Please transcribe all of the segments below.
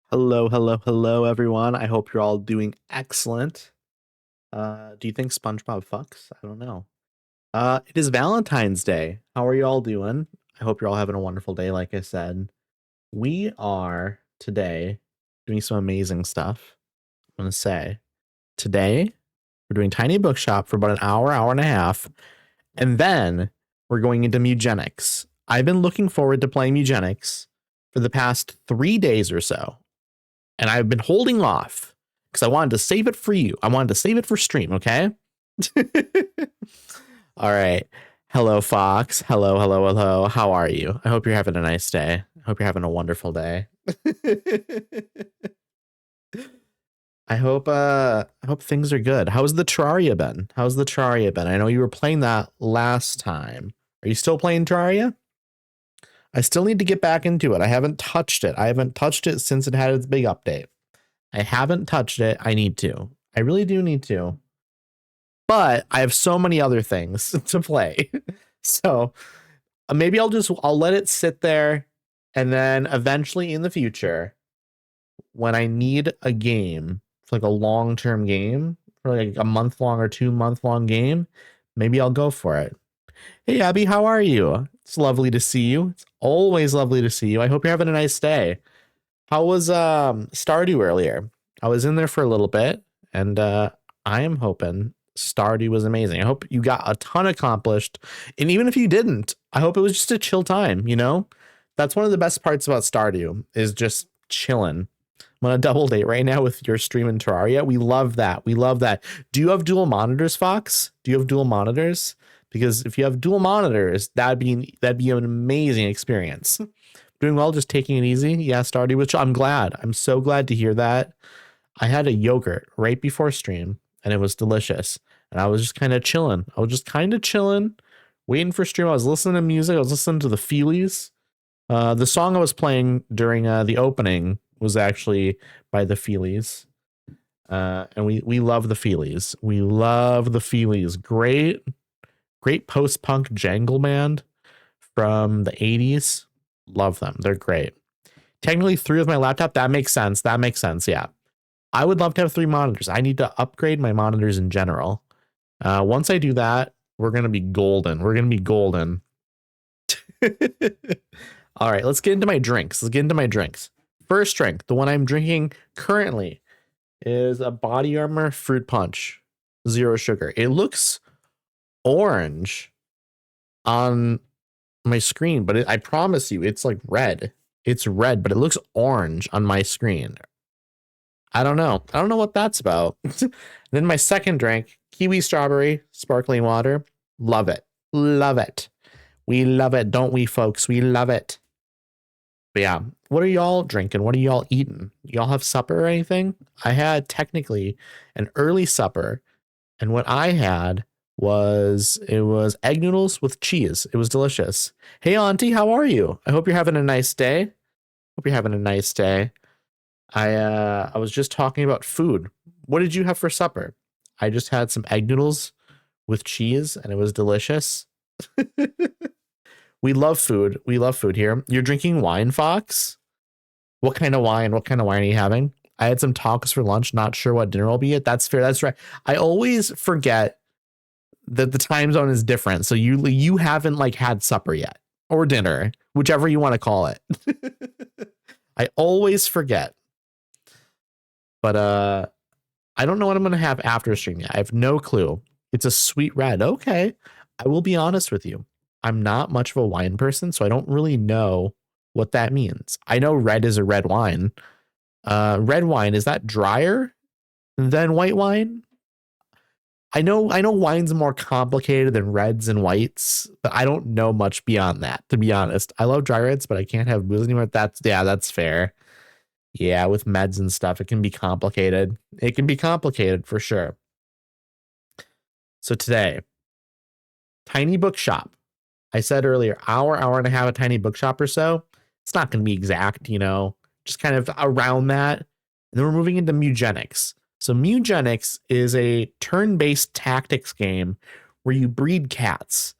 Hello, hello, hello, everyone. I hope you're all doing excellent. Do you think SpongeBob fucks? I don't know. It is Valentine's Day. How are you all doing? I hope you're all having a wonderful day, like I said. We are today doing some amazing stuff. I'm gonna say today we're doing Tiny Bookshop for about an hour, hour and a half, and then we're going into Mewgenics. I've been looking forward to playing Mewgenics for the past 3 days or so. And I've been holding off because I wanted to save it for you. I wanted to save it for stream, okay? All right. Hello, Fox. Hello, hello, hello. How are you? I hope you're having a nice day. I hope you're having a wonderful day. I hope things are good. How's the Terraria been? How's the Terraria been? I know you were playing that last time. Are you still playing Terraria? I still need to get back into it. I haven't touched it. I haven't touched it since it had its big update. I haven't touched it. I need to. I really do need to. But I have so many other things to play. So maybe I'll let it sit there, and then eventually in the future, when I need a game, for like a long-term game, for like a month-long or 2-month-long game, maybe I'll go for it. Hey Abby, how are you? It's lovely to see you. It's always lovely to see you. I hope you're having a nice day. How was Stardew earlier? I was in there for a little bit, and I am hoping Stardew was amazing. I hope you got a ton accomplished. And even if you didn't, I hope it was just a chill time, you know? That's one of the best parts about Stardew is just chilling. I'm on a double date right now with your stream in Terraria. We love that. We love that. Do you have dual monitors, Fox? Do you have dual monitors? Because if you have dual monitors, that'd be an amazing experience. Doing well, just taking it easy. Yeah, Stardew, which I'm glad. I'm so glad to hear that. I had a yogurt right before stream, and it was delicious. And I was just kind of chilling. Waiting for stream. I was listening to music. I was listening to the Feelies. The song I was playing during the opening was actually by the Feelies. And we love the Feelies. We love the Feelies. Great post-punk jangle band from the 80s. Love them. They're great. Technically 3 with my laptop. That makes sense. Yeah. I would love to have 3 monitors. I need to upgrade my monitors in general. Once I do that, we're going to be golden. All right, let's get into my drinks. First drink, the one I'm drinking currently, is a Body Armor Fruit Punch, 0 sugar. It looks orange on my screen, but I promise you, it's like red. It's red, but it looks orange on my screen. I don't know what that's about. Then my second drink, kiwi strawberry sparkling water. Love it. We love it, don't we, folks? We love it. But yeah, what are y'all drinking? What are y'all eating? Y'all have supper or anything? I had technically an early supper, and what I had was egg noodles with cheese. It was delicious. Hey Auntie, how are you? I hope you're having a nice day. I was just talking about food. What did you have for supper? I just had some egg noodles with cheese, and it was delicious. We love food. Here. You're drinking wine, Fox? What kind of wine? Are you having? I had some tacos for lunch. Not sure what dinner will be at. That's fair. That's right. I always forget that the time zone is different. So you haven't like had supper yet or dinner, whichever you want to call it. I always forget. But I don't know what I'm going to have after stream yet. I have no clue. It's a sweet red. Okay. I will be honest with you. I'm not much of a wine person, so I don't really know what that means. I know red is a red wine. Red wine, is that drier than white wine? I know wine's more complicated than reds and whites, but I don't know much beyond that, to be honest. I love dry reds, but I can't have booze anymore. That's fair. Yeah, with meds and stuff, it can be complicated. For sure. So today, Tiny Bookshop. I said earlier, hour and a half, a Tiny Bookshop or so. It's not going to be exact, just kind of around that. And then we're moving into Mewgenics. So Mewgenics is a turn-based tactics game where you breed cats.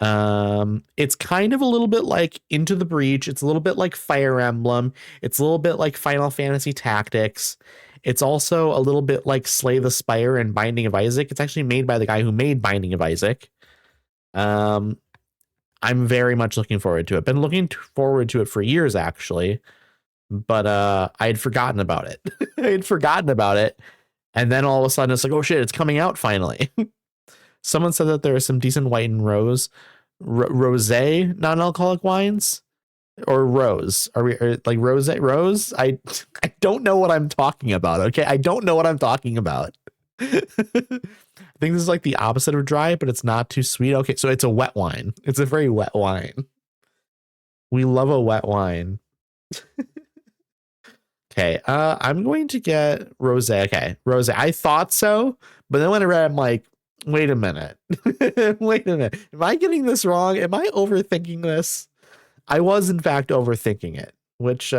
It's kind of a little bit like Into the Breach. It's a little bit like Fire Emblem. It's a little bit like Final Fantasy Tactics. It's also a little bit like Slay the Spire and Binding of Isaac. It's actually made by the guy who made Binding of Isaac. I'm very much looking forward to it. Been looking forward to it for years, actually, but I had forgotten about it. And then all of a sudden it's like, oh shit, it's coming out finally. Someone said that there are some decent white and rosé non-alcoholic wines, or rose. Are we like rose? I don't know what I'm talking about. Okay, I don't know what I'm talking about. I think this is like the opposite of dry, but it's not too sweet. Okay, so it's a wet wine. It's a very wet wine. We love a wet wine. Okay, I'm going to get rosé. Okay, rosé. I thought so, but then when I read it, I'm like, wait a minute. Wait a minute. Am I getting this wrong? Am I overthinking this? I was, in fact, overthinking it, which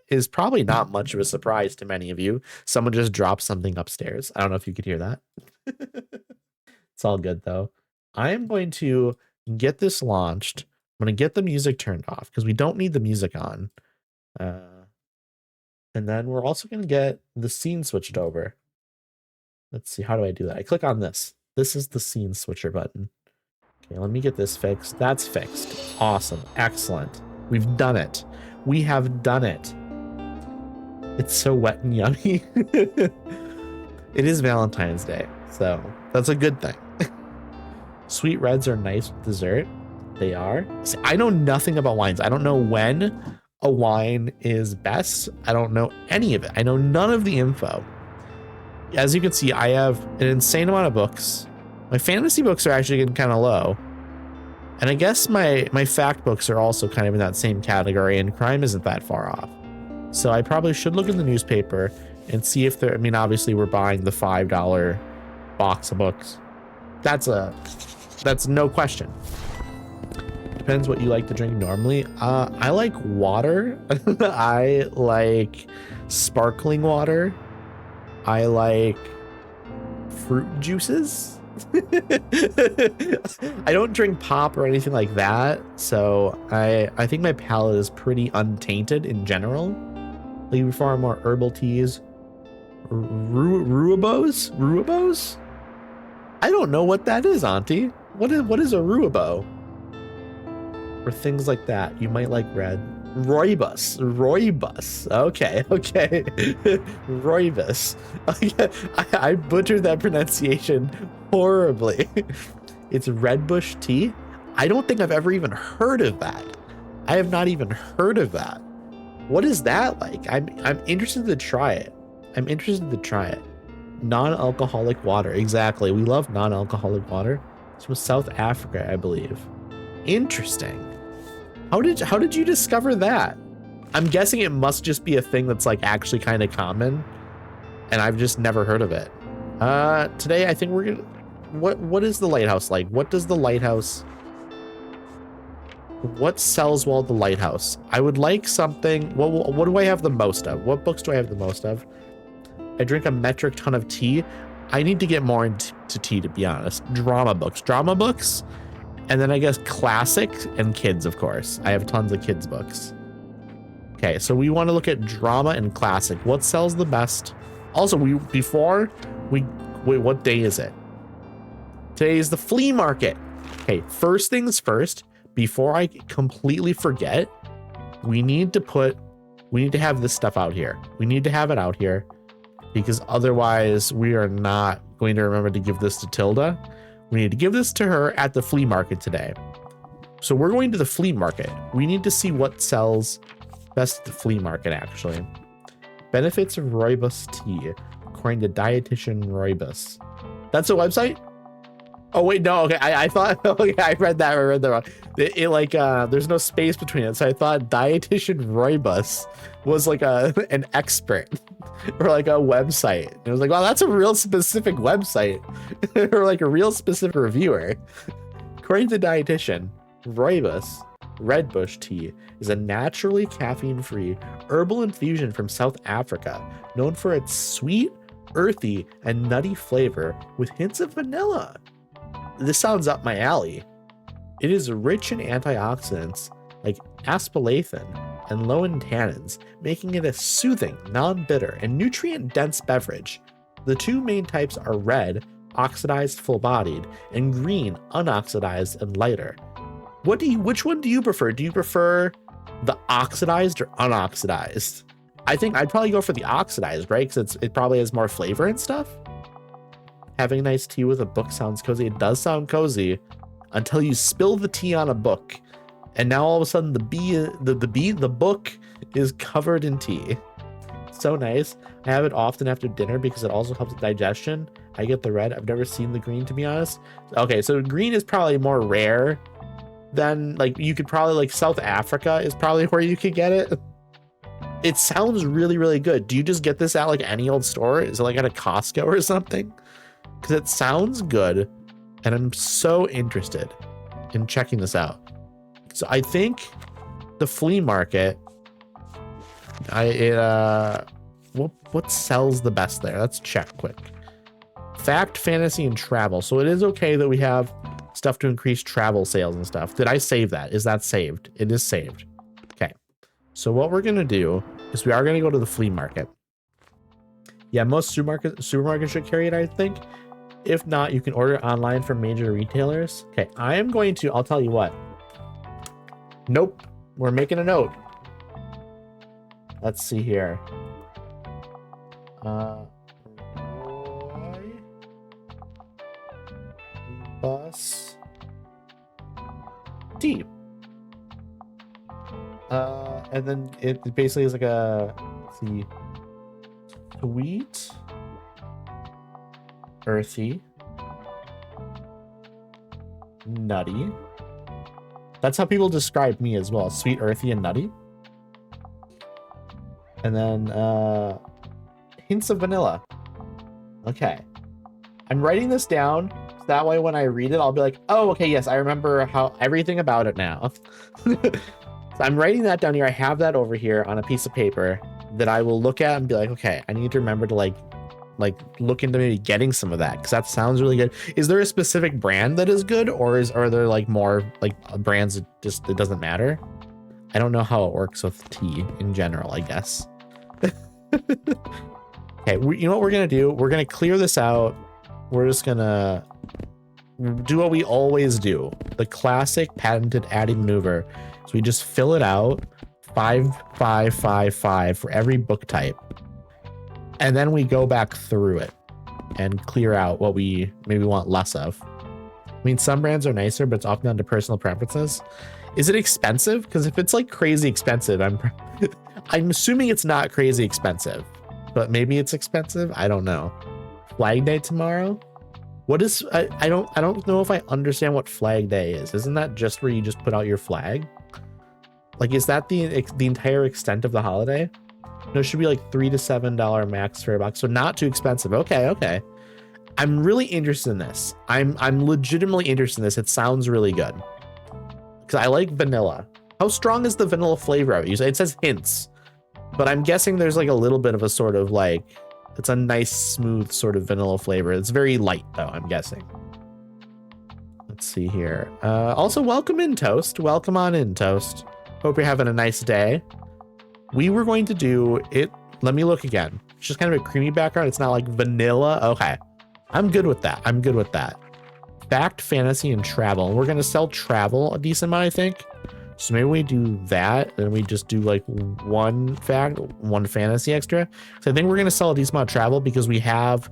is probably not much of a surprise to many of you. Someone just dropped something upstairs. I don't know if you could hear that. It's all good, though. I am going to get this launched. I'm going to get the music turned off because we don't need the music on. And then we're also going to get the scene switched over. Let's see. How do I do that? I click on this. This is the scene switcher button. Okay, let me get this fixed. That's fixed. Awesome. Excellent. We've done it. We have done it. It's so wet and yummy. It is Valentine's Day, so that's a good thing. Sweet reds are nice with dessert. They are. See, I know nothing about wines. I don't know when a wine is best. I don't know any of it. I know none of the info. As you can see, I have an insane amount of books. My fantasy books are actually getting kind of low. And I guess my fact books are also kind of in that same category, and crime isn't that far off. So I probably should look in the newspaper and see if there, I mean, obviously we're buying the $5 box of books. That's no question. Depends what you like to drink normally. I like water. I like sparkling water. I like fruit juices. I don't drink pop or anything like that, so I think my palate is pretty untainted in general. Leave far more herbal teas. Ruibos? I don't know what that is, Auntie. What is a ruibo? Or things like that. You might like red. Rooibos. Okay. Rooibos. I butchered that pronunciation horribly. It's red bush tea. I don't think I've ever even heard of that. I have not even heard of that. What is that like? I'm interested to try it. Non-alcoholic water. Exactly. We love non-alcoholic water. It's from South Africa, I believe. Interesting. How did you discover that? I'm guessing it must just be a thing that's like actually kind of common, and I've just never heard of it. Today I think we're gonna. What is the lighthouse like? What does the lighthouse? What sells well at the lighthouse? I would like something. What do I have the most of? What books do I have the most of? I drink a metric ton of tea. I need to get more into tea, to be honest. Drama books. And then I guess classic and kids, of course. I have tons of kids books. Okay, so we want to look at drama and classic. What sells the best? Also, wait, what day is it? Today is the flea market. Okay, first things first, before I completely forget, we need to have this stuff out here. We need to have it out here because otherwise we are not going to remember to give this to Tilda. We need to give this to her at the flea market today. So we're going to the flea market. We need to see what sells best at the flea market, actually. Benefits of rooibos tea, according to dietitian Rooibos. That's a website? Oh, wait, no. Okay, I thought, okay, I read that wrong. There's no space between it. So I thought dietitian Rooibos was like an expert or like a website. It was like, wow, that's a real specific website or like a real specific reviewer. According to dietitian, Rooibos red bush tea is a naturally caffeine-free herbal infusion from South Africa, known for its sweet, earthy, and nutty flavor with hints of vanilla. This sounds up my alley. It is rich in antioxidants like aspartame and low in tannins, making it a soothing, non-bitter, and nutrient-dense beverage. The two main types are red, oxidized, full-bodied, and green, unoxidized and lighter. Which one do you prefer? Do you prefer the oxidized or unoxidized? I think I'd probably go for the oxidized, right? Because it probably has more flavor and stuff. Having a nice tea with a book sounds cozy. It does sound cozy until you spill the tea on a book, and now all of a sudden the book is covered in tea. So nice. I have it often after dinner because it also helps with digestion. I get the red. I've never seen the green, to be honest. Okay, so green is probably more rare than, like, you could probably, like, South Africa is probably where you could get it. It sounds really, really good. Do you just get this at like any old store? Is it like at a Costco or something? Because it sounds good, and I'm so interested in checking this out. So I think the flea market, what sells the best there? Let's check quick. Fact, fantasy, and travel. So it is okay that we have stuff to increase travel sales and stuff. Did I save that? Is that saved? It is saved. Okay. So what we're gonna do is we are gonna go to the flea market. Yeah, most supermarkets should carry it, I think. If not, you can order it online from major retailers. Okay, I am going to, I'll tell you what. Nope, we're making a note. Let's see here. Bus D. And then it basically is like a, let's see, sweet, earthy, nutty. That's how people describe me as well. Sweet, earthy, and nutty. And then hints of vanilla. Okay. I'm writing this down. So that way when I read it, I'll be like, oh, okay, yes, I remember how everything about it now. So I'm writing that down here. I have that over here on a piece of paper that I will look at and be like, okay, I need to remember to like look into maybe getting some of that, because that sounds really good. Is there a specific brand that is good, or are there like more like brands that just, it doesn't matter? I don't know how it works with tea in general, I guess. Okay, you know what we're gonna do? We're gonna clear this out. We're just gonna do what we always do, the classic patented adding maneuver. So we just fill it out 5, 5, 5, 5 for every book type, and then we go back through it and clear out what we maybe want less of. I mean, some brands are nicer, but it's often down to personal preferences. Is it expensive? Because if it's like crazy expensive, I'm assuming it's not crazy expensive, but maybe it's expensive. I don't know. Flag Day tomorrow. What is, I don't know if I understand what Flag Day is. Isn't that just where you just put out your flag? Like, is that the entire extent of the holiday? No, it should be like $3 to $7 max for a box. So not too expensive. Okay. I'm really interested in this. I'm legitimately interested in this. It sounds really good. Because I like vanilla. How strong is the vanilla flavor of it? It says hints, but I'm guessing there's like a little bit of a sort of like, it's a nice smooth sort of vanilla flavor. It's very light though, I'm guessing. Let's see here. Also, welcome in, Toast. Welcome on in, Toast. Hope you're having a nice day. We were going to do it. Let me look again. It's just kind of a creamy background. It's not like vanilla. Okay. I'm good with that. Fact, fantasy, and travel. And we're going to sell travel a decent amount, I think. So maybe we do that, and we just do like one fact, one fantasy extra. So I think we're going to sell a decent amount of travel because we have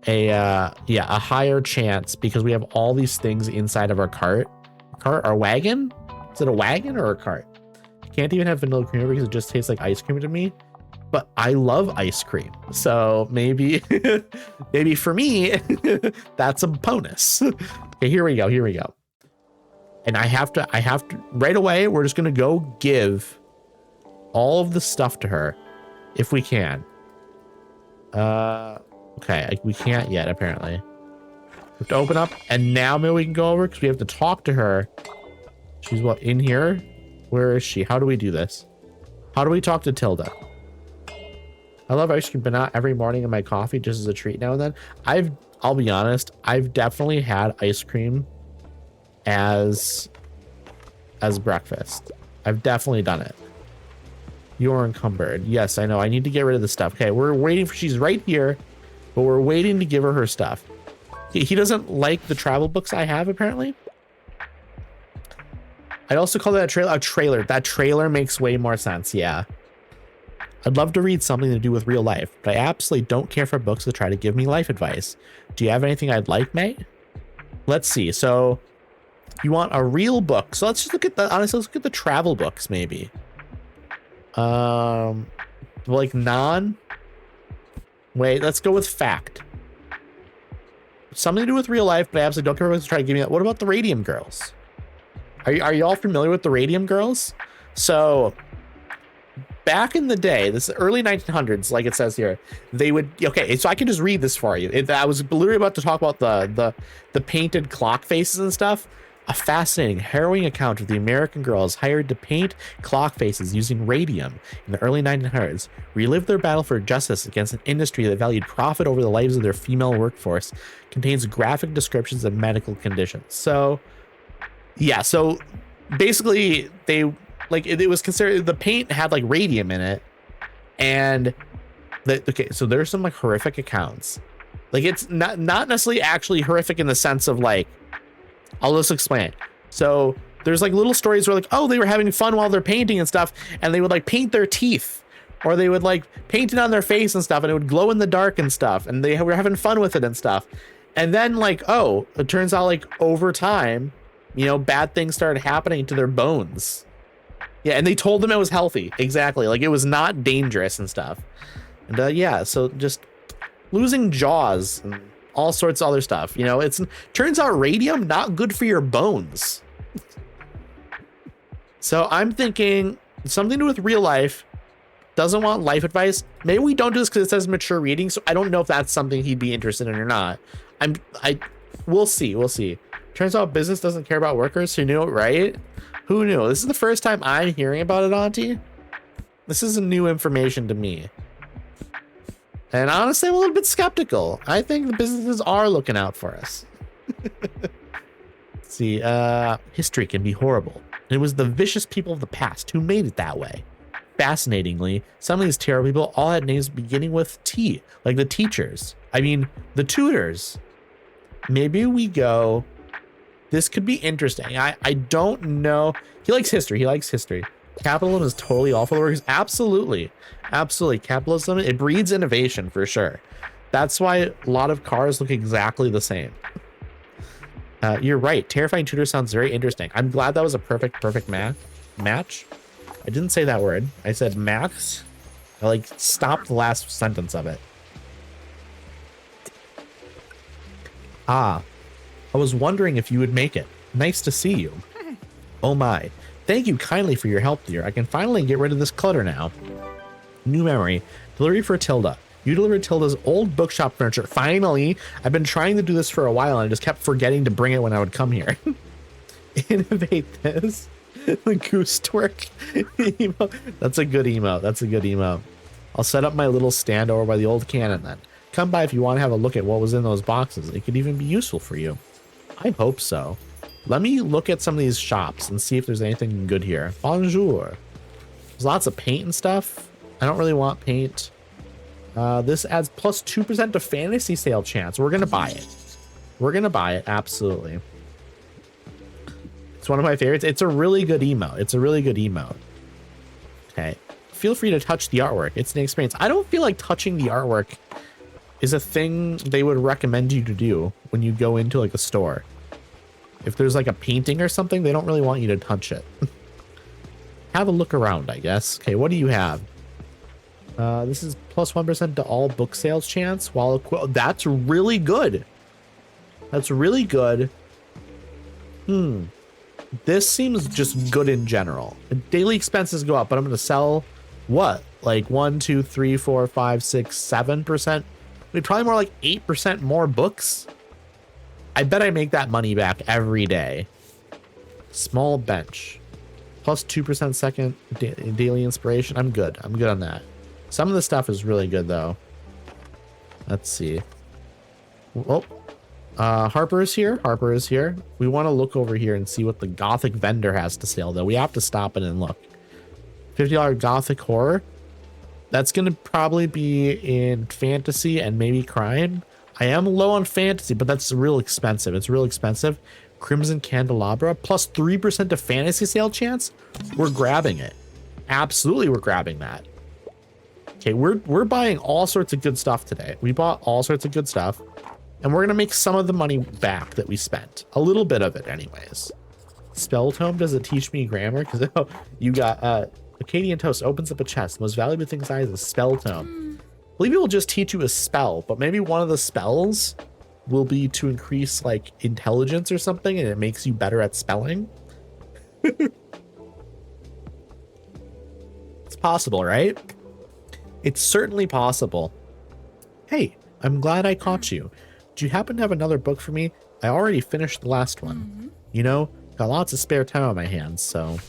a higher chance, because we have all these things inside of our our wagon. Is it a wagon or a cart? I can't even have vanilla creamer because it just tastes like ice cream to me. But I love ice cream, so maybe maybe for me that's a bonus. Okay, here we go. And I have to right away. We're just gonna go give all of the stuff to her if we can. Okay, we can't yet apparently. We have to open up, and now maybe we can go over because we have to talk to her. She's what, in here? Where is she? How do we do this? How do we talk to Tilda? I love ice cream, but not every morning in my coffee, just as a treat now and then. I'll be honest, I've definitely had ice cream as breakfast. I've definitely done it. You're encumbered. Yes, I know. I need to get rid of the stuff. Okay, we're waiting for, she's right here, but we're waiting to give her her stuff. He doesn't like the travel books I have, apparently. I'd also call that a trailer. That trailer makes way more sense. Yeah. I'd love to read something to do with real life, but I absolutely don't care for books that try to give me life advice. Do you have anything I'd like, mate? Let's see. So you want a real book. So let's just look at the, honestly, let's look at the travel books maybe. Like wait, let's go with fact. Something to do with real life, but I absolutely don't care about to try to give me that. What about the Radium Girls? Are you all familiar with the Radium Girls? So back in the day, this is early 1900s, like it says here, they would, okay, so I can just read this for you. I was literally about to talk about the painted clock faces and stuff. A fascinating, harrowing account of the American girls hired to paint clock faces using radium in the early 1900s, relived their battle for justice against an industry that valued profit over the lives of their female workforce, contains graphic descriptions of medical conditions. So, yeah, so basically they, like, it was considered, the paint had like radium in it, and okay, so there's some like horrific accounts. Like, it's not necessarily actually horrific in the sense of like, I'll just explain. So there's like little stories where like, oh, they were having fun while they're painting and stuff, and they would like paint their teeth, or they would like paint it on their face and stuff, and it would glow in the dark and stuff, and they were having fun with it and stuff. And then like, oh, it turns out like over time, you know, bad things started happening to their bones. Yeah, and they told them it was healthy. Exactly. Like, it was not dangerous and stuff. And yeah, so just losing jaws and all sorts of other stuff. You know, it's turns out radium not good for your bones. So I'm thinking something to do with real life. Doesn't want life advice. Maybe we don't do this because it says mature reading. So I don't know if that's something he'd be interested in or not. We'll see. We'll see. Turns out business doesn't care about workers. Who knew it, right? Who knew? This is the first time I'm hearing about it, Auntie. This is new information to me. And honestly, I'm a little bit skeptical. I think the businesses are looking out for us. Let's see, history can be horrible. It was the vicious people of the past who made it that way. Fascinatingly, some of these terrible people all had names beginning with T, like the teachers. I mean, the tutors. Maybe we go, this could be interesting. I don't know. He likes history. He likes history. Capitalism is totally awful workers. Absolutely. Absolutely. Capitalism, it breeds innovation for sure. That's why a lot of cars look exactly the same. You're right. Terrifying tutor sounds very interesting. I'm glad that was a perfect match. I didn't say that word. I said max. I like stopped the last sentence of it. Ah, I was wondering if you would make it. Nice to see you. Oh my. Thank you kindly for your help, dear. I can finally get rid of this clutter now. New memory. Delivery for Tilda. You delivered Tilda's old bookshop furniture. Finally. I've been trying to do this for a while and I just kept forgetting to bring it when I would come here. Innovate this. The goose twerk emote. That's a good emote. That's a good emote. I'll set up my little stand over by the old cannon then. Come by if you want to have a look at what was in those boxes. It could even be useful for you. I hope so. Let me look at some of these shops and see if there's anything good here. Bonjour. There's lots of paint and stuff. I don't really want paint. This adds plus 2% to fantasy sale chance. We're going to buy it. We're going to buy it. Absolutely. It's one of my favorites. It's a really good emote. It's a really good emote. Okay. Feel free to touch the artwork. It's an experience. I don't feel like touching the artwork is a thing they would recommend you to do when you go into like a store. If there's like a painting or something, they don't really want you to touch it. Have a look around, I guess. Okay, what do you have? This is plus 1% to all book sales chance. While that's really good. That's really good. This seems just good in general. Daily expenses go up, but I'm going to sell what? Like 1, 2, 3, 4, 5, 6, 7%. I mean, probably more like 8% more books. I bet I make that money back every day. Small bench. Plus 2% second daily inspiration. I'm good. I'm good on that. Some of the stuff is really good though. Let's see. Oh, Harper is here. Harper is here. We want to look over here and see what the Gothic vendor has to sell, though. We have to stop it and look. $50 Gothic horror. That's going to probably be in fantasy and maybe crime. I am low on fantasy, but that's real expensive. It's real expensive. Crimson Candelabra plus 3% of fantasy sale chance. We're grabbing it. Absolutely, we're grabbing that. Okay, we're buying all sorts of good stuff today. We bought all sorts of good stuff, and we're gonna make some of the money back that we spent. A little bit of it, anyways. Spell tome, does it teach me grammar? Because you got Acadian Toast opens up a chest. The most valuable thing inside is a spell tome. I believe it will just teach you a spell, but maybe one of the spells will be to increase like intelligence or something, and it makes you better at spelling. It's possible, right? It's certainly possible. Hey, I'm glad I caught you. Do you happen to have another book for me? I already finished the last one. You know, got lots of spare time on my hands, so.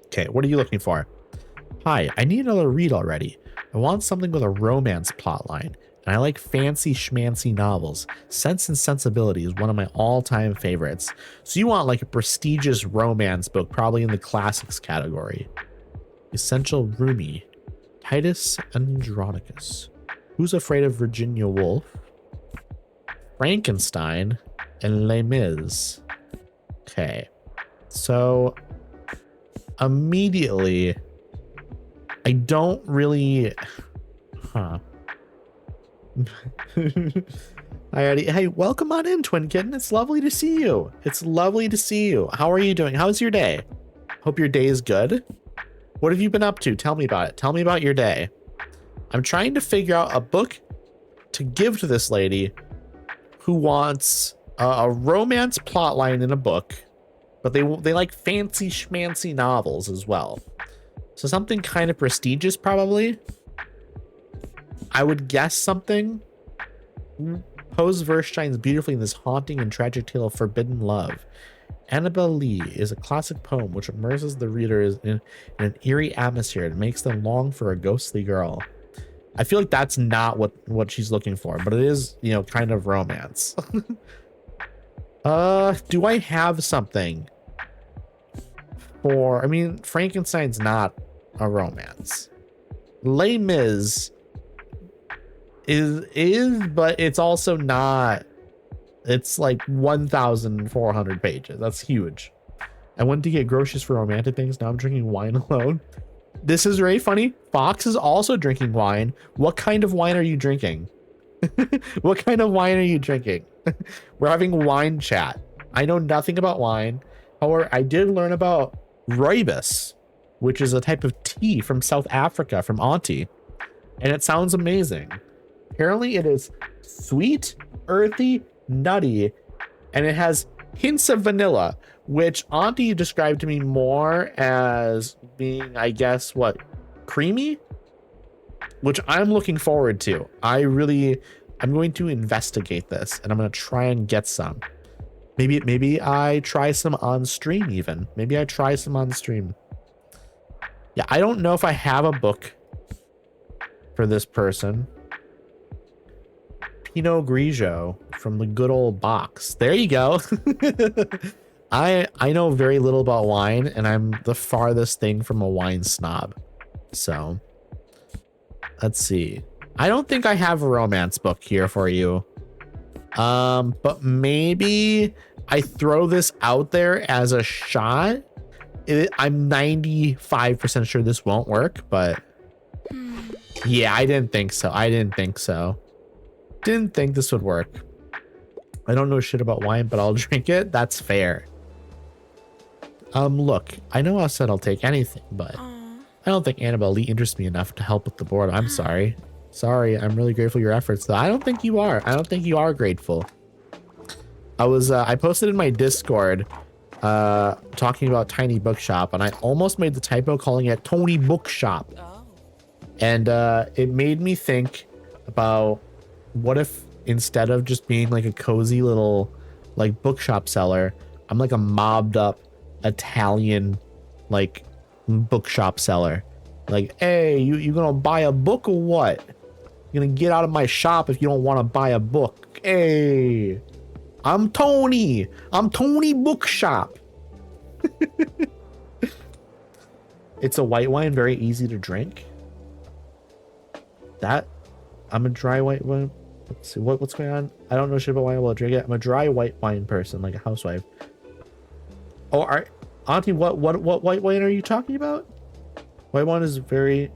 Okay, what are you looking for? Hi, I need another read already. I want something with a romance plotline, and I like fancy schmancy novels. Sense and Sensibility is one of my all-time favorites. So you want like a prestigious romance book, probably in the classics category. Essential Roomie. Titus Andronicus. Who's Afraid of Virginia Woolf? Frankenstein and Les Mis. Okay. So immediately, I don't really, hey, welcome on in, Twin Kitten. It's lovely to see you. It's lovely to see you. How are you doing? How's your day? Hope your day is good. What have you been up to? Tell me about it. Tell me about your day. I'm trying to figure out a book to give to this lady who wants a romance plotline in a book, but they like fancy schmancy novels as well. So something kind of prestigious, probably. I would guess something. Poe's verse shines beautifully in this haunting and tragic tale of forbidden love. Annabel Lee is a classic poem which immerses the reader in an eerie atmosphere and makes them long for a ghostly girl. I feel like that's not what she's looking for, but it is, you know, kind of romance. Do I have something for, I mean, Frankenstein's not a romance. Les Mis is, but it's also not. It's like 1,400 pages. That's huge. I went to get groceries for romantic things. Now I'm drinking wine alone. This is very funny. Fox is also drinking wine. What kind of wine are you drinking? What kind of wine are you drinking? We're having wine chat. I know nothing about wine. However, I did learn about rooibos, which is a type of tea from South Africa, from Auntie. And it sounds amazing. Apparently it is sweet, earthy, nutty, and it has hints of vanilla, which Auntie described to me more as being, I guess, what, creamy, which I'm looking forward to. I'm going to investigate this, and I'm going to try and get some. Maybe I try some on stream even. Maybe I try some on stream. Yeah, I don't know if I have a book for this person. Pinot Grigio from the good old box. There you go. I know very little about wine, and I'm the farthest thing from a wine snob. So let's see. I don't think I have a romance book here for you. But maybe I throw this out there as a shot. I'm 95% sure this won't work, but yeah, I didn't think so. Didn't think this would work. I don't know shit about wine, but I'll drink it. That's fair. Look, I know I said I'll take anything, but I don't think Annabelle Lee interests me enough to help with the board. I'm sorry. I'm really grateful for your efforts, though. I don't think you are. I don't think you are grateful. I posted in my Discord talking about Tiny Bookshop, and I almost made the typo calling it Tony Bookshop. And it made me think about, what if instead of just being like a cozy little like bookshop seller, I'm like a mobbed up Italian like bookshop seller. Like, hey, you gonna buy a book or what? You're gonna get out of my shop if you don't want to buy a book. Hey, I'm Tony. I'm Tiny Bookshop. It's a white wine, very easy to drink. I'm a dry white wine. Let's see what's going on. I don't know shit about wine. I will drink it. I'm a dry white wine person, like a housewife. Oh, Auntie, what white wine are you talking about? White wine is very.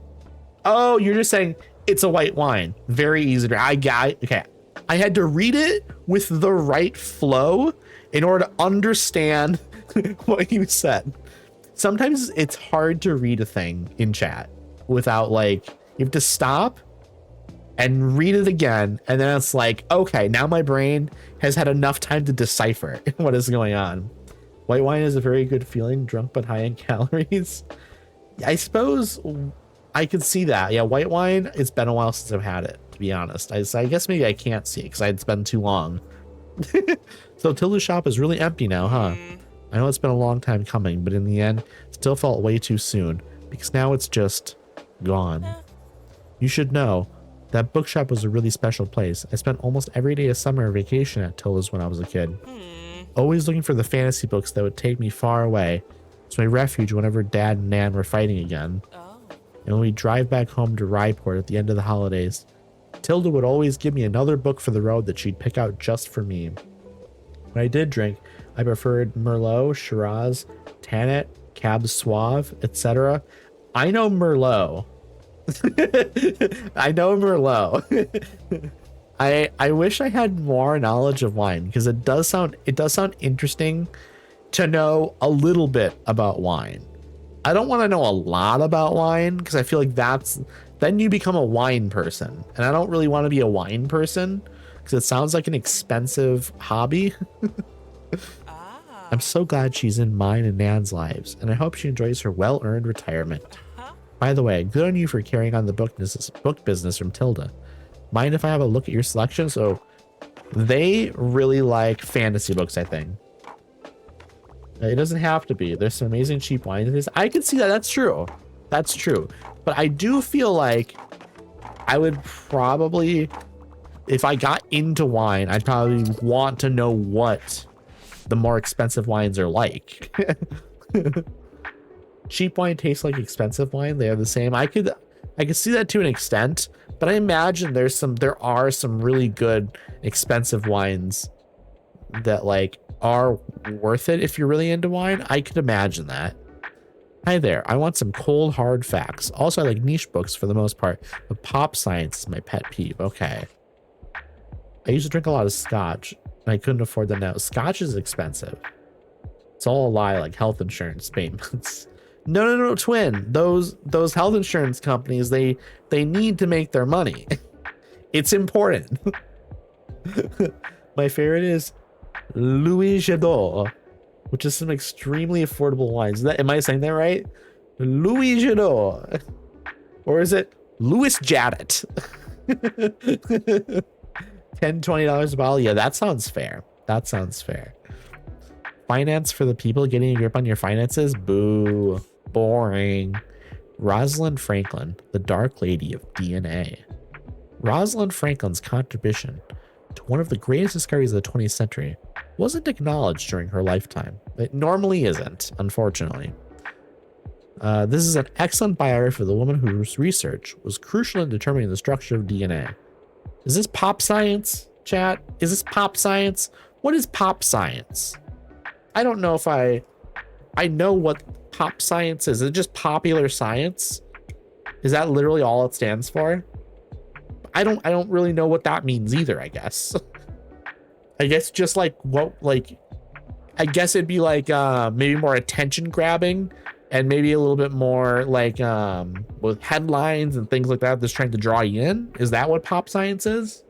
Oh, you're just saying it's a white wine. Very easy to. Okay. I had to read it with the right flow in order to understand what you said. Sometimes it's hard to read a thing in chat without, like, you have to stop and read it again, and then it's like, okay, now my brain has had enough time to decipher what is going on. White wine is a very good feeling, drunk but high in calories. I suppose I could see that. Yeah, white wine, it's been a while since I've had it, to be honest. I guess maybe I can't see it because it's been too long. So Tilda's shop is really empty now, huh? I know it's been a long time coming, but in the end, it still felt way too soon because now it's just gone. You should know that bookshop was a really special place. I spent almost every day of summer vacation at Tilda's when I was a kid. Always looking for the fantasy books that would take me far away. It's my refuge whenever Dad and Nan were fighting again. And when we drive back home to Ryeport at the end of the holidays, Tilda would always give me another book for the road that she'd pick out just for me. When I did drink, I preferred Merlot, Shiraz, Tannet, Cab Sauv, etc. I know Merlot. I know Merlot. I wish I had more knowledge of wine because it does sound interesting to know a little bit about wine. I don't want to know a lot about wine because I feel like then you become a wine person, and I don't really want to be a wine person because it sounds like an expensive hobby. I'm so glad she's in mine and Nan's lives, and I hope she enjoys her well-earned retirement. By the way, good on you for carrying on the book business from Tilda. Mind if I have a look at your selection? So they really like fantasy books, I think. It doesn't have to be. There's some amazing cheap wines. I can see that. That's true. That's true. But I do feel like I would probably, if I got into wine, I'd probably want to know what the more expensive wines are like. Cheap wine tastes like expensive wine. They are the same. I could see that to an extent, but I imagine there are some really good expensive wines that like are worth it if you're really into wine. I could imagine that. Hi there. I want some cold hard facts. Also, I like niche books for the most part, but pop science is my pet peeve. Okay. I used to drink a lot of scotch and I couldn't afford them now. Scotch is expensive. It's all a lie, like health insurance payments. No, twin. Those health insurance companies, they need to make their money. It's important. My favorite is Louis Jadot, which is some extremely affordable wines. Am I saying that right? Louis Jadot. Or is it Louis Jadot? $10, $20 a bottle. Yeah, that sounds fair. That sounds fair. Finance for the people, getting a grip on your finances. Boo. Boring. Rosalind Franklin, the Dark Lady of DNA. Rosalind Franklin's contribution to one of the greatest discoveries of the 20th century wasn't acknowledged during her lifetime. It normally isn't, unfortunately. This is an excellent biography of the woman whose research was crucial in determining the structure of DNA. Is this pop science, chat? Is this pop science? What is pop science? I don't know if I know what pop science is. Is it just popular science? Is that literally all it stands for? I don't really know what that means either, I guess. I guess just like I guess it'd be like maybe more attention grabbing and maybe a little bit more like with headlines and things like that, just trying to draw you in. Is that what pop science is?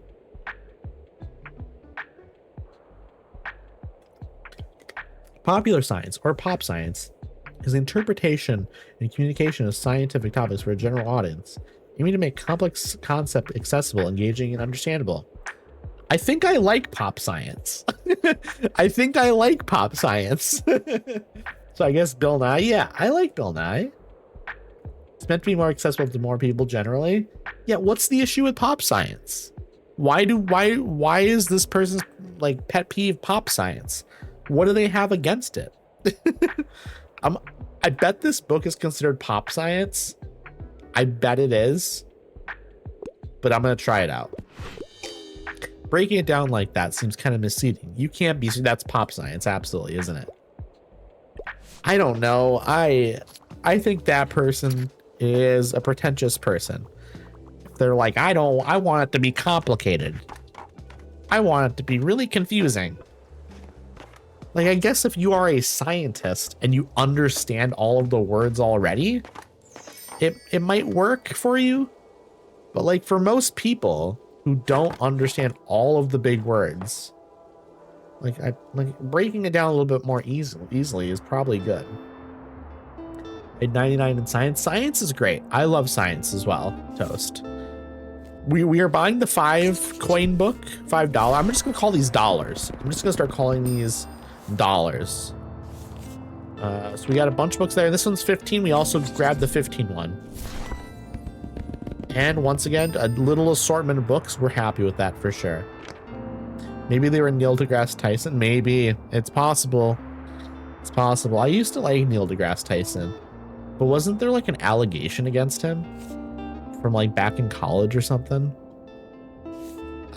Popular science, or pop science, is the interpretation and communication of scientific topics for a general audience, aiming to make complex concepts accessible, engaging, and understandable. I think I like pop science. I think I like pop science. So I guess Bill Nye. Yeah, I like Bill Nye. It's meant to be more accessible to more people generally. Yeah, what's the issue with pop science? Why is this person's like pet peeve pop science? What do they have against it? I bet this book is considered pop science. I bet it is, but I'm gonna try it out. Breaking it down like that seems kind of misleading. You can't be, that's pop science, absolutely, isn't it? I don't know. I think that person is a pretentious person. They're like, I want it to be complicated. I want it to be really confusing. Like, I guess if you are a scientist and you understand all of the words already, it might work for you. But like for most people who don't understand all of the big words, like breaking it down a little bit more easily is probably good. At 99 in science. Science is great. I love science as well. Toast. We are buying the 5 coin book, $5. I'm just gonna call these dollars. I'm just gonna start calling these dollars. So we got a bunch of books there. This one's 15. We also grabbed the 15 one. And once again, a little assortment of books. We're happy with that for sure. Maybe they were Neil deGrasse Tyson. Maybe. It's possible. It's possible. I used to like Neil deGrasse Tyson, but wasn't there like an allegation against him from like back in college or something?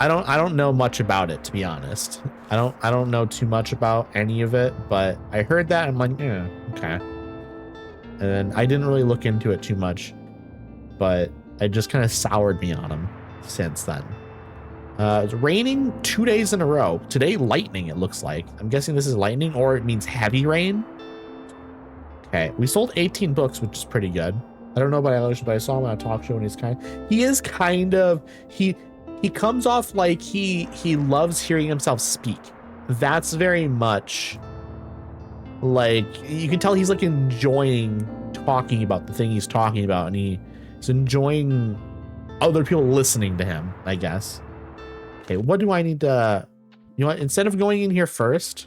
I don't know much about it, to be honest. I don't know too much about any of it, but I heard that and I'm like, yeah, okay. And then I didn't really look into it too much, but it just kind of soured me on him since then. It's raining 2 days in a row. Today, lightning, it looks like. I'm guessing this is lightning, or it means heavy rain. Okay, we sold 18 books, which is pretty good. I don't know about Alex, but I saw him on a talk show and he is kind of, he comes off like he loves hearing himself speak. That's very much like, you can tell he's like enjoying talking about the thing he's talking about, and he's enjoying other people listening to him, I guess. Okay, what do I need to, you know what, instead of going in here first,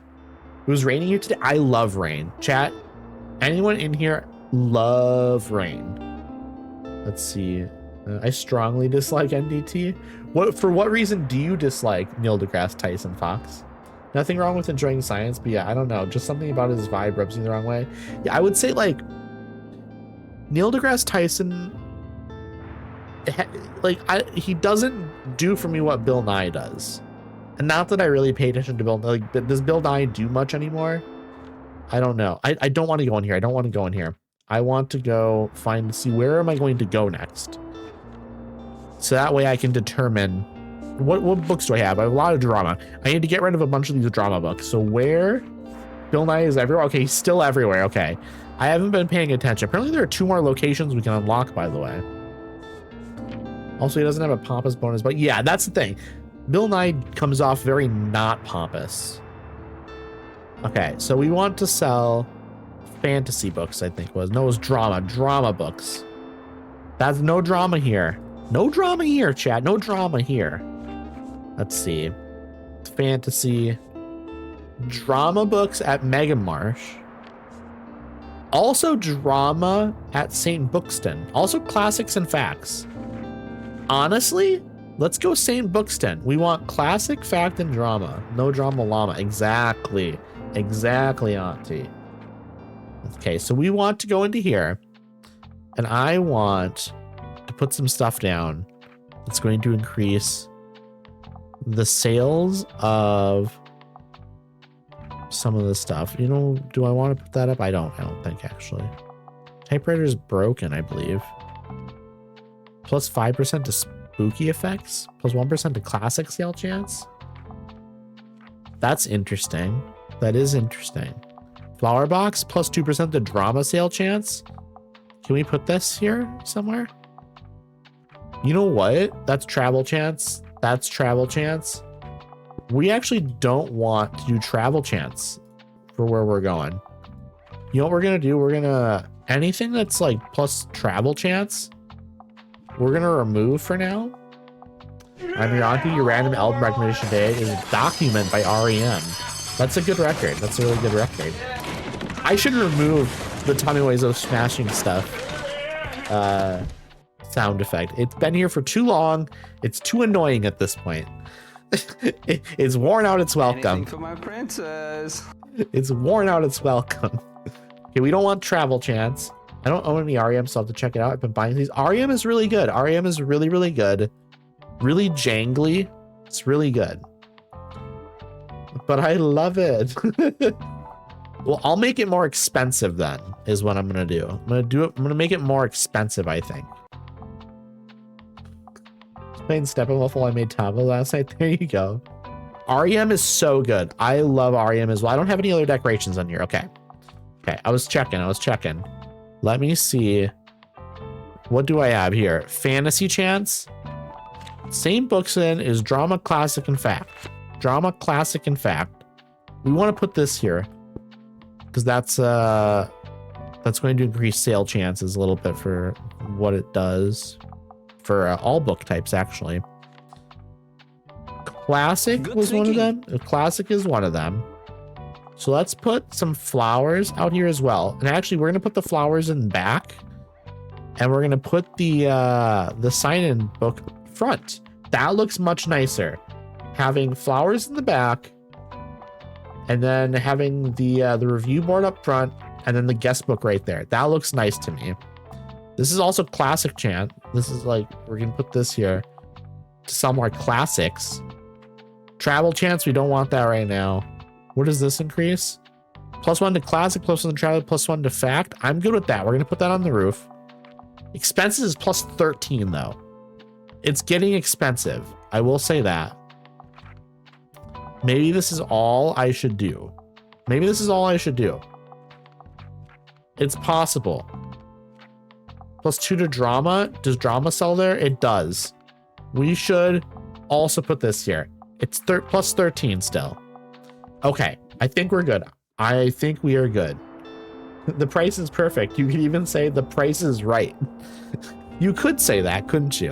it was raining here today. I love rain. Chat, anyone in here love rain? Let's see. I strongly dislike NDT. For what reason do you dislike Neil deGrasse Tyson, Fox? Nothing wrong with enjoying science, but yeah, I don't know. Just something about his vibe rubs me the wrong way. Yeah, I would say like Neil deGrasse Tyson, like he doesn't do for me what Bill Nye does. And not that I really pay attention to Bill, like, does Bill Nye do much anymore? I don't know. I don't want to go in here. I don't want to go in here. I want to go see where am I going to go next? So that way I can determine what books do I have? I have a lot of drama. I need to get rid of a bunch of these drama books. So where? Bill Nye is everywhere. Okay, he's still everywhere. Okay. I haven't been paying attention. Apparently there are 2 more locations we can unlock, by the way. Also, he doesn't have a pompous bonus, but yeah, that's the thing. Bill Nye comes off very not pompous. Okay, so we want to sell fantasy books, I think was. No, it was drama books. That's no drama here. No drama here, chat. No drama here. Let's see. Fantasy. Drama books at Mega Marsh. Also drama at St. Bookston. Also classics and facts. Honestly, let's go St. Bookston. We want classic, fact, and drama. No drama llama. Exactly. Exactly, Auntie. Okay, so we want to go into here. And I want to put some stuff down. It's going to increase the sales of some of the stuff. You know, do I want to put that up? I don't think, actually. Typewriter is broken, I believe. Plus 5% to spooky effects. Plus 1% to classic sale chance. That's interesting. That is interesting. Flower box plus 2% to drama sale chance. Can we put this here somewhere? You know what? That's travel chance. That's travel chance. We actually don't want to do travel chance for where we're going. You know what we're going to do? We're going to, anything that's like plus travel chance, we're going to remove for now. I'm your auntie. Your random album recommendation today is Document by REM. That's a good record. That's a really good record. I should remove the Tommy Wiseau smashing stuff sound effect. It's been here for too long. It's too annoying at this point. It's worn out its welcome. Anything for my princess. It's worn out its welcome. Okay, we don't want travel chance. I don't own any REM, so I'll have to check it out. I've been buying these. REM is really good. REM is really, really good. Really jangly. It's really good. But I love it. Well, I'll make it more expensive then, is what I'm gonna do. I'm gonna make it more expensive, I think. Playing Steppenwolf while I made Tava last night. There you go. REM is so good. I love REM as well. I don't have any other decorations on here. Okay. Okay, I was checking. Let me see. What do I have here? Fantasy chance. Same books in is drama, classic, and fact. Drama, classic, and fact. We want to put this here because that's going to increase sale chances a little bit for what it does for all book types, actually. Classic was one of them. Classic is one of them. So let's put some flowers out here as well. And actually, we're gonna put the flowers in back, and we're gonna put the sign-in book front. That looks much nicer. Having flowers in the back, and then having the review board up front, and then the guest book right there. That looks nice to me. This is also classic chant. This is like, we're gonna put this here to sell more classics. Travel chance, we don't want that right now. What does this increase? +1 to classic, +1 to travel, +1 to fact. I'm good with that. We're gonna put that on the roof. Expenses is +13 though. It's getting expensive. I will say that. Maybe this is all I should do. It's possible. +2 to drama. Does drama sell there? It does. We should also put this here. It's +13 still. Okay, I think we're good. I think we are good. The price is perfect. You could even say the price is right. You could say that, couldn't you?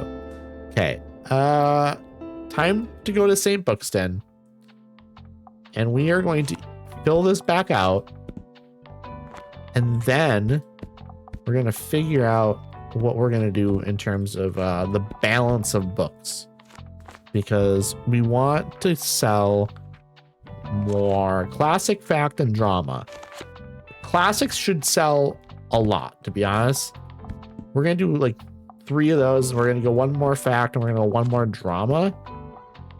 Okay, time to go to St. Bookston. And we are going to fill this back out. And then we're going to figure out what we're going to do in terms of the balance of books. Because we want to sell more classic, fact, and drama. Classics should sell a lot, to be honest. We're going to do like 3 of those. We're going to go 1 more fact, and we're going to go 1 more drama.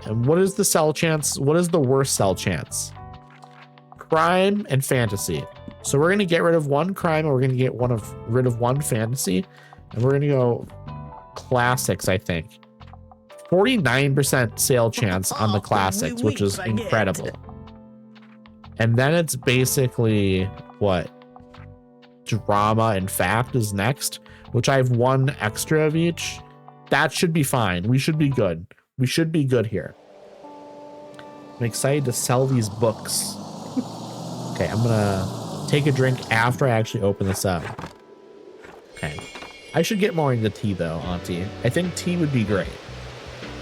And what is the sell chance? What is the worst sell chance? Crime and fantasy. So we're going to get rid of 1 crime, and we're going to get rid of 1 fantasy. And we're going to go classics, I think. 49% sale chance on the classics, which is incredible. And then it's basically what? Drama and fact is next, which I have 1 extra of each. That should be fine. We should be good. We should be good here. I'm excited to sell these books. Okay, I'm gonna take a drink after I actually open this up. Okay. I should get more into tea though, Auntie. I think tea would be great.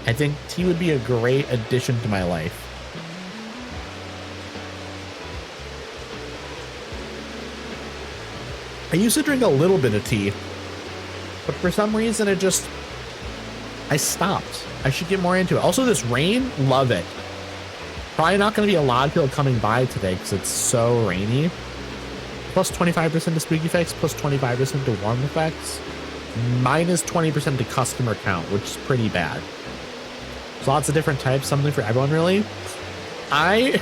I think tea would be a great addition to my life. I used to drink a little bit of tea, but for some reason I stopped. I should get more into it. Also, this rain, love it. Probably not going to be a lot of people coming by today because it's so rainy. +25% to spooky effects, +25% to warm effects, -20% to customer count, which is pretty bad. There's lots of different types, something for everyone, really. I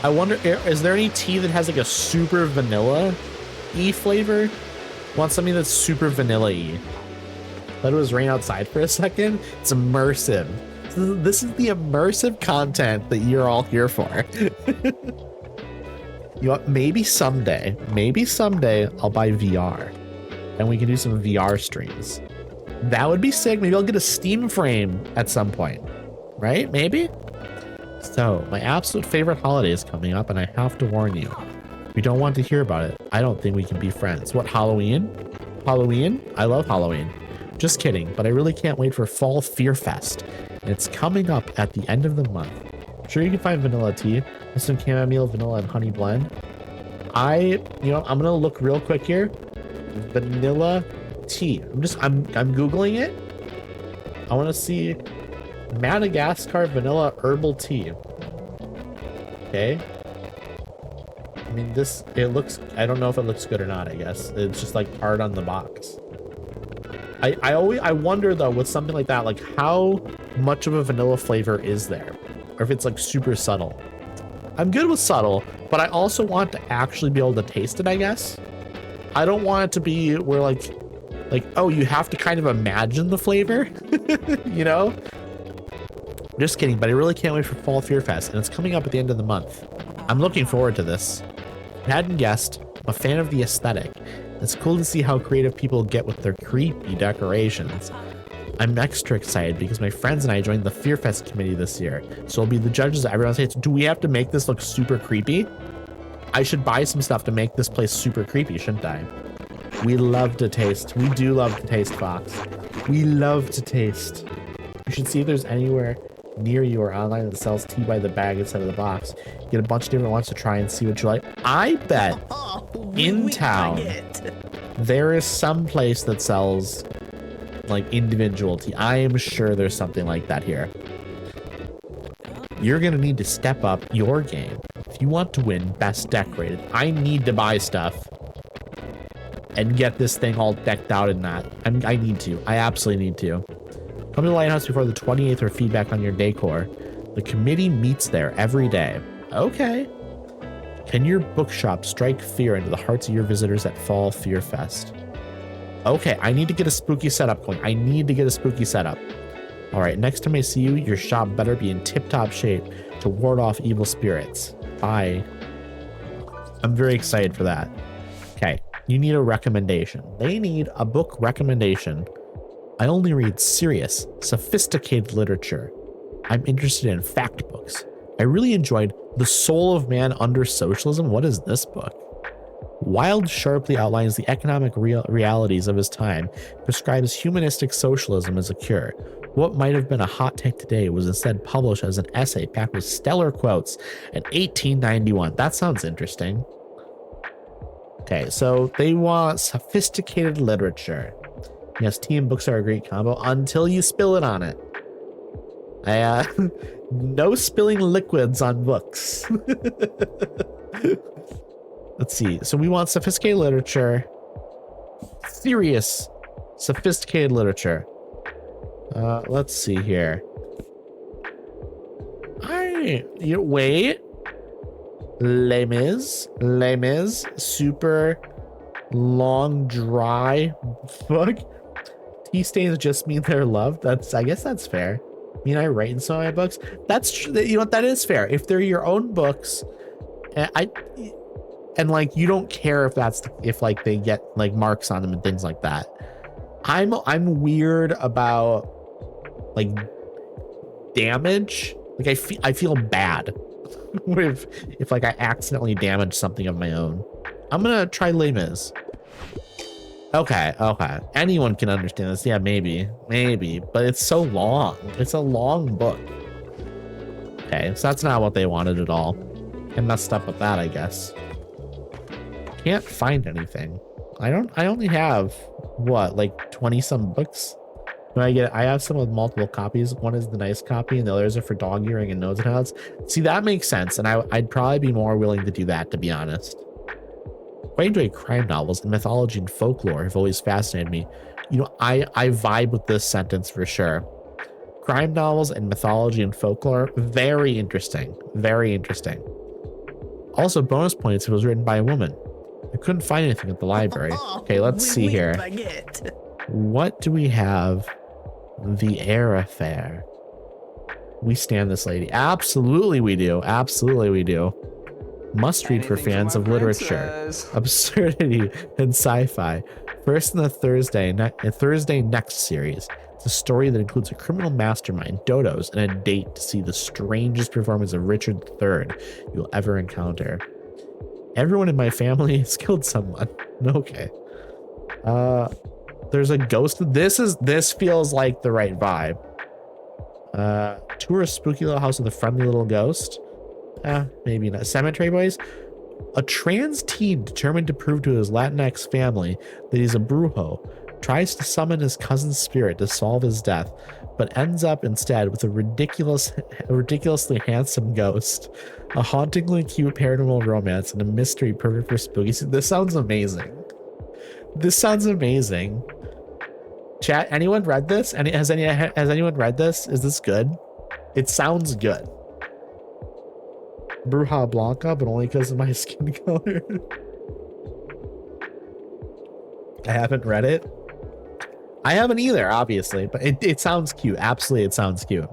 wonder, is there any tea that has like a super vanilla-y flavor? Want something that's super vanilla-y. Thought it was rain outside for a second. It's immersive. This is the immersive content that you're all here for. You know what? Maybe someday I'll buy VR and we can do some VR streams. That would be sick. Maybe I'll get a Steam frame at some point, right? Maybe. So my absolute favorite holiday is coming up, and I have to warn you, if you don't want to hear about it, I don't think we can be friends. What, Halloween? Halloween? I love Halloween. Just kidding, but I really can't wait for Fall Fear Fest. And it's coming up at the end of the month. I'm sure you can find vanilla tea. There's some chamomile, vanilla, and honey blend. I'm gonna look real quick here. Vanilla tea. I'm Googling it. I want to see Madagascar vanilla herbal tea. Okay. I mean, it looks, I don't know if it looks good or not, I guess. It's just like art on the box. I wonder though, with something like that, like how much of a vanilla flavor is there? Or if it's like super subtle. I'm good with subtle, but I also want to actually be able to taste it, I guess. I don't want it to be where like, oh, you have to kind of imagine the flavor, you know? Just kidding, but I really can't wait for Fall Fear Fest, and it's coming up at the end of the month. I'm looking forward to this. I hadn't guessed, I'm a fan of the aesthetic. It's cool to see how creative people get with their creepy decorations. I'm extra excited because my friends and I joined the Fear Fest committee this year, so we'll be the judges. Everyone says, do we have to make this look super creepy? I should buy some stuff to make this place super creepy, shouldn't I? We love to taste. We do love to taste, Fox. We love to taste. You should see if there's anywhere near you or online that sells tea by the bag instead of the box. Get a bunch of different ones to try and see what you like. I bet in town there is some place that sells like individual tea. I am sure there's something like that here. You're gonna need to step up your game if you want to win Best Decorated. I need to buy stuff and get this thing all decked out in that. I need to. I absolutely need to. Come to the Lighthouse before the 28th for feedback on your decor. The committee meets there every day. Okay. Can your bookshop strike fear into the hearts of your visitors at Fall Fear Fest? Okay, I need to get a spooky setup going. I need to get a spooky setup. All right, next time I see you, your shop better be in tip-top shape to ward off evil spirits. Bye. I'm very excited for that. Okay, you need a recommendation. They need a book recommendation. I only read serious, sophisticated literature. I'm interested in fact books. I really enjoyed The Soul of Man Under Socialism. What is this book? Wilde sharply outlines the economic realities of his time, prescribes humanistic socialism as a cure. What might have been a hot take today was instead published as an essay packed with stellar quotes in 1891. That sounds interesting. Okay, so they want sophisticated literature. Yes, tea and books are a great combo until you spill it on it. No spilling liquids on books. Let's see. So we want sophisticated literature. Serious, sophisticated literature. Let's see here. Wait. Les Mis. Super long, dry book. Tea stains just mean they're loved. I guess that's fair. I mean, I write in some of my books. That's true. You know what? That is fair. If they're your own books, and like you don't care if like they get like marks on them and things like that. I'm weird about like damage. Like I feel bad if like I accidentally damage something of my own. I'm gonna try Les Mis. Okay. Anyone can understand this. Yeah, maybe, but it's so long. It's a long book. Okay, so that's not what they wanted at all. I messed up with that, I guess. Can't find anything. I only have what, like 20 some books? I have some with multiple copies. One is the nice copy and the others are for dog earring and nose and hounds. See, that makes sense. And I'd probably be more willing to do that, to be honest. I enjoy crime novels, and mythology and folklore have always fascinated me. You know, I vibe with this sentence for sure. Crime novels and mythology and folklore, very interesting. Very interesting. Also, bonus points if it was written by a woman. I couldn't find anything at the library. Okay, let's see here. What do we have? The Air Affair. We stand this lady. Absolutely we do. Absolutely we do. Must read for fans of literature, absurdity, and sci-fi. First in the Thursday Next series. It's a story that includes a criminal mastermind, dodos, and a date to see the strangest performance of Richard III you'll ever encounter. Everyone in my family has killed someone. Okay. There's a ghost. This feels like the right vibe. Tour a spooky little house with a friendly little ghost. Maybe not. Cemetery Boys. A trans teen determined to prove to his Latinx family that he's a brujo tries to summon his cousin's spirit to solve his death, but ends up instead with a ridiculously handsome ghost, a hauntingly cute paranormal romance, and a mystery perfect for spooky. This sounds amazing. This sounds amazing. Chat, anyone read this? Has anyone read this? Is this good? It sounds good. Bruja Blanca, but only because of my skin color. I haven't read it. I haven't either, obviously, but it sounds cute. Absolutely, it sounds cute.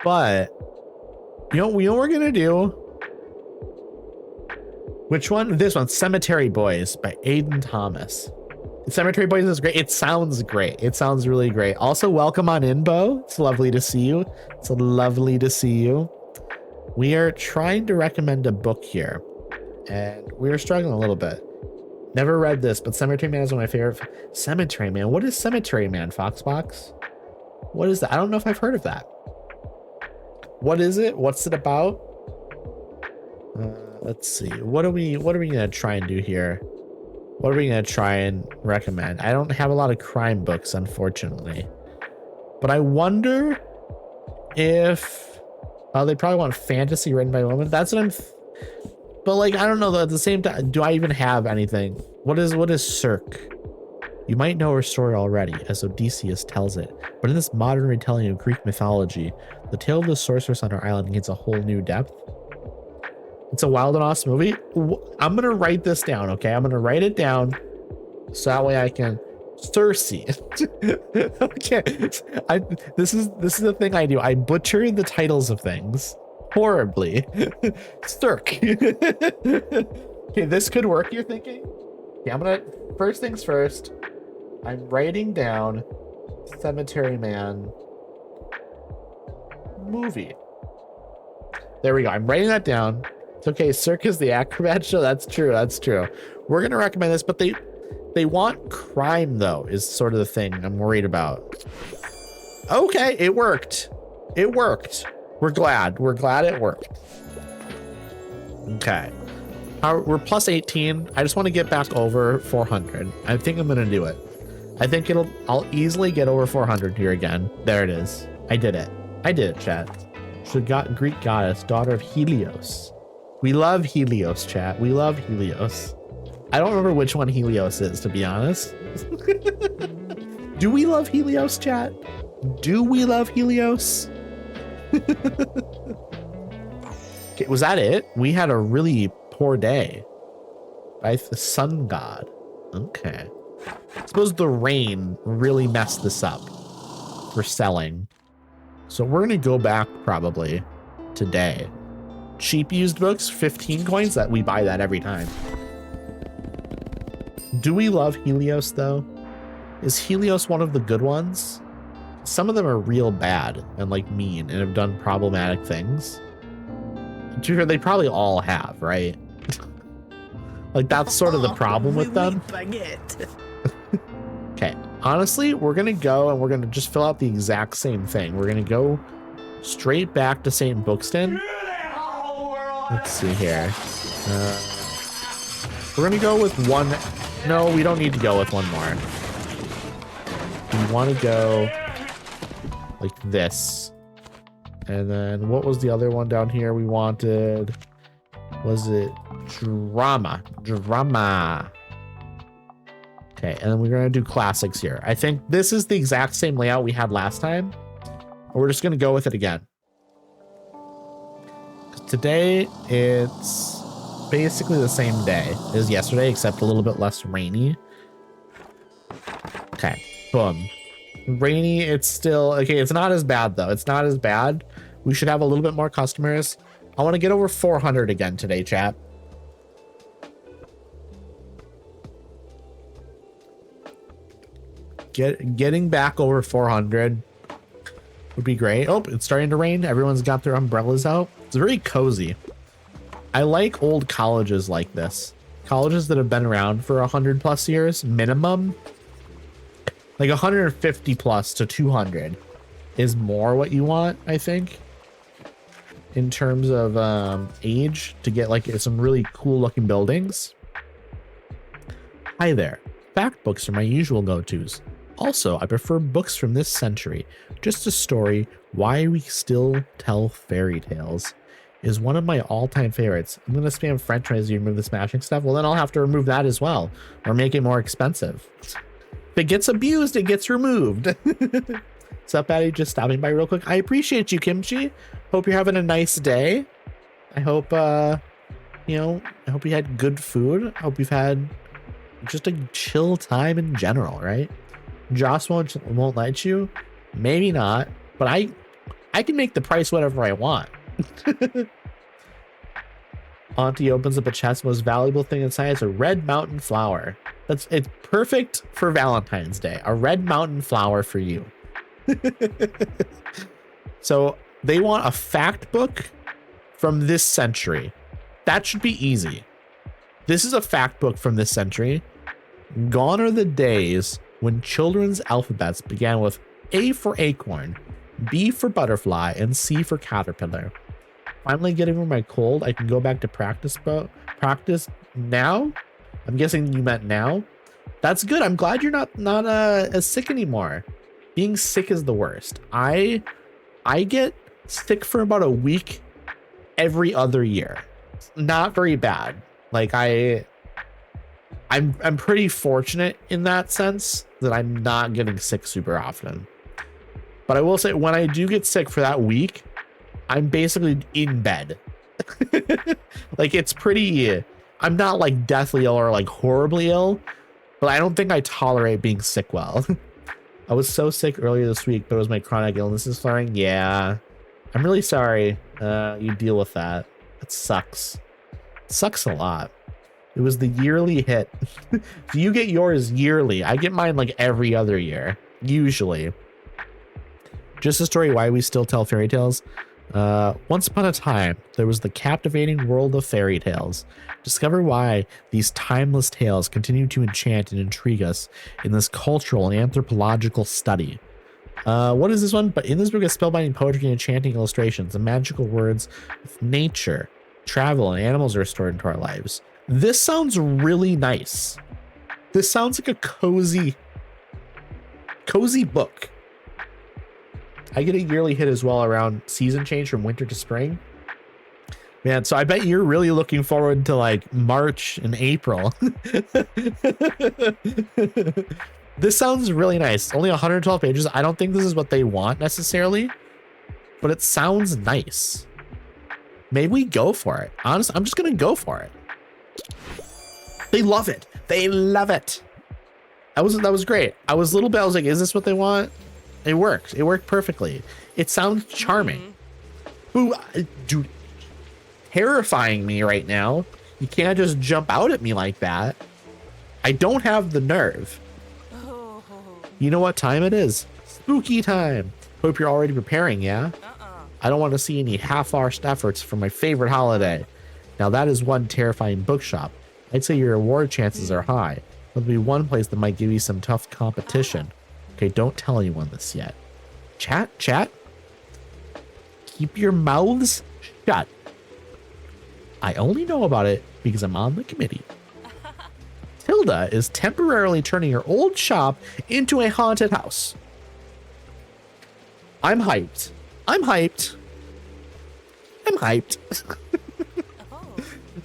But you know what we're gonna do? Which one? This one, Cemetery Boys by Aiden Thomas. Cemetery Boys is great. It sounds great. It sounds really great. Also, welcome on in, Bo. It's lovely to see you. It's lovely to see you. We are trying to recommend a book here, and we are struggling a little bit. Never read this, but Cemetery Man is one of my favorite. Cemetery Man. What is Cemetery Man, Foxbox? What is that? I don't know if I've heard of that. What is it? What's it about? Let's see. What are we gonna try and do here? What are we gonna try and recommend? I don't have a lot of crime books, unfortunately, but I wonder if they probably want fantasy written by women. That's what I'm. But like, I don't know though, at the same time, do I even have anything? What is Cirque? You might know her story already, as Odysseus tells it, but in this modern retelling of Greek mythology, the tale of the sorceress on her island gains a whole new depth. It's a wild and awesome movie. I'm gonna write this down, okay? I'm gonna write it down so that way I can Circe. Okay. This is the thing I do. I butcher the titles of things horribly. Cirque. Okay, this could work, you're thinking? Okay, I'm gonna, first things first, I'm writing down Cemetery Man movie. There we go. I'm writing that down. It's okay. Cirque is the acrobat show. That's true. That's true. We're gonna recommend this, but they want crime though, is sort of the thing I'm worried about. Okay, it worked. It worked. We're glad it worked. Okay. We're plus 18. I just want to get back over 400. I think I'm gonna do it. I think I'll easily get over 400 here again. There it is. I did it. I did it, chat. She got Greek goddess, daughter of Helios. We love Helios, chat. We love Helios. I don't remember which one Helios is, to be honest. Do we love Helios, chat? Do we love Helios? Okay, was that it? We had a really poor day. By the sun god. Okay. I suppose the rain really messed this up for selling. So we're gonna go back probably today. Cheap used books, 15 coins. That we buy that every time. Do we love Helios though? Is Helios one of the good ones? Some of them are real bad and like mean and have done problematic things. To be fair, they probably all have, right? Like that's sort of the problem with them. Okay, honestly, we're gonna go and we're gonna just fill out the exact same thing. We're gonna go straight back to St. Bookston. Let's see here. We're gonna go with one. No, we don't need to go with one more. We want to go like this. And then what was the other one down here we wanted? Was it drama? Drama. Okay, and then we're gonna do classics here. I think this is the exact same layout we had last time. We're just gonna go with it again. Today it's basically the same day as yesterday, except a little bit less rainy. Okay, boom. Rainy, it's still okay. It's not as bad though. It's not as bad. We should have a little bit more customers. I want to get over 400 again today, chat. Getting back over 400 would be great. Oh, it's starting to rain. Everyone's got their umbrellas out. It's very cozy. I like old colleges like this. Colleges that have been around for 100+ years minimum. Like 150 plus to 200 is more what you want, I think, in terms of age, to get like some really cool looking buildings. Hi there. fact books are my usual go-tos. Also, I prefer books from this century. Just a Story, Why We Still Tell Fairy Tales is one of my all-time favorites. I'm going to spam French as you remove the smashing stuff. Well, then I'll have to remove that as well, or make it more expensive. If it gets abused, it gets removed. What's up, Patty? Just stopping by real quick. I appreciate you, Kimchi. Hope you're having a nice day. I hope, I hope you had good food. I hope you've had just a chill time in general, right? Joss won't let you. Maybe not, but I can make the price whatever I want. Auntie opens up a chest. Most valuable thing inside is a red mountain flower. It's perfect for Valentine's Day. A red mountain flower for you. So they want a fact book from this century. That should be easy. This is a fact book from this century. Gone are the days when children's alphabets began with A for acorn, B for butterfly, and C for caterpillar. Finally getting over my cold, I can go back to practice now. I'm guessing you meant now. That's good. I'm glad you're not as sick anymore. Being sick is the worst. I get sick for about a week every other year. Not very bad. Like I'm pretty fortunate in that sense that I'm not getting sick super often. But I will say when I do get sick for that week, I'm basically in bed. Like it's pretty, I'm not like deathly ill or like horribly ill, but I don't think I tolerate being sick well. I was so sick earlier this week, but it was my chronic illness is flaring. Yeah, I'm really sorry. You deal with that. It sucks. It sucks a lot. It was the yearly hit. Do you get yours yearly? I get mine like every other year, usually. Just a Story, Why We Still Tell Fairy Tales. Once upon a time, there was the captivating world of fairy tales. Discover why these timeless tales continue to enchant and intrigue us in this cultural and anthropological study. What is this one? But in this book is spellbinding poetry and enchanting illustrations and magical words of nature, travel, and animals are restored into our lives. This sounds really nice. This sounds like a cozy book. I get a yearly hit as well around season change from winter to spring. Man, so I bet you're really looking forward to like March and April. This sounds really nice. Only 112 pages. I don't think this is what they want necessarily, but it sounds nice. Maybe we go for it. Honestly, I'm just going to go for it. They love it. They love it. That was great. I was like, is this what they want? It worked. It worked perfectly. It sounds charming. Ooh, dude, terrifying me right now. You can't just jump out at me like that. I don't have the nerve. You know what time it is? Spooky time. Hope you're already preparing, yeah? I don't want to see any half-arsed efforts for my favorite holiday. Now that is one terrifying bookshop. I'd say your reward chances are high. There'll be one place that might give you some tough competition. Okay, don't tell anyone this yet. Chat. Keep your mouths shut. I only know about it because I'm on the committee. Tilda is temporarily turning her old shop into a haunted house. I'm hyped.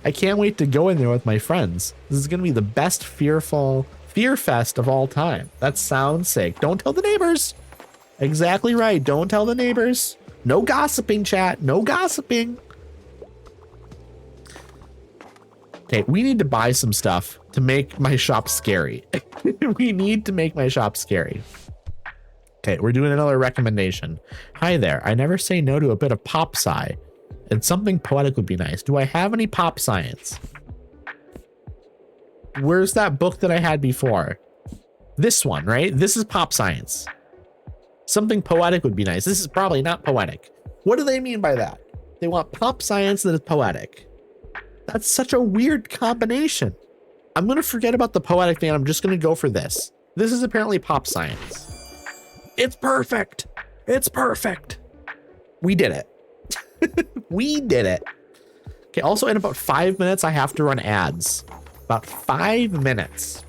I can't wait to go in there with my friends. This is going to be the best fear fest of all time. That sounds sick. Don't tell the neighbors. Exactly right. Don't tell the neighbors. No gossiping, chat. No gossiping. Okay, we need to buy some stuff to make my shop scary. We need to make my shop scary. Okay, we're doing another recommendation. Hi there. I never say no to a bit of pop sci, and something poetic would be nice. Do I have any pop science? Where's that book that I had before? This one, right? This is pop science. Something poetic would be nice. This is probably not poetic. What do they mean by that? They want pop science that is poetic. That's such a weird combination. I'm going to forget about the poetic thing. I'm just going to go for this. This is apparently pop science. It's perfect. It's perfect. We did it. We did it. Okay, also in about 5 minutes, I have to run ads. About 5 minutes.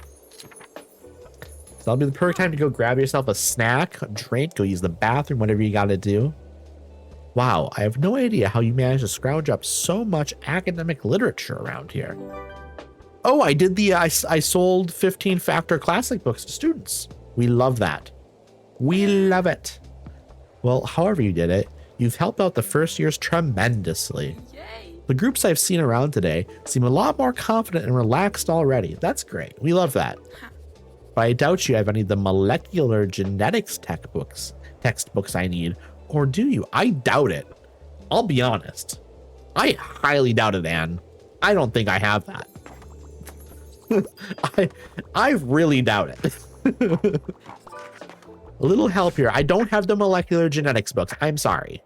So that'll be the perfect time to go grab yourself a snack, a drink, go use the bathroom, whatever you got to do. Wow, I have no idea how you managed to scrounge up so much academic literature around here. Oh, I did I sold 15 Factor Classic books to students. We love that. We love it. Well, however you did it, you've helped out the first years tremendously. Yay. The groups I've seen around today seem a lot more confident and relaxed already. That's great. We love that. But I doubt you have any of the molecular genetics textbooks I need. Or do you? I doubt it. I'll be honest. I highly doubt it, Anne. I don't think I have that. I really doubt it. A little help here. I don't have the molecular genetics books. I'm sorry.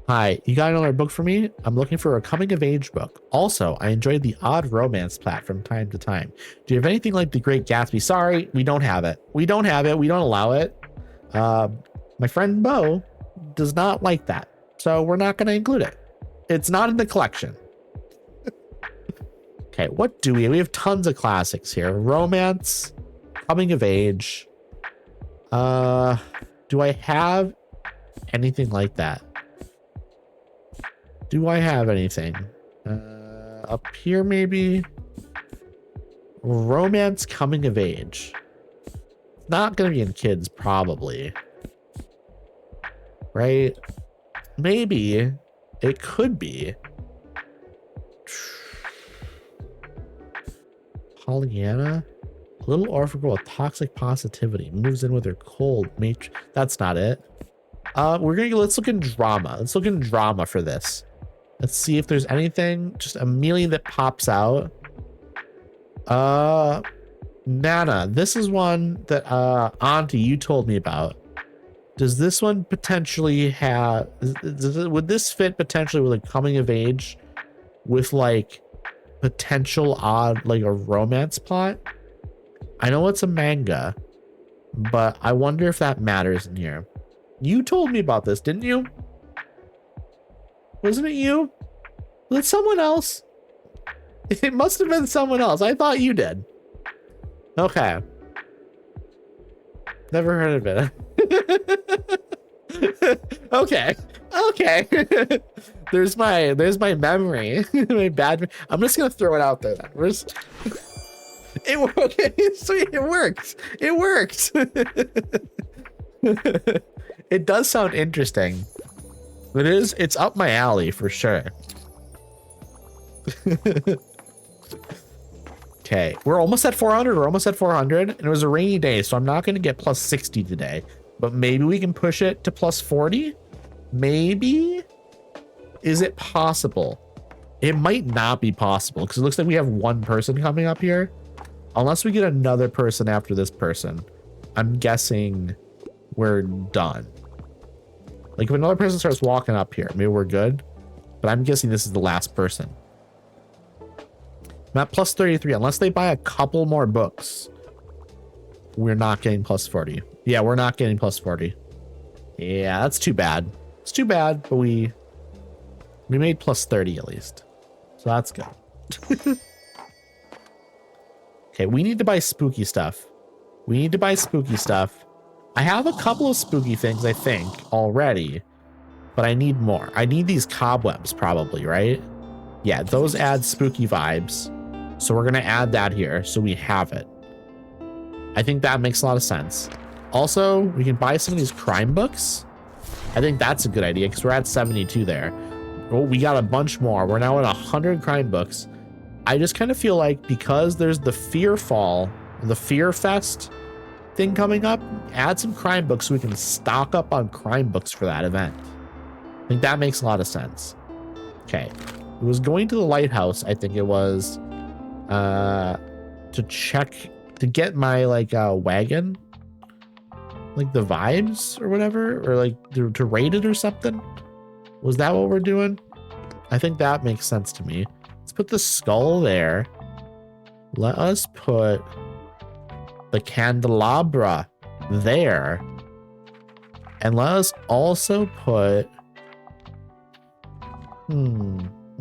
Hi, you got another book for me? I'm looking for a coming of age book. Also, I enjoyed the odd romance plat from time to time. Do you have anything like The Great Gatsby? Sorry, we don't have it. We don't have it. We don't allow it. My friend Bo does not like that. So we're not going to include it. It's not in the collection. Okay, what do we have? We have tons of classics here. Romance, coming of age. Do I have anything like that? Do I have anything? Up here, maybe? Romance, coming of age. Not gonna be in kids, probably. Right? Maybe. It could be. Pollyanna? A little orphan girl with toxic positivity. Moves in with her cold matron. That's not it. Let's look in drama. Let's look in drama for this. Let's see if there's anything, just immediately that pops out. Nana, this is one that Auntie, you told me about. Does this one potentially have, would this fit potentially with a coming of age with like potential odd, like a romance plot? I know it's a manga, but I wonder if that matters in here. You told me about this, didn't you? Wasn't it you? Was it someone else? It must have been someone else. I thought you did. Okay. Never heard of it. Okay. Okay. There's my memory. My bad. I'm just gonna throw it out there then. Sweet, it works. It worked. It does sound interesting. It's up my alley for sure. Okay, we're almost at 400. We're almost at 400, and it was a rainy day, so I'm not going to get plus 60 today. But maybe we can push it to plus 40. Maybe. Is it possible? It might not be possible because it looks like we have one person coming up here. Unless we get another person after this person, I'm guessing we're done. Like if another person starts walking up here, maybe we're good. But I'm guessing this is the last person. I'm at plus 33. Unless they buy a couple more books, we're not getting plus 40. Yeah, we're not getting plus 40. Yeah, that's too bad. It's too bad, but we made plus 30 at least. So that's good. Okay, we need to buy spooky stuff. We need to buy spooky stuff. I have a couple of spooky things, I think, already, but I need more. I need these cobwebs probably, right? Yeah, those add spooky vibes. So we're going to add that here so we have it. I think that makes a lot of sense. Also, we can buy some of these crime books. I think that's a good idea because we're at 72 there. Oh, we got a bunch more. We're now at 100 crime books. I just kind of feel like because there's the the Fear Fest thing coming up, add some crime books so we can stock up on crime books for that event. I think that makes a lot of sense. Okay. It was going to the lighthouse, I think it was, to check, to get my, like, wagon, like the vibes or whatever, or like to rate it or something. Was that what we're doing? I think that makes sense to me. Let's put the skull there. Let us put the candelabra there. And let us also put,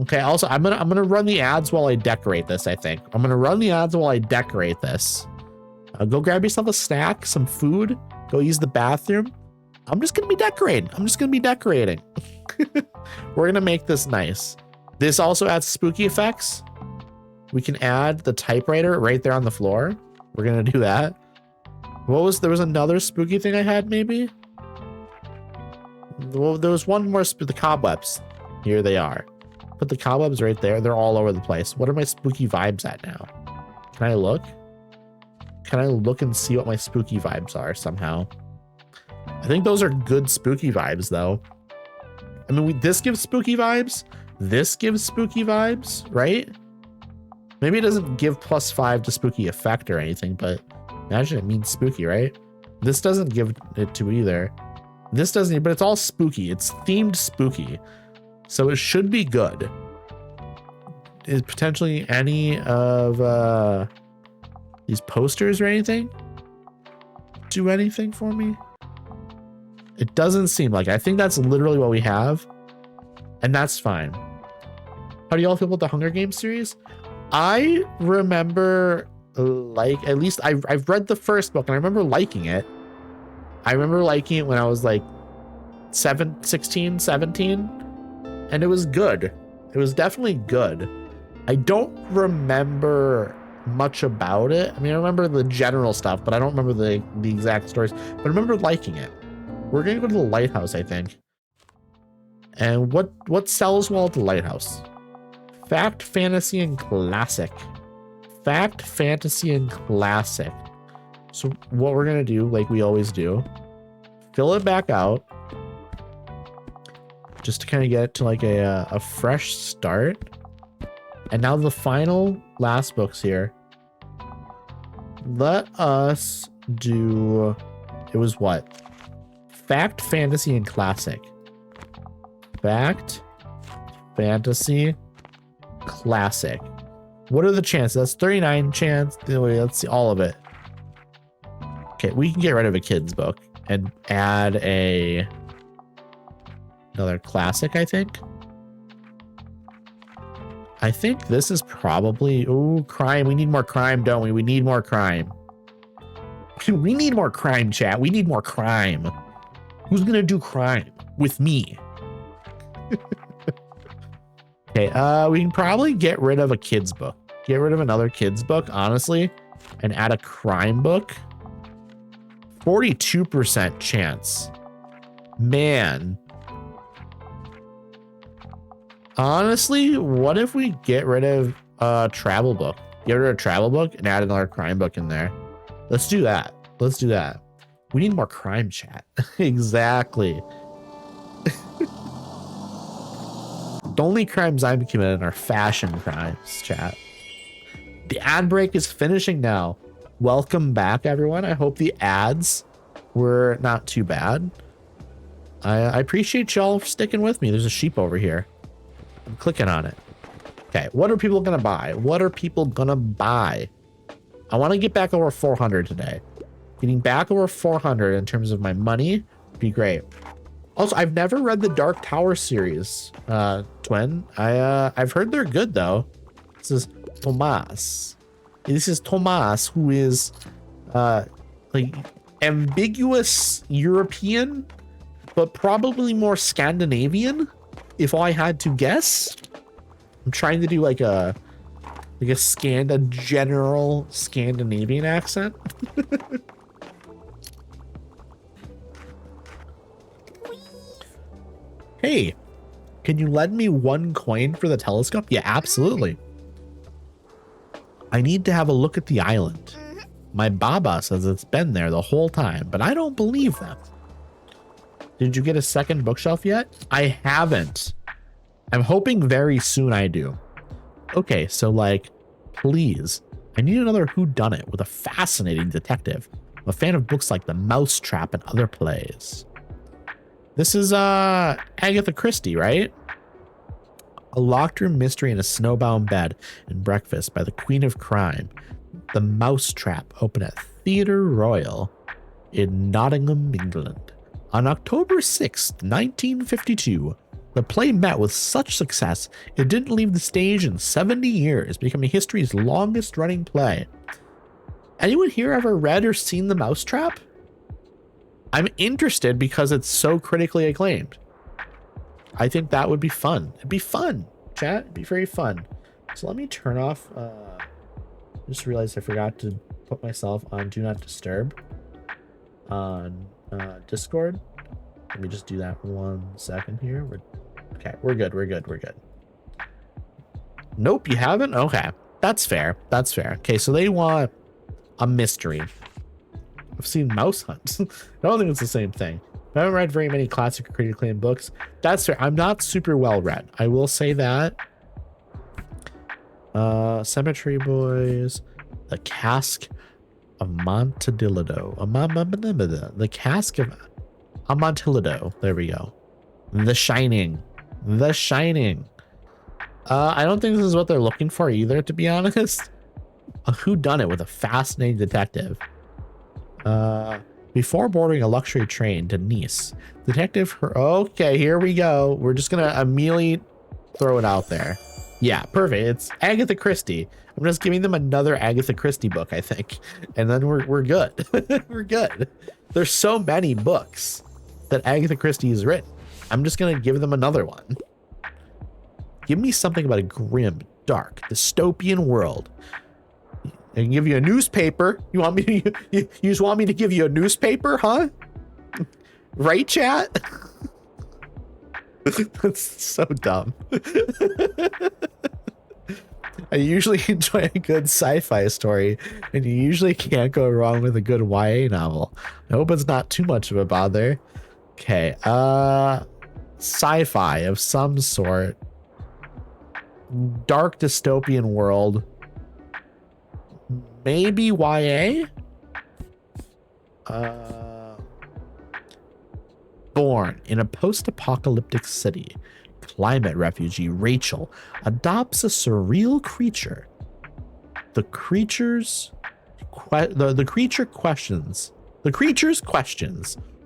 okay, also I'm gonna run the ads while I decorate this, I think. I'm gonna run the ads while I decorate this. Go grab yourself a snack, some food, go use the bathroom. I'm just gonna be decorating. We're gonna make this nice. This also adds spooky effects. We can add the typewriter right there on the floor. We're gonna do that. There was another spooky thing I had maybe? Well, there was one more, the cobwebs. Here they are. Put the cobwebs right there. They're all over the place. What are my spooky vibes at now? Can I look? Can I look and see what my spooky vibes are somehow? I think those are good spooky vibes though. I mean, this gives spooky vibes. This gives spooky vibes, right? Maybe it doesn't give +5 to spooky effect or anything, but imagine it means spooky, right? This doesn't give it to either. This doesn't, but it's all spooky. It's themed spooky. So it should be good. Is potentially any of these posters or anything do anything for me? It doesn't seem like. I think that's literally what we have, and that's fine. How do y'all feel about the Hunger Games series? I remember, like, at least I've read the first book and I remember liking it. I remember liking it when I was like 16, 17, and it was good. It was definitely good. I don't remember much about it. I mean, I remember the general stuff, but I don't remember the exact stories, but I remember liking it. We're gonna go to the lighthouse, I think. And what sells well at the lighthouse? Fact, fantasy, and classic. Fact, fantasy, and classic. So what we're gonna do, like we always do, fill it back out, just to kind of get it to like a fresh start. And now the final last books here. Let us do, it was what? Fact, fantasy, and classic. Fact, fantasy, classic. What are the chances? That's 39 chance. Let's see all of it. Okay, we can get rid of a kid's book and add another classic, I think. I think this is probably, oh, crime. We need more crime, don't we? We need more crime. We need more crime, chat. We need more crime. Who's gonna do crime with me? Okay, we can probably get rid of a kid's book. Get rid of another kid's book, honestly, and add a crime book. 42% chance. Man. Honestly, what if we get rid of a travel book? Get rid of a travel book and add another crime book in there. Let's do that. Let's do that. We need more crime, chat. Exactly. The only crimes I'm committed are fashion crimes, chat. The ad break is finishing now. Welcome back, everyone. I hope the ads were not too bad. I appreciate y'all sticking with me. There's a sheep over here. I'm clicking on it. Okay, what are people gonna buy? What are people gonna buy? I want to get back over 400 today. Getting back over 400 in terms of my money would be great. Also, I've never read the Dark Tower series, Twin. I've heard they're good though. This is Tomas. This is Tomas, who is like ambiguous European, but probably more Scandinavian, if I had to guess. I'm trying to do like a general Scandinavian accent. Hey, can you lend me 1 coin for the telescope? Yeah, absolutely. I need to have a look at the island. My Baba says it's been there the whole time, but I don't believe them. Did you get a second bookshelf yet? I haven't. I'm hoping very soon I do. Okay, so like, please, I need another whodunit with a fascinating detective. I'm a fan of books like The Mousetrap and other plays. This is Agatha Christie, right? A locked room mystery in a snowbound bed and breakfast by the Queen of Crime. The Mousetrap opened at Theatre Royal in Nottingham, England. On October 6th, 1952, the play met with such success it didn't leave the stage in 70 years, becoming history's longest running play. Anyone here ever read or seen The Mousetrap? I'm interested because it's so critically acclaimed. I think that would be fun. It'd be fun, chat. It'd be very fun. So let me turn off. Just realized I forgot to put myself on Do Not Disturb on Discord. Let me just do that 1 second here. Okay, we're good. We're good. We're good. Nope, you haven't? Okay, that's fair. That's fair. Okay, so they want a mystery. I've seen Mouse Hunt. I don't think it's the same thing. I haven't read very many classic or critically acclaimed books. That's fair. I'm not super well read. I will say that. Cemetery Boys, The Cask of Amontillado. The Cask of Amontillado. There we go. The Shining. The Shining. I don't think this is what they're looking for either, to be honest. A whodunit with a fascinating detective. Before boarding a luxury train to Nice, okay, here we go. We're just gonna immediately throw it out there. Yeah, perfect. It's Agatha Christie. I'm just giving them another Agatha Christie book, I think, and then we're good. We're good. There's so many books that Agatha Christie has written. I'm just gonna give them another one. Give me something about a grim, dark, dystopian world. I can give you a newspaper. You want me to? You just want me to give you a newspaper, huh? Right, chat? That's so dumb. I usually enjoy a good sci-fi story, and you usually can't go wrong with a good YA novel. I hope it's not too much of a bother. Okay, sci-fi of some sort. Dark dystopian world. Maybe YA? Born in a post-apocalyptic city, climate refugee Rachel adopts a surreal creature. The creature's questions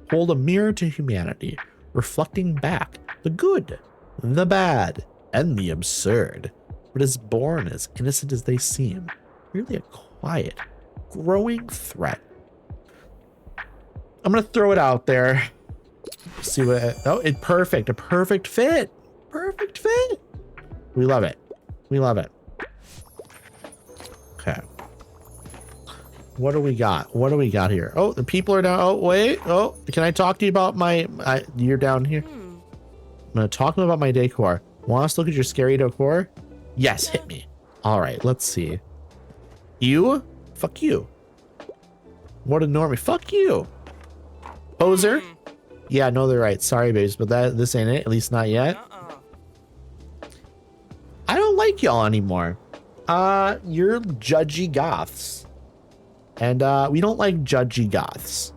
hold a mirror to humanity, reflecting back the good, the bad, and the absurd, but is born as innocent as they seem, really a quiet, growing threat. I'm gonna throw it out there. See what? A perfect fit. Perfect fit. We love it. We love it. Okay. What do we got? What do we got here? Oh, the people are down. Oh, wait. Oh, can I talk to you about you're down here? I'm gonna talk about my decor. Want us to look at your scary decor? Yes, hit me. All right, let's see. You? Fuck you. What a normie. Fuck you. Poser? Yeah, no, they're right. Sorry, babes, but this ain't it. At least not yet. I don't like y'all anymore. You're judgy goths. And we don't like judgy goths.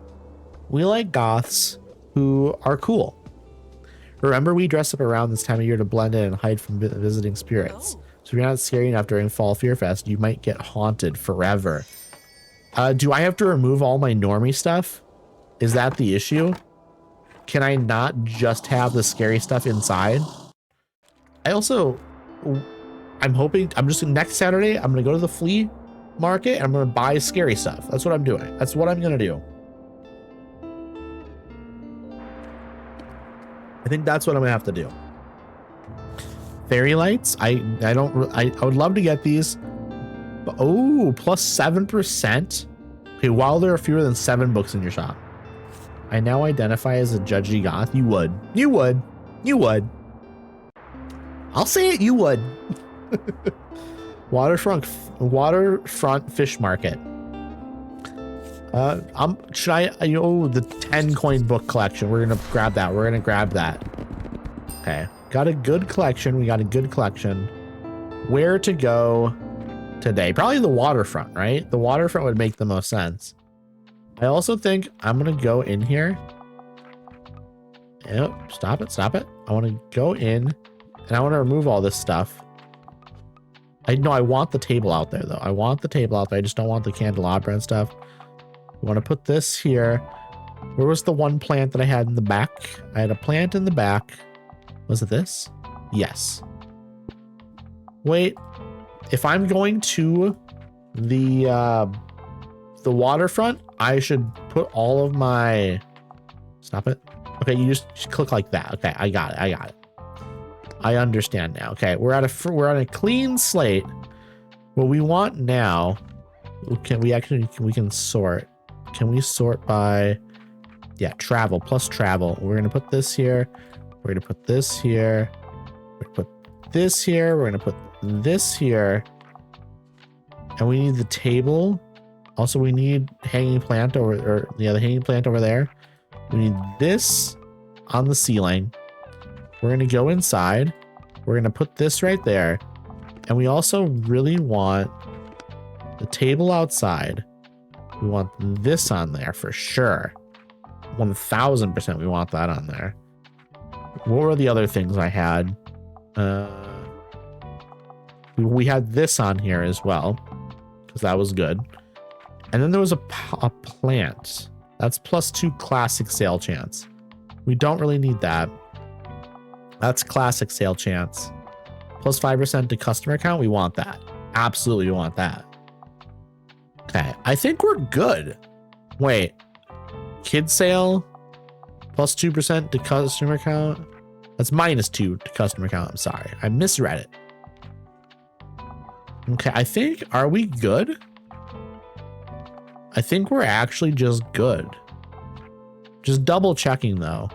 We like goths who are cool. Remember, we dress up around this time of year to blend in and hide from visiting spirits. So if you're not scary enough during Fall Fear Fest, you might get haunted forever. Do I have to remove all my normie stuff? Is that the issue? Can I not just have the scary stuff inside? I'm hoping, next Saturday, I'm gonna go to the flea market and I'm gonna buy scary stuff. That's what I'm doing. That's what I'm gonna do. I think that's what I'm gonna have to do. Fairy lights. I would love to get these. But, oh, plus 7%. Okay, while there are fewer than 7 books in your shop. I now identify as a judgy goth. You would. You would. You would. I'll say it. You would. Waterfront fish market. Should I? The 10 coin book collection. We're gonna grab that. We're gonna grab that. Okay, got a good collection. We got a good collection. Where to go today? Probably the waterfront, right? The waterfront would make the most sense. I also think I'm gonna go in here. Yep, stop it, stop it. I want to go in and I want to remove all this stuff. I want the table out there though. I want the table out there. I just don't want the candelabra and stuff. I want to put this here. Where was the one plant that I had in the back? I had a plant in the back. Was it this? Yes. Wait, if I'm going to the the waterfront, I should put all of my, stop it. Okay, you just click like that. Okay, I got it. I got it. I understand now. Okay, we're on a clean slate. What we want now, we can sort. Can we sort by, yeah, travel plus travel. We're gonna put this here. We're gonna put this here. We're gonna put this here. We're gonna put this here. And we need the table. Also, we need hanging plant the hanging plant over there. We need this on the ceiling. We're gonna go inside. We're gonna put this right there. And we also really want the table outside. We want this on there for sure. 1000% we want that on there. What were the other things I had? We had this on here as well, because that was good. And then there was a plant. That's +2 classic sale chance. We don't really need that. That's classic sale chance. +5% to customer count. We want that. Absolutely, we want that. Okay, I think we're good. Wait, kid sale +2% to customer count. That's -2 to customer count. I'm sorry, I misread it. Okay, I think, are we good? I think we're actually just good. Just double checking though,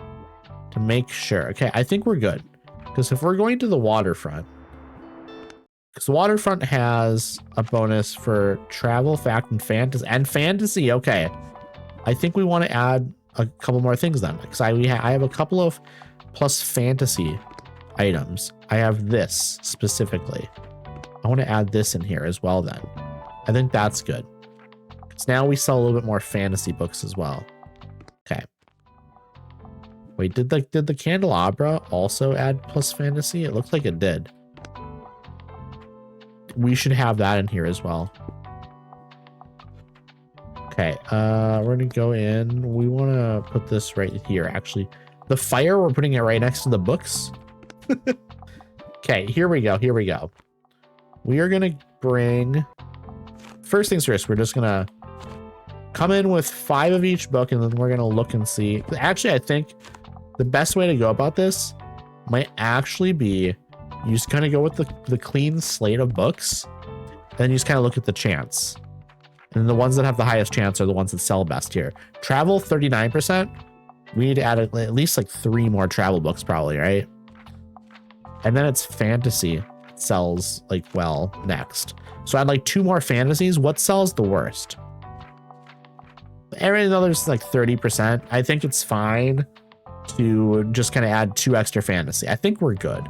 to make sure. Okay, I think we're good. Because if we're going to the waterfront, because the waterfront has a bonus for travel, fact, and fantasy. Okay, I think we want to add a couple more things then. Because I have a couple of plus fantasy items. I have this specifically. I want to add this in here as well then. I think that's good. Because now we sell a little bit more fantasy books as well. Okay. Wait, did the candelabra also add plus fantasy? It looks like it did. We should have that in here as well. Okay, we're gonna go in. We want to put this right here. Actually, the fire, we're putting it right next to the books. Okay, here we go. Here we go. We are gonna bring. First things first. We're just gonna come in with 5 of each book, and then we're gonna look and see. Actually, I think the best way to go about this might actually be you just kind of go with the clean slate of books, and then you just kind of look at the chance. And the ones that have the highest chance are the ones that sell best here. Travel, 39%. We need to add at least like 3 more travel books probably, right? And then it's fantasy. It sells like well next. So add like 2 more fantasies. What sells the worst? Everything other's like 30%. I think it's fine to just kind of add 2 extra fantasy. I think we're good.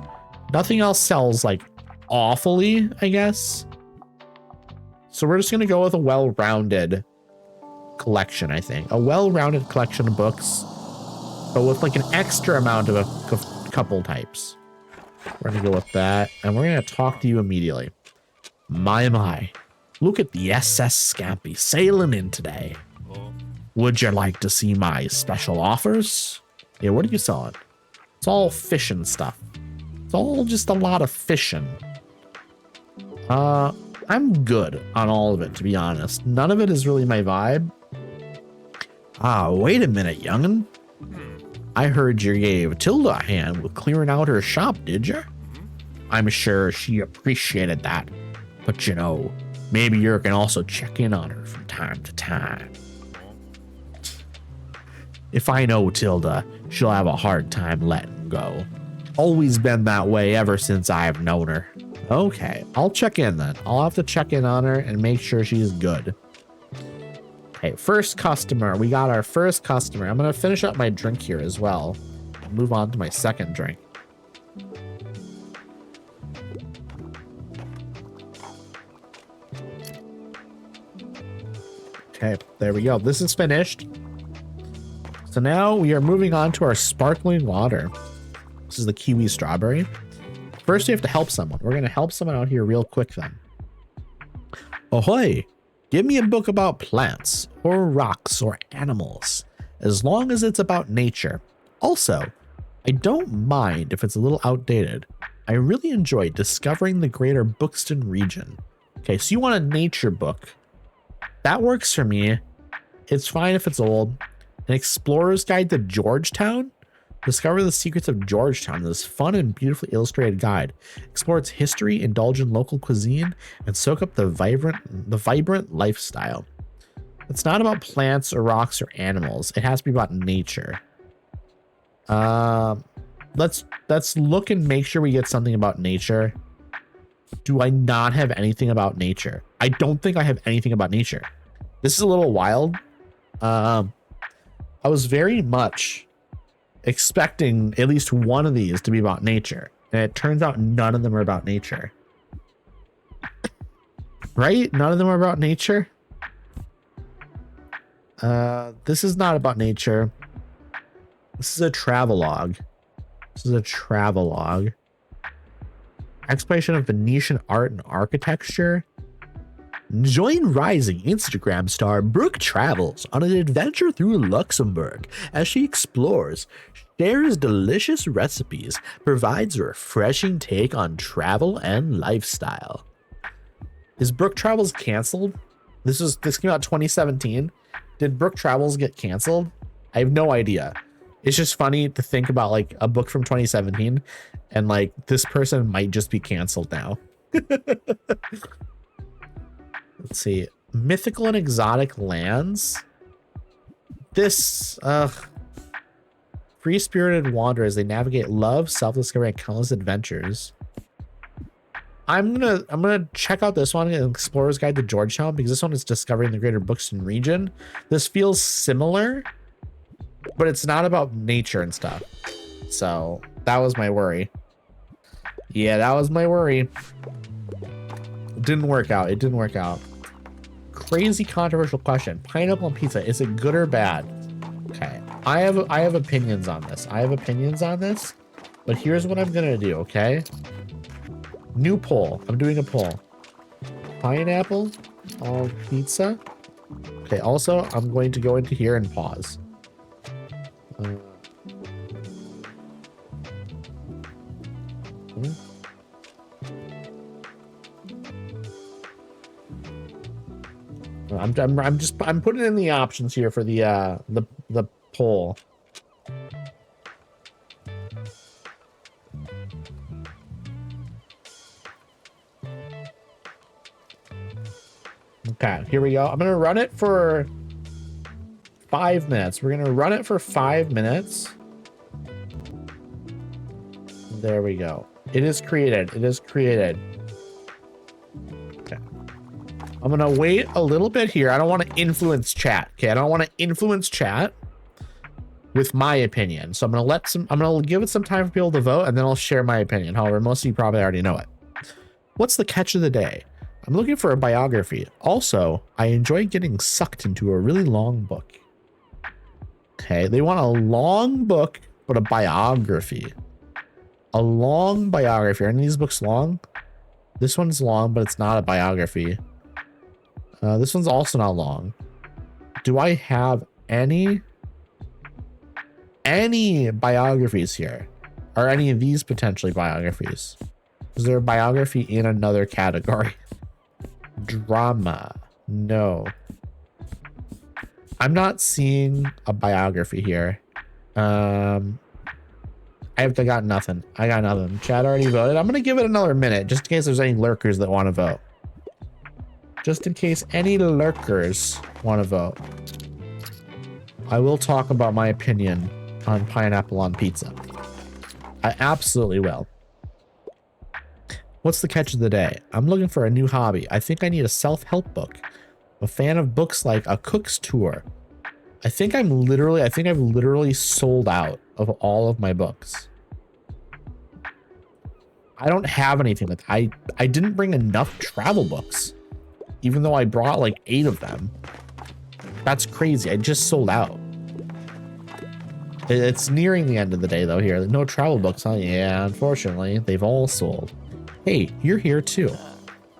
Nothing else sells like awfully, I guess. So we're just going to go with a well-rounded collection, I think. A well-rounded collection of books, but with like an extra amount of a couple types. We're going to go with that, and we're going to talk to you immediately. My. Look at the SS Scampy sailing in today. Would you like to see my special offers? Yeah, what are you selling? It's all fishing stuff. It's all just a lot of fishing. I'm good on all of it, to be honest. None of it is really my vibe. Wait a minute, young'un. I heard you gave Tilda a hand with clearing out her shop, did you? I'm sure she appreciated that. But you know, maybe you can also check in on her from time to time. If I know Tilda, she'll have a hard time letting go. Always been that way ever since I've known her. Okay, I'll check in then. I'll have to check in on her and make sure she's good. Okay, first customer. We got our first customer. I'm going to finish up my drink here as well. Move on to my second drink. Okay, there we go. This is finished. So now we are moving on to our sparkling water. This is the kiwi strawberry. First, we have to help someone. We're going to help someone out here real quick then. Ahoy! Give me a book about plants or rocks or animals, as long as it's about nature. Also, I don't mind if it's a little outdated. I really enjoy discovering the greater Buxton region. Okay, so you want a nature book. That works for me. It's fine if it's old. An Explorer's Guide to Georgetown. Discover the secrets of Georgetown. This fun and beautifully illustrated guide. Explore its history, indulge in local cuisine, and soak up the vibrant lifestyle. It's not about plants or rocks or animals. It has to be about nature. Let's look and make sure we get something about nature. Do I not have anything about nature? I don't think I have anything about nature. This is a little wild. I was very much expecting at least one of these to be about nature, and it turns out none of them are about nature. Right? None of them are about nature. This is not about nature. This is a travelogue. This is a travelogue. Exploration of Venetian art and architecture. Join rising Instagram star Brooke Travels on an adventure through Luxembourg as she explores, shares delicious recipes, provides a refreshing take on travel and lifestyle. Is Brooke Travels canceled? This came out 2017. Did Brooke Travels get canceled? I have no idea. It's just funny to think about like a book from 2017 and like this person might just be canceled now. Let's see. Mythical and exotic lands. This free-spirited wanderers, they navigate love, self-discovery, and countless adventures. I'm gonna check out this one, an Explorer's Guide to Georgetown, because this one is discovering the greater Buxton region. This feels similar, but it's not about nature and stuff. So that was my worry. Yeah, that was my worry. It didn't work out. It didn't work out. Crazy controversial question. Pineapple on pizza, is it good or bad? Okay. I have opinions on this. But here's what I'm gonna do, okay? New poll. I'm doing a poll. Pineapple on pizza. Okay, also I'm going to go into here and pause. I'm putting in the options here for the poll. Okay, here we go. I'm gonna run it for 5 minutes. We're gonna run it for 5 minutes. There we go. It is created. It is created. Okay. I'm gonna wait a little bit here. I don't want to influence chat. Okay, I don't want to influence chat with my opinion. So I'm gonna give it some time for people to vote, and then I'll share my opinion. However, most of you probably already know it. What's the catch of the day? I'm looking for a biography. Also, I enjoy getting sucked into a really long book. Okay, they want a long book, but a biography. A long biography. Are any of these books long? This one's long, but it's not a biography. This one's also not long. Do I have any biographies here? Are any of these potentially biographies? Is there a biography in another category? Drama. No. I'm not seeing a biography here. I got nothing. I got nothing. Chat already voted. I'm gonna give it another minute just in case there's any lurkers that want to vote. Just in case any lurkers want to vote. I will talk about my opinion on pineapple on pizza. I absolutely will. What's the catch of the day? I'm looking for a new hobby. I think I need a self-help book. I'm a fan of books like A Cook's Tour. I think I've literally sold out of all of my books. I don't have anything like I didn't bring enough travel books, even though I brought like 8 of them. That's crazy. I just sold out. It's nearing the end of the day though here. No travel books, huh? Yeah, unfortunately, they've all sold. Hey, you're here too.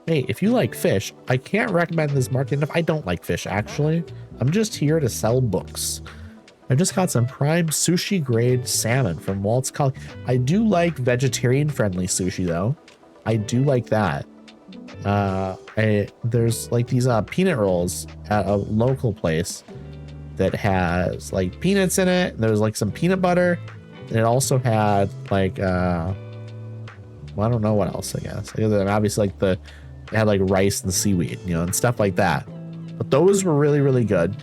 Hey, if you like fish, I can't recommend this market enough. I don't like fish, actually. I'm just here to sell books. I just got some prime sushi grade salmon from Walt's College. I do like vegetarian friendly sushi though. I do like that. There's like these peanut rolls at a local place that has like peanuts in it. There's like some peanut butter, and it also had like well, I don't know what else, I guess. Other than obviously like it had like rice and seaweed, you know, and stuff like that. But those were really, really good.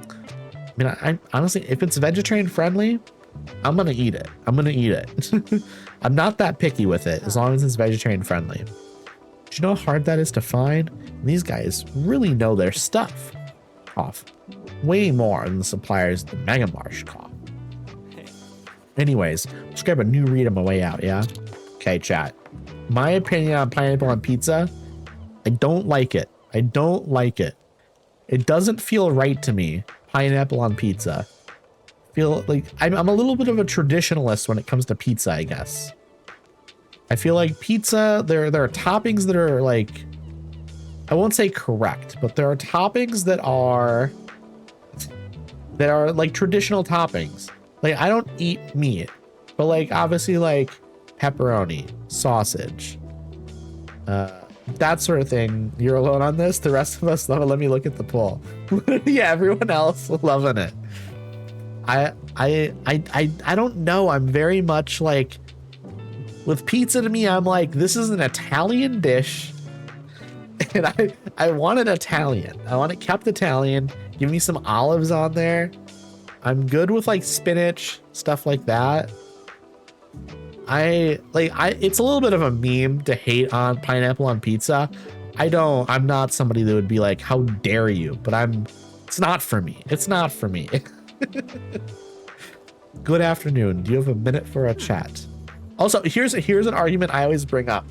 I mean, I honestly, if it's vegetarian friendly, I'm gonna eat it. I'm gonna eat it. I'm not that picky with it as long as it's vegetarian friendly. Do you know how hard that is to find? These guys really know their stuff. Cough. Way more than the suppliers at the Mega Marsh cough. Anyways, let's grab a new read on my way out, yeah? Okay, chat. My opinion on pineapple on pizza, I don't like it. I don't like it. It doesn't feel right to me, pineapple on pizza. Feel like I'm a little bit of a traditionalist when it comes to pizza, I guess. I feel like pizza, there are toppings that are like, I won't say correct, but there are toppings that are like traditional toppings. Like I don't eat meat, but like obviously like pepperoni, sausage, that sort of thing. You're alone on this. The rest of us love it. Let me look at the poll. Yeah, everyone else loving it. I don't know. I'm very much like with pizza to me, I'm like, this is an Italian dish. And I want it Italian. I want it kept Italian. Give me some olives on there. I'm good with like spinach, stuff like that. It's a little bit of a meme to hate on pineapple on pizza. I'm not somebody that would be like, how dare you? But it's not for me. It's not for me. Good afternoon. Do you have a minute for a chat? Also, here's an argument I always bring up.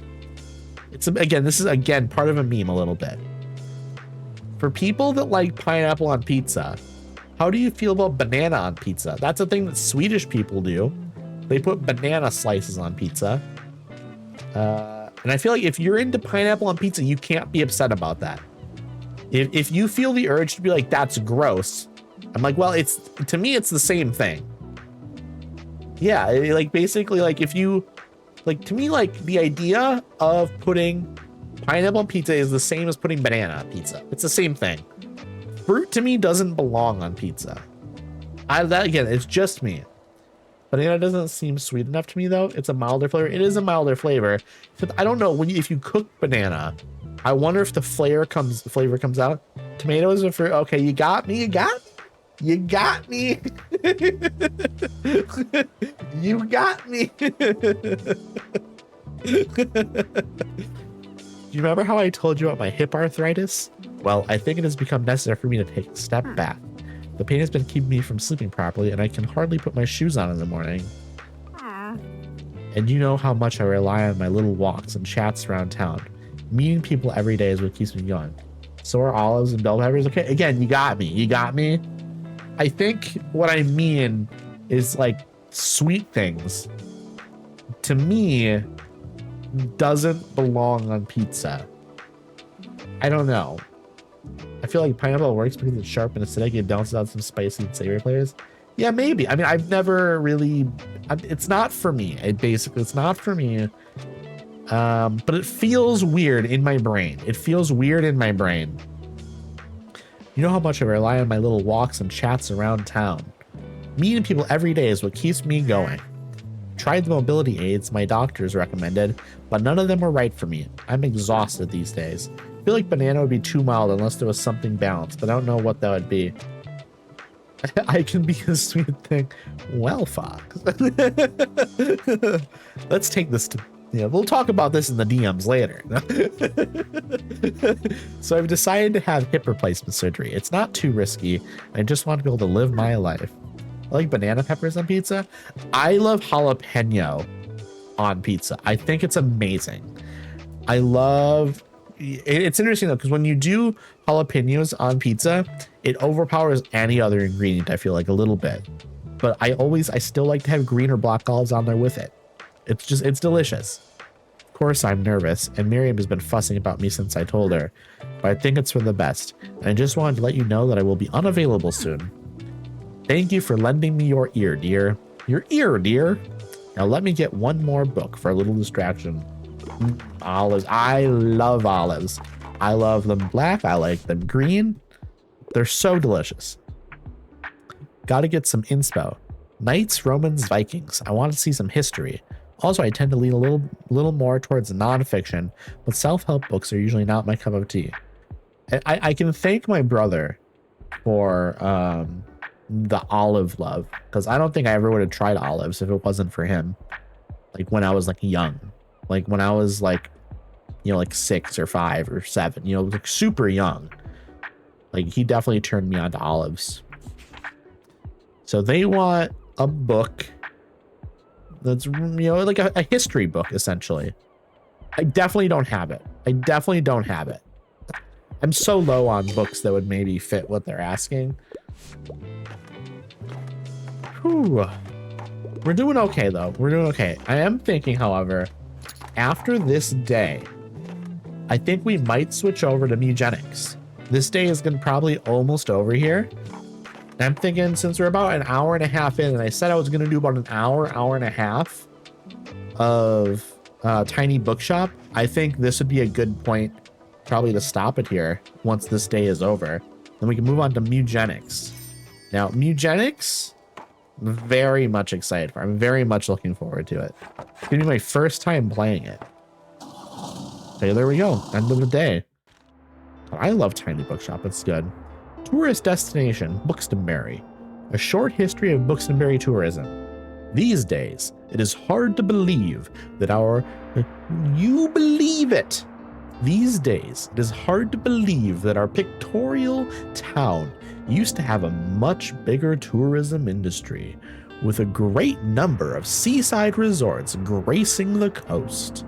This is part of a meme a little bit. For people that like pineapple on pizza, how do you feel about banana on pizza? That's a thing that Swedish people do. They put banana slices on pizza. And I feel like if you're into pineapple on pizza, you can't be upset about that. If you feel the urge to be like, that's gross, I'm like, well, to me, it's the same thing. Yeah, like basically like if you, like to me, like the idea of putting pineapple on pizza is the same as putting banana on pizza. It's the same thing. Fruit to me doesn't belong on pizza. It's just me. Banana doesn't seem sweet enough to me though. It's a milder flavor. It is a milder flavor. But I don't know if you cook banana, I wonder if the flavor comes out. Tomatoes are fruit. Okay, you got me. You got me. You got me. Do you remember how I told you about my hip arthritis? Well, I think it has become necessary for me to take a step back. The pain has been keeping me from sleeping properly, and I can hardly put my shoes on in the morning. And you know how much I rely on my little walks and chats around town. Meeting people every day is what keeps me going. So are olives and bell peppers. Okay, again, you got me. I think what I mean is like sweet things, to me, doesn't belong on pizza. I don't know. I feel like pineapple works because it's sharp and acidic. It balances out some spicy and savory flavors. Yeah, maybe. I mean, I've never really. It's not for me. It's not for me. But it feels weird in my brain. You know how much I rely on my little walks and chats around town. Meeting people every day is what keeps me going. Tried the mobility aids my doctors recommended, but none of them were right for me. I'm exhausted these days. I feel like banana would be too mild unless there was something balanced, but I don't know what that would be. I can be a sweet thing. Well, Fox. Let's take this to... Yeah, we'll talk about this in the DMs later. So I've decided to have hip replacement surgery. It's not too risky. I just want to be able to live my life. I like banana peppers on pizza. I love jalapeno on pizza. I think it's amazing. It's interesting though, because when you do jalapenos on pizza, it overpowers any other ingredient, I feel like, a little bit. But I still like to have green or black olives on there with it. It's delicious. Of course I'm nervous, and Miriam has been fussing about me since I told her, but I think it's for the best. And I just wanted to let you know that I will be unavailable soon. Thank you for lending me your ear, dear. Your ear, dear. Now let me get one more book for a little distraction. Olives. I love olives. I love them black. I like them green. They're so delicious. Got to get some inspo. Knights, Romans, Vikings. I want to see some history. Also, I tend to lean a little more towards nonfiction, but self-help books are usually not my cup of tea. I can thank my brother for the olive love, because I don't think I ever would have tried olives if it wasn't for him. Like when I was like young, like when I was like, you know, like 6 or 5 or 7, you know, like super young. Like he definitely turned me on to olives. So they want a book that's, you know, like a history book, essentially. I definitely don't have it. I definitely don't have it. I'm so low on books that would maybe fit what they're asking. Whew. We're doing okay, though. We're doing okay. I am thinking, however, after this day, I think we might switch over to Mewgenics. This day is going to probably almost over here. And I'm thinking, since we're about an hour and a half in, and I said I was going to do about an hour and a half of Tiny Bookshop, I think this would be a good point probably to stop it here once this day is over. Then we can move on to Mewgenics. Now, Mewgenics, I'm very much excited for. I'm very much looking forward to it. It's going to be my first time playing it. Okay, there we go. End of the day. I love Tiny Bookshop. It's good. Tourist destination, Buxtonbury. A short history of Buxtonbury tourism. These days, it is hard to believe that you believe it. These days, it is hard to believe that our pictorial town used to have a much bigger tourism industry, with a great number of seaside resorts gracing the coast.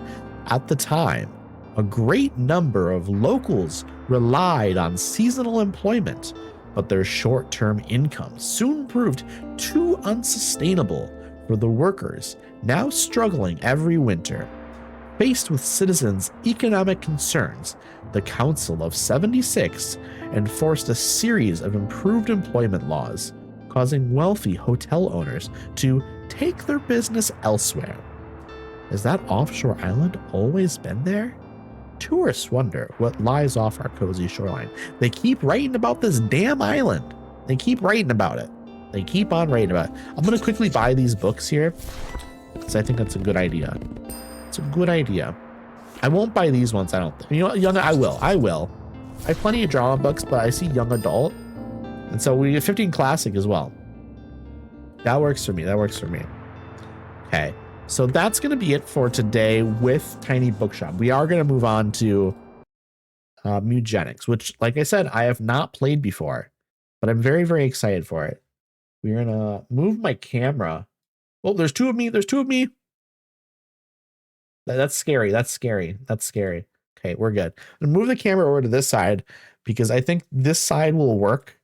At the time, a great number of locals relied on seasonal employment, but their short-term income soon proved too unsustainable for the workers, now struggling every winter. Faced with citizens' economic concerns, the Council of 76 enforced a series of improved employment laws, causing wealthy hotel owners to take their business elsewhere. Has that offshore island always been there? Tourists wonder what lies off our cozy shoreline. They keep writing about this damn island. They keep writing about it. They keep on writing about it. I'm going to quickly buy these books here, because I think that's a good idea. It's a good idea. I won't buy these ones, I don't think. You know what, young, I will. I have plenty of drama books, but I see young adult. And so we get 15 classic as well. That works for me. That works for me. Okay. So that's going to be it for today with Tiny Bookshop. We are going to move on to Mewgenics, which, like I said, I have not played before, but I'm very, very excited for it. We're going to move my camera. Oh, there's 2 of me. There's 2 of me. That's scary. That's scary. That's scary. Okay, we're good. I'm gonna move the camera over to this side because I think this side will work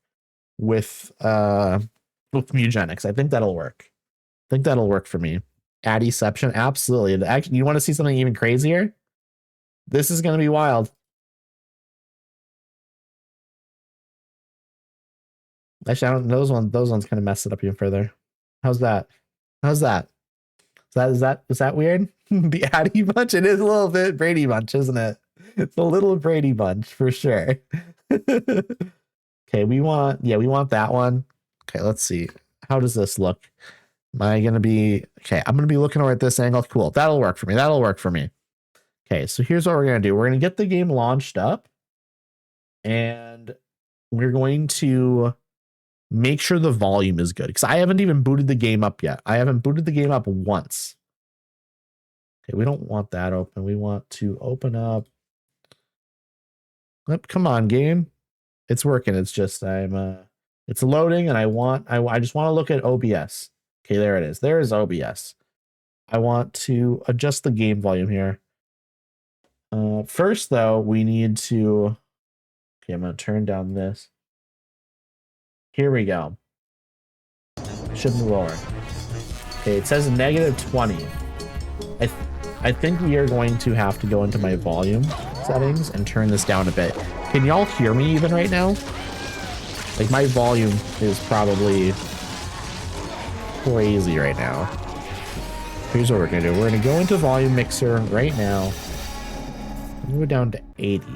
with Mewgenics. I think that'll work. I think that'll work for me. Addeception, absolutely. Actually, you want to see something even crazier? This is gonna be wild. Actually, I don't. Those ones kind of mess it up even further. How's that? How's that? Is that weird? The Addy Bunch? It is a little bit Brady Bunch, isn't it? It's a little Brady Bunch for sure. Okay, we want that one. Okay, let's see. How does this look? Am I gonna be okay? I'm gonna be looking over at this angle. Cool. That'll work for me. That'll work for me. Okay, so here's what we're gonna do. We're gonna get the game launched up, and we're going to make sure the volume is good, because I haven't even booted the game up yet. I haven't booted the game up once. Okay, we don't want that open. We want to open up. Oh, come on, game. It's working. It's just it's loading, and I just want to look at OBS. Okay, there it is. There is OBS. I want to adjust the game volume here. First, though, we need to. Okay, I'm going to turn down this. Here we go. Should move lower. Okay, it says -20. I think we are going to have to go into my volume settings and turn this down a bit. Can y'all hear me even right now? Like, my volume is probably crazy right now. Here's what we're gonna do. We're gonna go into volume mixer right now. Move it down to 80.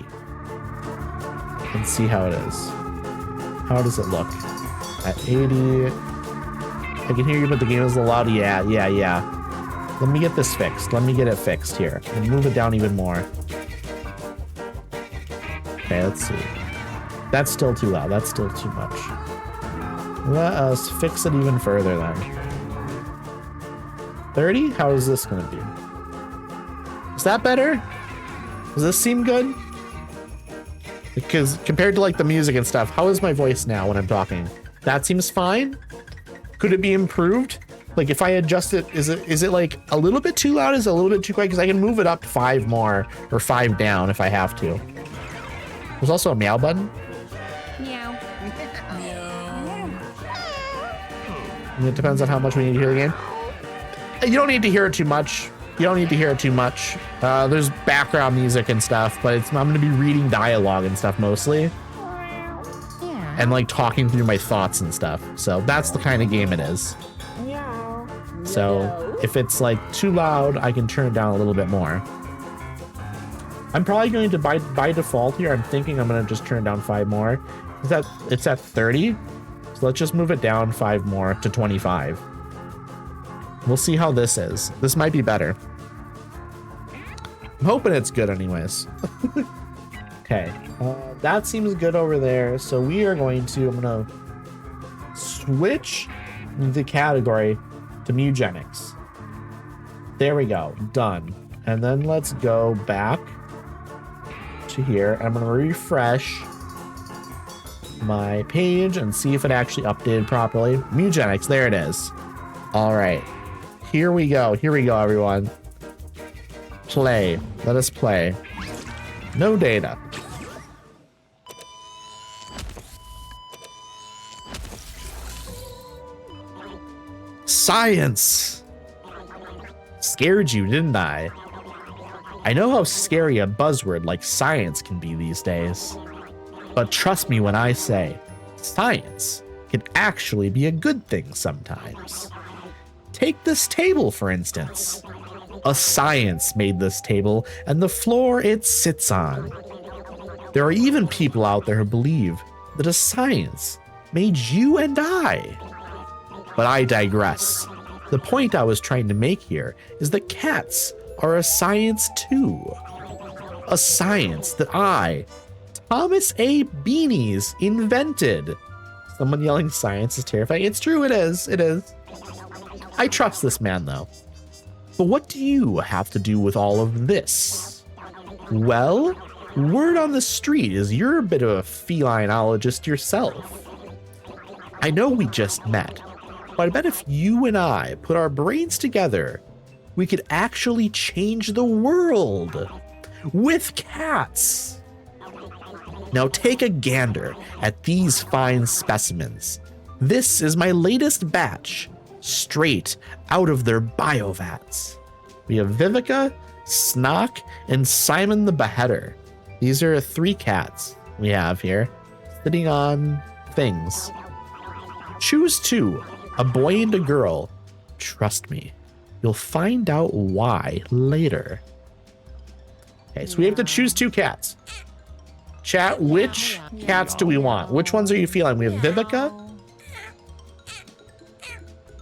And see how it is. How does it look? At 80. I can hear you, but the game is a loud. Yeah. Let me get this fixed. Let me get it fixed here. And move it down even more. Okay, let's see. That's still too loud. That's still too much. Let us fix it even further then. 30? How is this going to be? Is that better? Does this seem good? Because compared to like the music and stuff, how is my voice now when I'm talking? That seems fine. Could it be improved? Like if I adjust it, is it like a little bit too loud? Is it a little bit too quiet? Because I can move it up 5 more or 5 down if I have to. There's also a meow button. Meow. And it depends on how much we need to hear the game. You don't need to hear it too much. You don't need to hear it too much. There's background music and stuff, but I'm going to be reading dialogue and stuff mostly. And like talking through my thoughts and stuff. So that's the kind of game it is. So if it's like too loud, I can turn it down a little bit more. I'm probably going to by default here. I'm thinking I'm going to just turn it down 5 more. It's at 30. So let's just move it down 5 more to 25. We'll see how this is. This might be better. I'm hoping it's good anyways. Okay. That seems good over there. So we are going to, I'm going to switch the category to Mewgenics. There we go. Done. And then let's go back to here. I'm going to refresh my page and see if it actually updated properly. Mewgenics, there it is. All right. Here we go. Here we go, everyone. Play. Let us play. No data. Science! Scared you, didn't I? I know how scary a buzzword like science can be these days. But trust me when I say, science can actually be a good thing sometimes. Take this table, for instance. A science made this table and the floor it sits on. There are even people out there who believe that a science made you and I. But I digress. The point I was trying to make here is that cats are a science too. A science that I, Thomas A. Beanies, invented. Someone yelling science is terrifying. It's true, it is. It is. I trust this man though. But what do you have to do with all of this? Well, word on the street is you're a bit of a felinologist yourself. I know we just met, but I bet if you and I put our brains together, we could actually change the world with cats. Now take a gander at these fine specimens. This is my latest batch, straight out of their biovats. We have Vivica, Snock, and Simon the Beheader. These are 3 cats we have here, sitting on things. Choose 2, a boy and a girl. Trust me, you'll find out why later. Okay, so we have to choose 2 cats. Chat, which cats do we want? Which ones are you feeling? We have Vivica.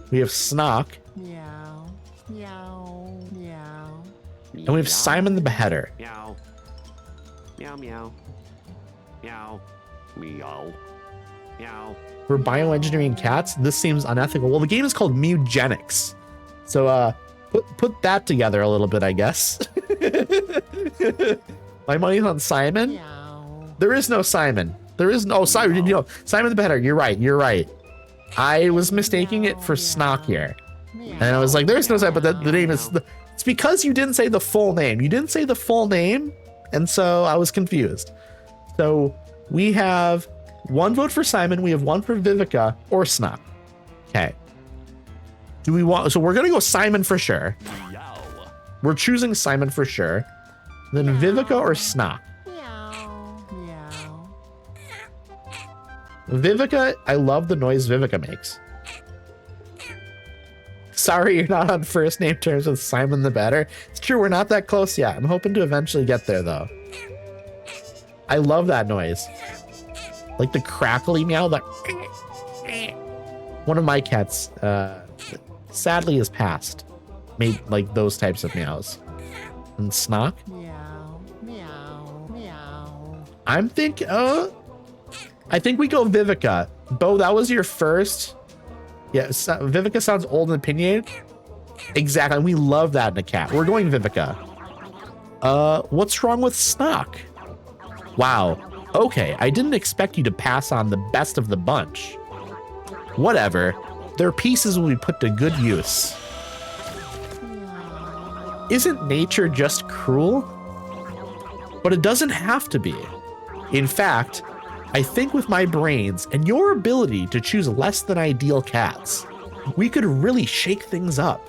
We have Snock. Meow. Meow. Meow. And we have Simon the Beheader. Meow. Meow meow. Meow. Meow. Meow. We're bioengineering cats. This seems unethical. Well, the game is called Mewgenics. So put that together a little bit, I guess. My money's on Simon. Meow. There is no Simon. There is no Simon. You know, Simon the Beheader. You're right. You're right. I was mistaking it for Snock here. And I was like, there's no Simon, but the name is... It's because you didn't say the full name. You didn't say the full name, and so I was confused. So we have 1 vote for Simon. We have 1 for Vivica or Snock. Okay. Do we want... So we're going to go Simon for sure. We're choosing Simon for sure. Then Vivica or Snock. Meow. Meow. Vivica, I love the noise Vivica makes. Sorry you're not on first name terms with Simon the Better. It's true, we're not that close yet. I'm hoping to eventually get there though. I love that noise. Like the crackly meow. That one of my cats, sadly, has passed. Made like those types of meows. And Snock. Meow. Meow. Meow. I think we go Vivica. Bo, that was your first. Yeah, Vivica sounds old and opinionated. Exactly. We love that in a cat. We're going Vivica. What's wrong with Snock? Wow. Okay, I didn't expect you to pass on the best of the bunch. Whatever. Their pieces will be put to good use. Isn't nature just cruel? But it doesn't have to be. In fact, I think with my brains and your ability to choose less than ideal cats, we could really shake things up.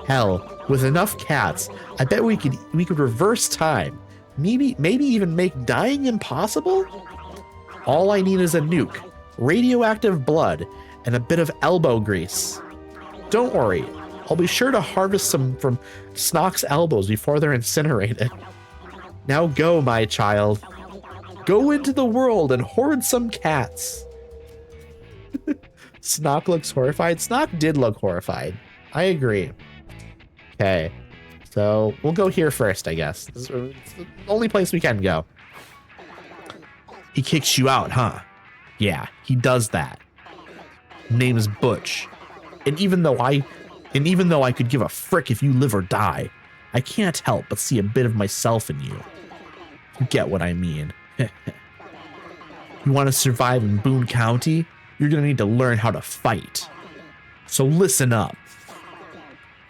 Hell, with enough cats, I bet we could reverse time. Maybe even make dying impossible? All I need is a nuke, radioactive blood, and a bit of elbow grease. Don't worry, I'll be sure to harvest some from Snock's elbows before they're incinerated. Now go, my child. Go into the world and hoard some cats. Snock looks horrified. Snock did look horrified. I agree. Okay, so we'll go here first, I guess. It's the only place we can go. He kicks you out, huh? Yeah, he does that. Name's Butch. And even though I could give a frick if you live or die, I can't help but see a bit of myself in you. You get what I mean. You want to survive in Boone County? You're gonna need to learn how to fight. So listen up.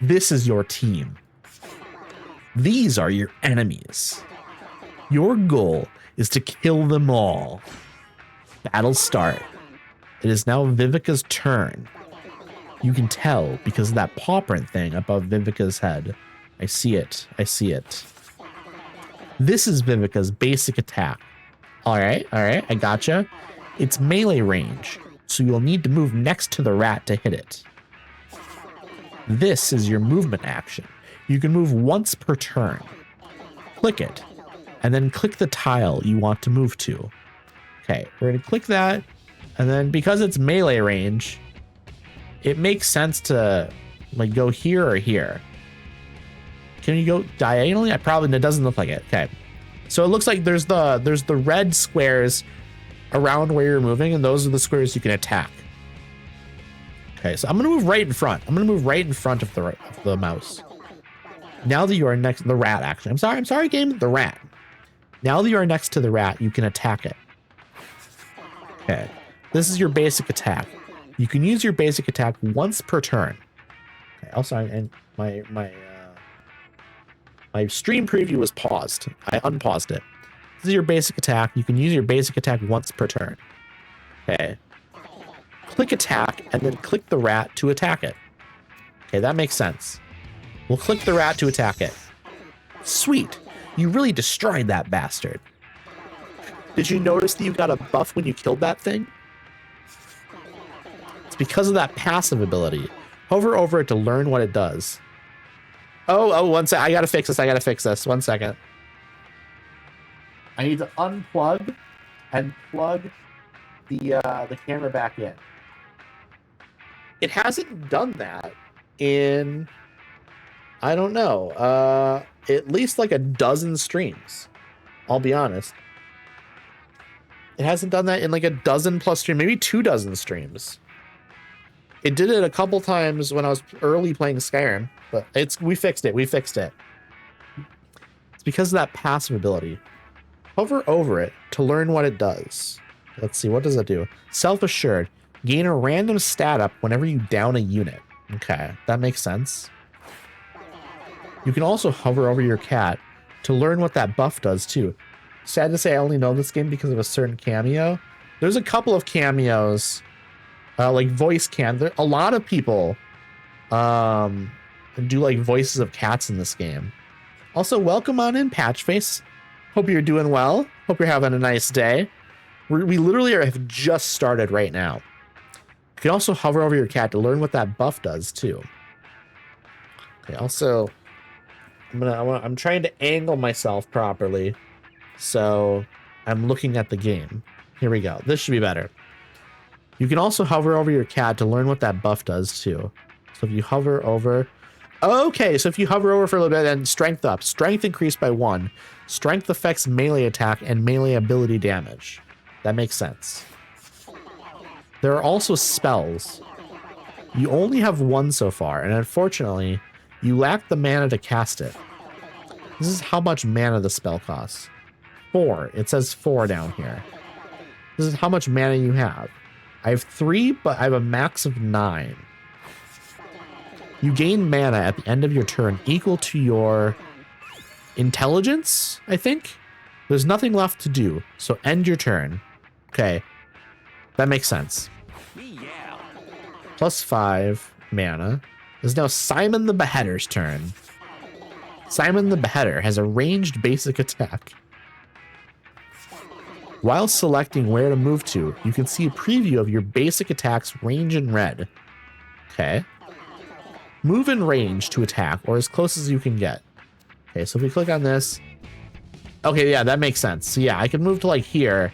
This is your team. These are your enemies. Your goal is to kill them all. Battle start. It is now Vivica's turn. You can tell because of that paw print thing above Vivica's head. I see it. I see it. This is Vivica's basic attack. All right, I gotcha. It's melee range, so you'll need to move next to the rat to hit it. This is your movement action. You can move once per turn. Click it, and then click the tile you want to move to. Okay, we're gonna click that, and then because it's melee range, it makes sense to like go here or here. Can you go diagonally? It doesn't look like it. Okay. So it looks like there's the red squares around where you're moving, and those are the squares you can attack. Okay, so I'm gonna move right in front. I'm gonna move right in front of the mouse. Now that you are next, the rat actually. I'm sorry, game, the rat. Now that you are next to the rat, you can attack it. Okay, this is your basic attack. You can use your basic attack once per turn. Okay, also, and my stream preview was paused. I unpaused it. This is your basic attack. You can use your basic attack once per turn. Okay. Click attack and then click the rat to attack it. Okay, that makes sense. We'll click the rat to attack it. Sweet. You really destroyed that bastard. Did you notice that you got a buff when you killed that thing? It's because of that passive ability. Hover over it to learn what it does. Oh, one sec. I gotta fix this. 1 second. I need to unplug and plug the camera back in. It hasn't done that in, I don't know, at least like a dozen streams. I'll be honest. It hasn't done that in like a dozen plus streams, maybe 24 streams. It did it a couple times when I was early playing Skyrim, but we fixed it. It's because of that passive ability. Hover over it to learn what it does. Let's see, what does it do? Self-assured. Gain a random stat up whenever you down a unit. Okay, that makes sense. You can also hover over your cat to learn what that buff does too. Sad to say I only know this game because of a certain cameo. There's a couple of cameos, like voice cam. A lot of people do like voices of cats in this game. Also, welcome on in, Patchface. Hope you're doing well. Hope you're having a nice day. We literally have just started right now. You can also hover over your cat to learn what that buff does too. Okay, also, I'm trying to angle myself properly. So I'm looking at the game. Here we go. This should be better. You can also hover over your cat to learn what that buff does too. So if you hover over... Okay, so if you hover over for a little bit and strength up. Strength increased by 1. Strength affects melee attack and melee ability damage. That makes sense. There are also spells. You only have 1 so far, and unfortunately, you lack the mana to cast it. This is how much mana the spell costs. 4. It says 4 down here. This is how much mana you have. I have 3, but I have a max of 9. You gain mana at the end of your turn equal to your intelligence, I think? There's nothing left to do, so end your turn. Okay, that makes sense. Plus 5 mana. It's now Simon the Beheader's turn. Simon the Beheader has a ranged basic attack. While selecting where to move to, you can see a preview of your basic attack's range in red. Okay. Move in range to attack, or as close as you can get. Okay, so if we click on this... Okay, yeah, that makes sense. So yeah, I can move to like here,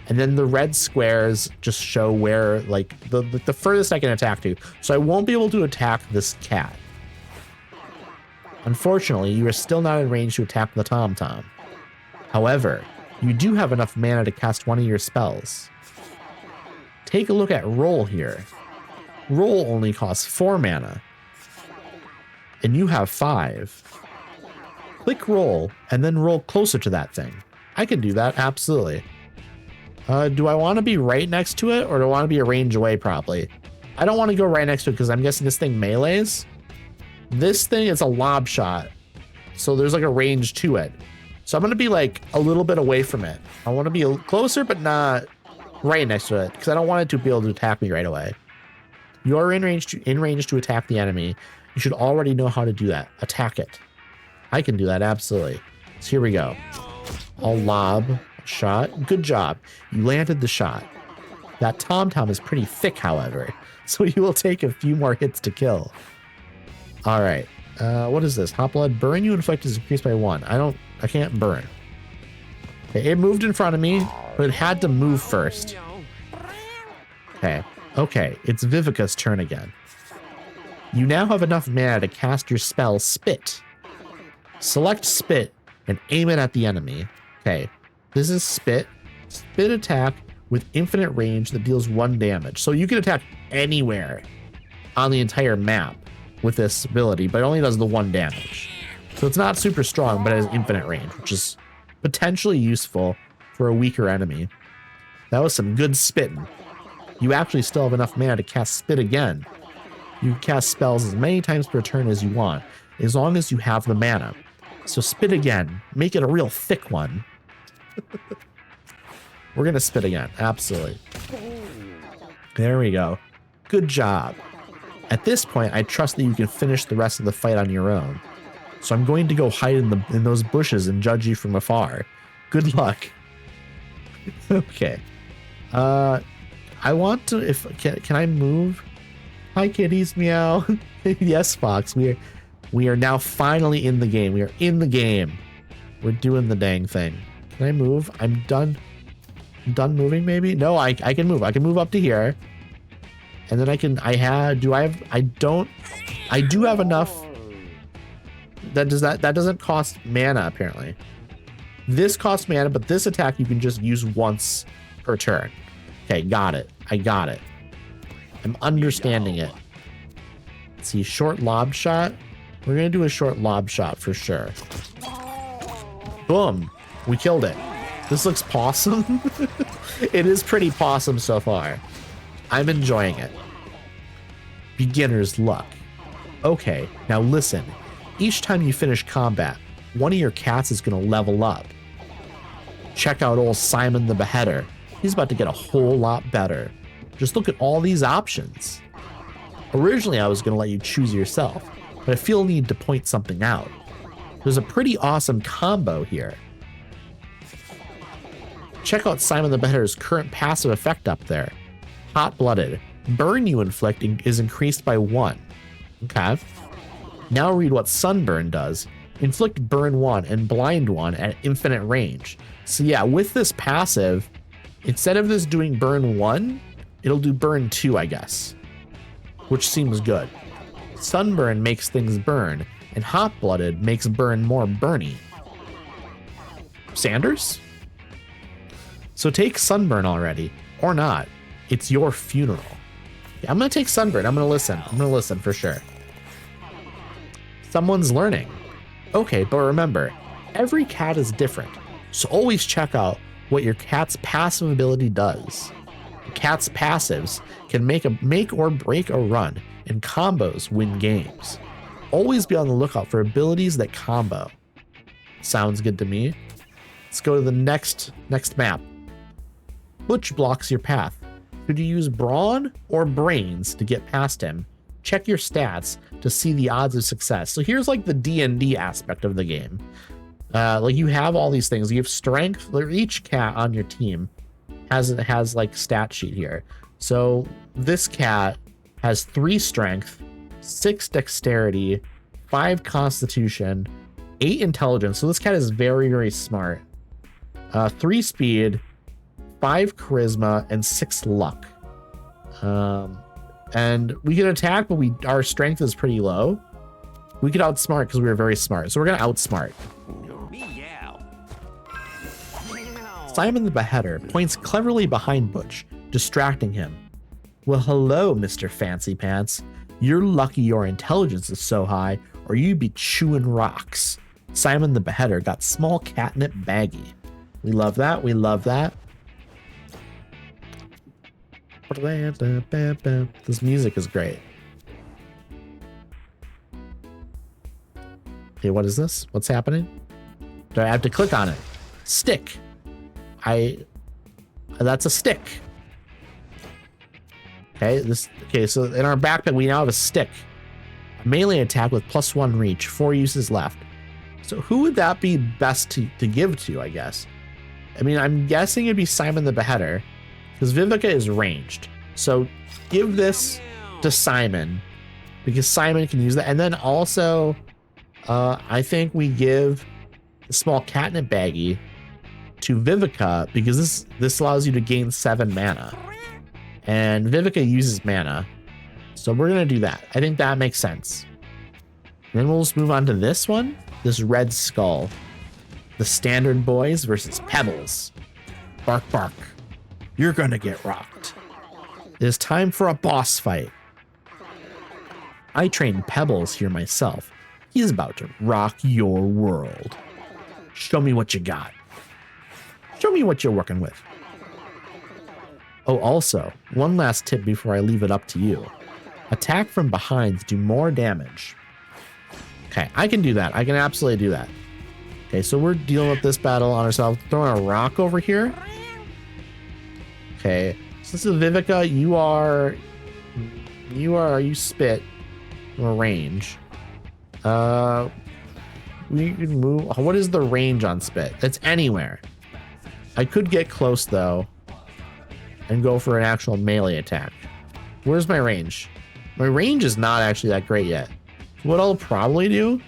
and then the red squares just show where, like, the furthest I can attack to. So I won't be able to attack this cat. Unfortunately, you are still not in range to attack the Tom-Tom. However, you do have enough mana to cast one of your spells. Take a look at Roll here. Roll only costs 4 mana. And you have 5. Click Roll, and then roll closer to that thing. I can do that, absolutely. Do I want to be right next to it, or do I want to be a range away, probably? I don't want to go right next to it, because I'm guessing this thing melees. This thing is a lob shot, so there's like a range to it. So I'm going to be like a little bit away from it. I want to be closer, but not right next to it, because I don't want it to be able to attack me right away. You're in range to attack the enemy. You should already know how to do that. Attack it. I can do that, absolutely. So here we go. I'll lob a shot. Good job. You landed the shot. That Tom-Tom is pretty thick, however, so you will take a few more hits to kill. All right. What is this? Hot Blood. Burn you inflict is increased by 1. I can't burn. Okay, it moved in front of me, but it had to move first. Okay. Okay, it's Vivica's turn again. You now have enough mana to cast your spell Spit. Select Spit and aim it at the enemy. Okay, this is Spit. Spit attack with infinite range that deals 1 damage. So you can attack anywhere on the entire map with this ability, but it only does the 1 damage. So it's not super strong, but it has infinite range, which is potentially useful for a weaker enemy. That was some good spitting. You actually still have enough mana to cast Spit again. You can cast spells as many times per turn as you want, as long as you have the mana. So Spit again. Make it a real thick one. We're going to Spit again. Absolutely. There we go. Good job. At this point, I trust that you can finish the rest of the fight on your own. So I'm going to go hide in those bushes and judge you from afar. Good luck. Okay. I want to... Can I move? Hi, kitties. Meow. Yes, Fox. We are now finally in the game. We are in the game. We're doing the dang thing. Can I move? I'm done. I'm done moving, maybe? No, I can move. I can move up to here. And then I do have enough. That doesn't cost mana, apparently. This costs mana, but this attack you can just use once per turn. Okay, got it. I got it. I'm understanding it. Let's see, short lob shot. We're going to do a short lob shot for sure. Boom. We killed it. This looks possum. It is pretty possum so far. I'm enjoying it. Beginner's luck. Okay, now listen. Each time you finish combat, one of your cats is going to level up. Check out old Simon the Beheader. He's about to get a whole lot better. Just look at all these options. Originally, I was going to let you choose yourself, but I feel the need to point something out. There's a pretty awesome combo here. Check out Simon the Beheader's current passive effect up there. Hot-blooded. Burn you inflicting is increased by 1. Okay. Now read what Sunburn does. Inflict burn 1 and blind 1 at infinite range. So yeah, with this passive, instead of this doing burn 1, it'll do burn 2, I guess, which seems good. Sunburn makes things burn, and hot-blooded makes burn more burny. Sanders? So take Sunburn already, or not. It's your funeral. Yeah, I'm gonna take Sunburn. I'm gonna listen for sure. Someone's learning. Okay, but remember, every cat is different, so always check out what your cat's passive ability does. Cat's passives can make or break a run, and combos win games. Always be on the lookout for abilities that combo. Sounds good to me. Let's go to the next map. Butch blocks your path. Should you use brawn or brains to get past him? Check your stats to see the odds of success. So here's like the D&D aspect of the game. Like you have all these things. You have strength. Each cat on your team has like stat sheet here. So this cat has 3 strength, 6 dexterity, 5 constitution, 8 intelligence. So this cat is very, very smart. 3 speed, 5 charisma, and 6 luck. And we can attack, but our strength is pretty low. We could outsmart because we were very smart. So we're gonna outsmart. Meow. Simon the Beheader points cleverly behind Butch, distracting him. Well, hello, Mr. Fancy Pants. You're lucky your intelligence is so high, or you'd be chewing rocks. Simon the Beheader got small catnip baggy. We love that. We love that. This music is great. Okay, what is this? What's happening? Do I have to click on it? Stick. That's a stick. Okay, so in our backpack we now have a stick. A melee attack with +1 reach, 4 uses left. So who would that be best to give to, I guess? I mean, I'm guessing it'd be Simon the Beheader, because Vivica is ranged. So give this to Simon, because Simon can use that. And then also, I think we give the small catnip baggie to Vivica, because this allows you to gain 7 mana. And Vivica uses mana. So we're going to do that. I think that makes sense. Then we'll just move on to this one. This red skull. The standard boys versus Pebbles. Bark, bark. You're going to get rocked. It is time for a boss fight. I trained Pebbles here myself. He's about to rock your world. Show me what you got. Show me what you're working with. Oh, also, one last tip before I leave it up to you. Attack from behind to do more damage. Okay, I can do that. I can absolutely do that. Okay, so we're dealing with this battle on ourselves. Throwing a rock over here. Okay, so this is Vivica. You spit from range. We can move. What is the range on spit? It's anywhere. I could get close though and go for an actual melee attack. Where's my range? My range is not actually that great yet. What I'll probably do,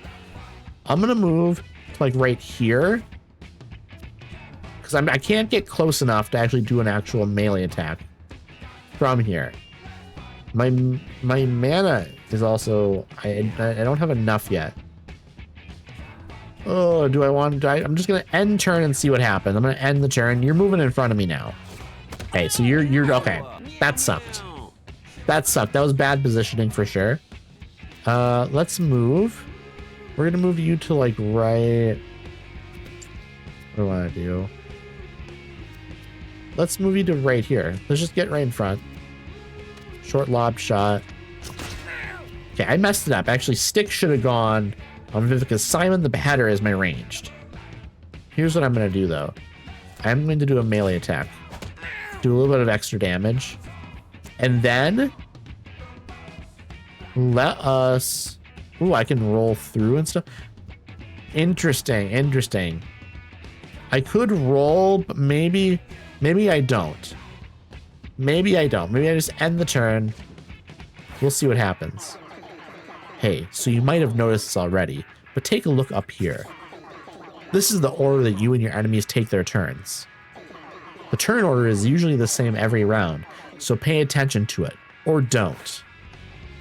I'm gonna move to like right here, because I can't get close enough to actually do an actual melee attack from here. My mana is also I don't have enough yet. Oh, do I want to? I'm just gonna end turn and see what happens. I'm gonna end the turn. You're moving in front of me now. Okay, so you're okay. That sucked. That sucked. That was bad positioning for sure. Let's move. We're gonna move you to like right. What do I want to do? Let's move you to right here. Let's just get right in front. Short lob shot. Okay, I messed it up. Actually, stick should have gone on Vivica. Simon the Beheader is my ranged. Here's what I'm gonna do though. I'm going to do a melee attack. Do a little bit of extra damage. And then let us... Ooh, I can roll through and stuff. Interesting, interesting. I could roll, but maybe I don't. Maybe I don't. Maybe I just end the turn. We'll see what happens. Hey, so you might have noticed this already, but take a look up here. this is the order that you and your enemies take their turns. The turn order is usually the same every round, so pay attention to it, or don't.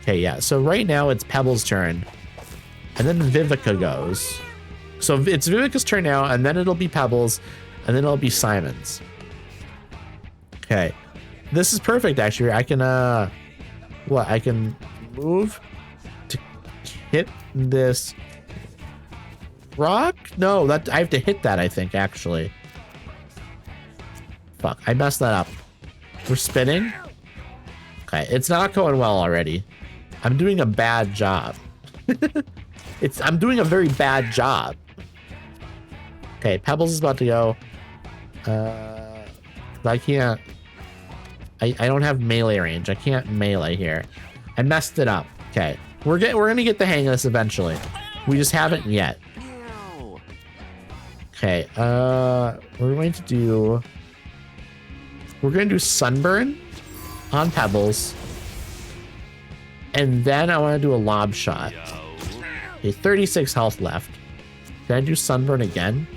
Okay, yeah, so right now it's Pebble's turn, and then Vivica goes. So it's Vivica's turn now, and then it'll be Pebble's, and then it'll be Simon's. Okay, this is perfect, actually. I can, I can move to hit this rock? No, that I have to hit that, I think, actually. Fuck, I messed that up. We're spinning. Okay, it's not going well already. I'm doing a bad job. I'm doing a very bad job. Okay, Pebbles is about to go. I can't. I don't have melee range. I can't melee here. I messed it up. Okay, we're gonna get the hang of this eventually. We just haven't yet. Okay, we're gonna do Sunburn on Pebbles, and then I want to do a lob shot. Okay, 36 health left. Can I do Sunburn again?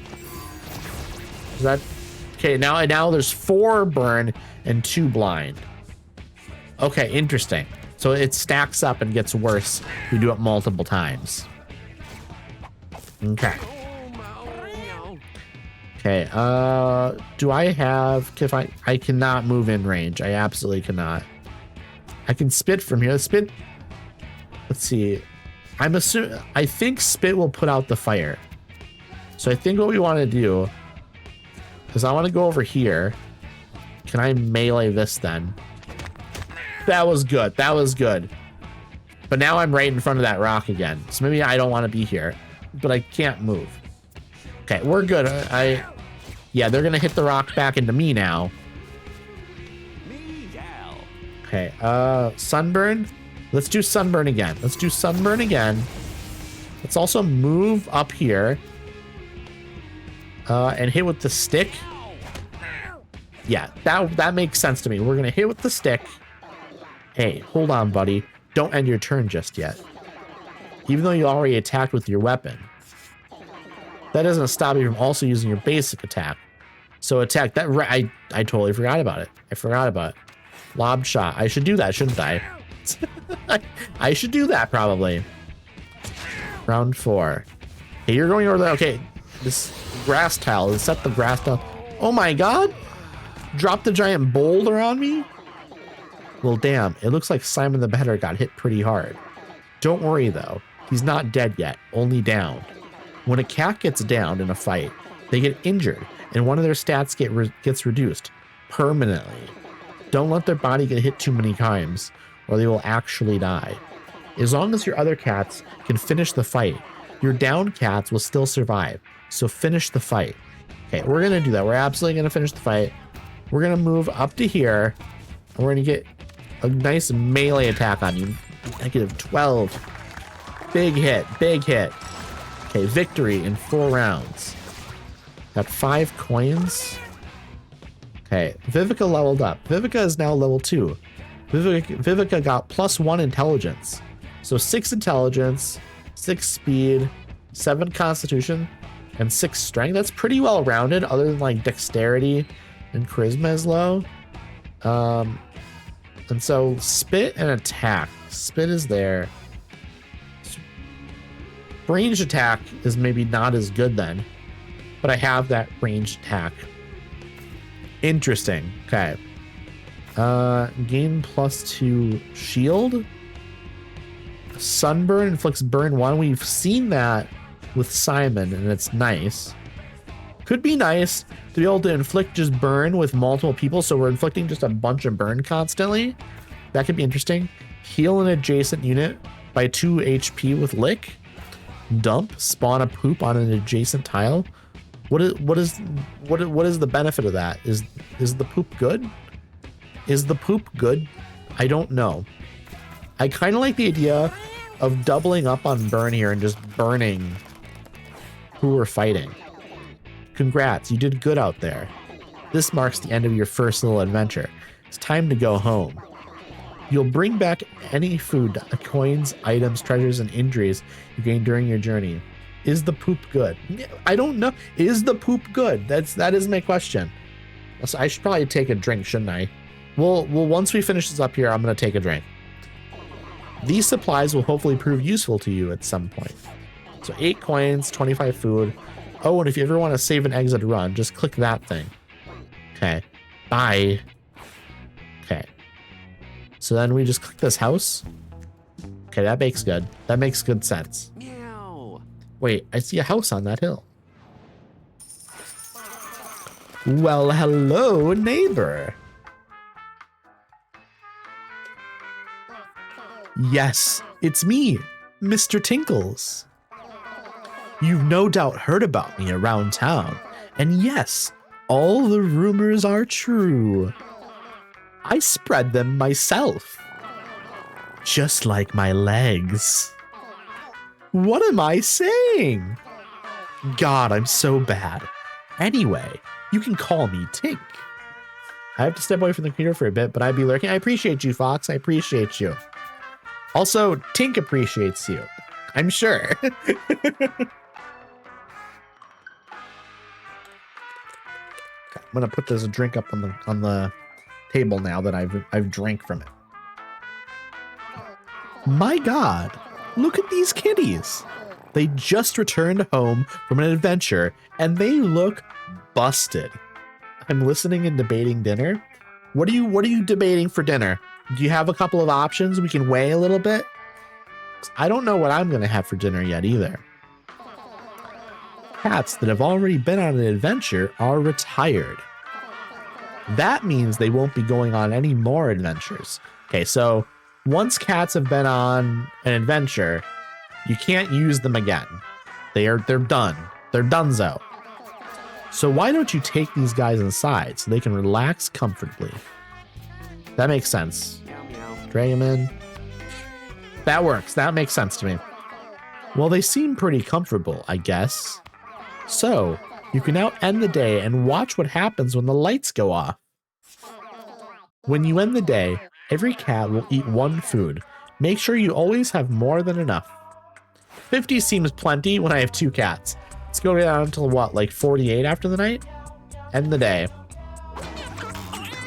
Is that okay? Now there's 4 burn and 2 blind. Okay, interesting. So it stacks up and gets worse. We do it multiple times. Okay. Okay, do I have, I cannot move in range. I absolutely cannot. I can spit from here. Spit, let's see. I think spit will put out the fire. So I think what we want to do is I want to go over here. Can I melee this then? That was good. That was good. But now I'm right in front of that rock again. So maybe I don't want to be here, but I can't move. Okay, we're good. Yeah, they're gonna hit the rock back into me now. Okay, Sunburn. Let's do Sunburn again. Let's do Sunburn again. Let's also move up here. And hit with the stick. Yeah, that makes sense to me. We're gonna hit with the stick. Hey, hold on, buddy. Don't end your turn just yet. Even though you already attacked with your weapon. That doesn't stop you from also using your basic attack. So attack that. I totally forgot about it. I forgot about it. Lob shot. I should do that, shouldn't I? I should do that probably. Round 4. Hey, you're going over there. Okay, this grass tile. Let's set the grass tile. Oh my god! Drop the giant boulder on me. Well, damn. It looks like Simon the Beheader got hit pretty hard. Don't worry though. He's not dead yet. Only down. When a cat gets downed in a fight, they get injured, and one of their stats gets reduced permanently. Don't let their body get hit too many times, or they will actually die. As long as your other cats can finish the fight, your downed cats will still survive, so finish the fight. Okay, we're going to do that. We're absolutely going to finish the fight. We're going to move up to here, and we're going to get a nice melee attack on you. -12. Big hit, big hit. Okay, victory in 4 rounds. Got 5 coins. Okay, Vivica leveled up. Vivica is now level 2. Vivica got +1 intelligence. So 6 intelligence, 6 speed, 7 constitution, and 6 strength. That's pretty well rounded, other than like dexterity and charisma is low. And so spit and attack. Spit is there. Ranged attack is maybe not as good then, but I have that ranged attack. Interesting. Okay. Gain +2 shield. Sunburn inflicts burn 1. We've seen that with Simon, and it's nice. Could be nice to be able to inflict just burn with multiple people, so we're inflicting just a bunch of burn constantly. That could be interesting. Heal an adjacent unit by 2 HP with lick. Dump, spawn a poop on an adjacent tile. What is the benefit of that? Is the poop good? Is the poop good? I don't know. I kind of like the idea of doubling up on burn here and just burning who we're fighting. Congrats, you did good out there. This marks the end of your first little adventure. It's time to go home. You'll bring back any food, coins, items, treasures, and injuries you gain during your journey. Is the poop good? I don't know. Is the poop good? That is my question. So I should probably take a drink, shouldn't I? Well, once we finish this up here, I'm gonna take a drink. These supplies will hopefully prove useful to you at some point. So 8 coins, 25 food. Oh, and if you ever want to save and exit run, just click that thing. Okay. Bye. Okay. So then we just click this house. Okay, that makes good. That makes good sense. Meow. Wait, I see a house on that hill. Well, hello, neighbor. Yes, it's me, Mr. Tinkles. You've no doubt heard about me around town, and yes, all the rumors are true. I spread them myself, just like my legs. What am I saying? God, I'm so bad. Anyway, you can call me Tink. I have to step away from the computer for a bit, but I'd be lurking. I appreciate you, Fox. I appreciate you. Also, Tink appreciates you. I'm sure. I'm gonna put this drink up on the table now that I've drank from it. My God, look at these kitties. They just returned home from an adventure and they look busted. I'm listening and debating dinner. What are you debating for dinner? Do you have a couple of options we can weigh a little bit? I don't know what I'm gonna have for dinner yet either. Cats that have already been on an adventure are retired. That means they won't be going on any more adventures. Okay, so once cats have been on an adventure, you can't use them again. They're done. They're donezo. So why don't you take these guys inside so they can relax comfortably? That makes sense. Meow meow. Drag them in. That works. That makes sense to me. Well, they seem pretty comfortable, I guess. So, you can now end the day and watch what happens when the lights go off. When you end the day, every cat will eat 1 food. Make sure you always have more than enough. 50 seems plenty when I have 2 cats. Let's go down until what, like 48 after the night? End the day.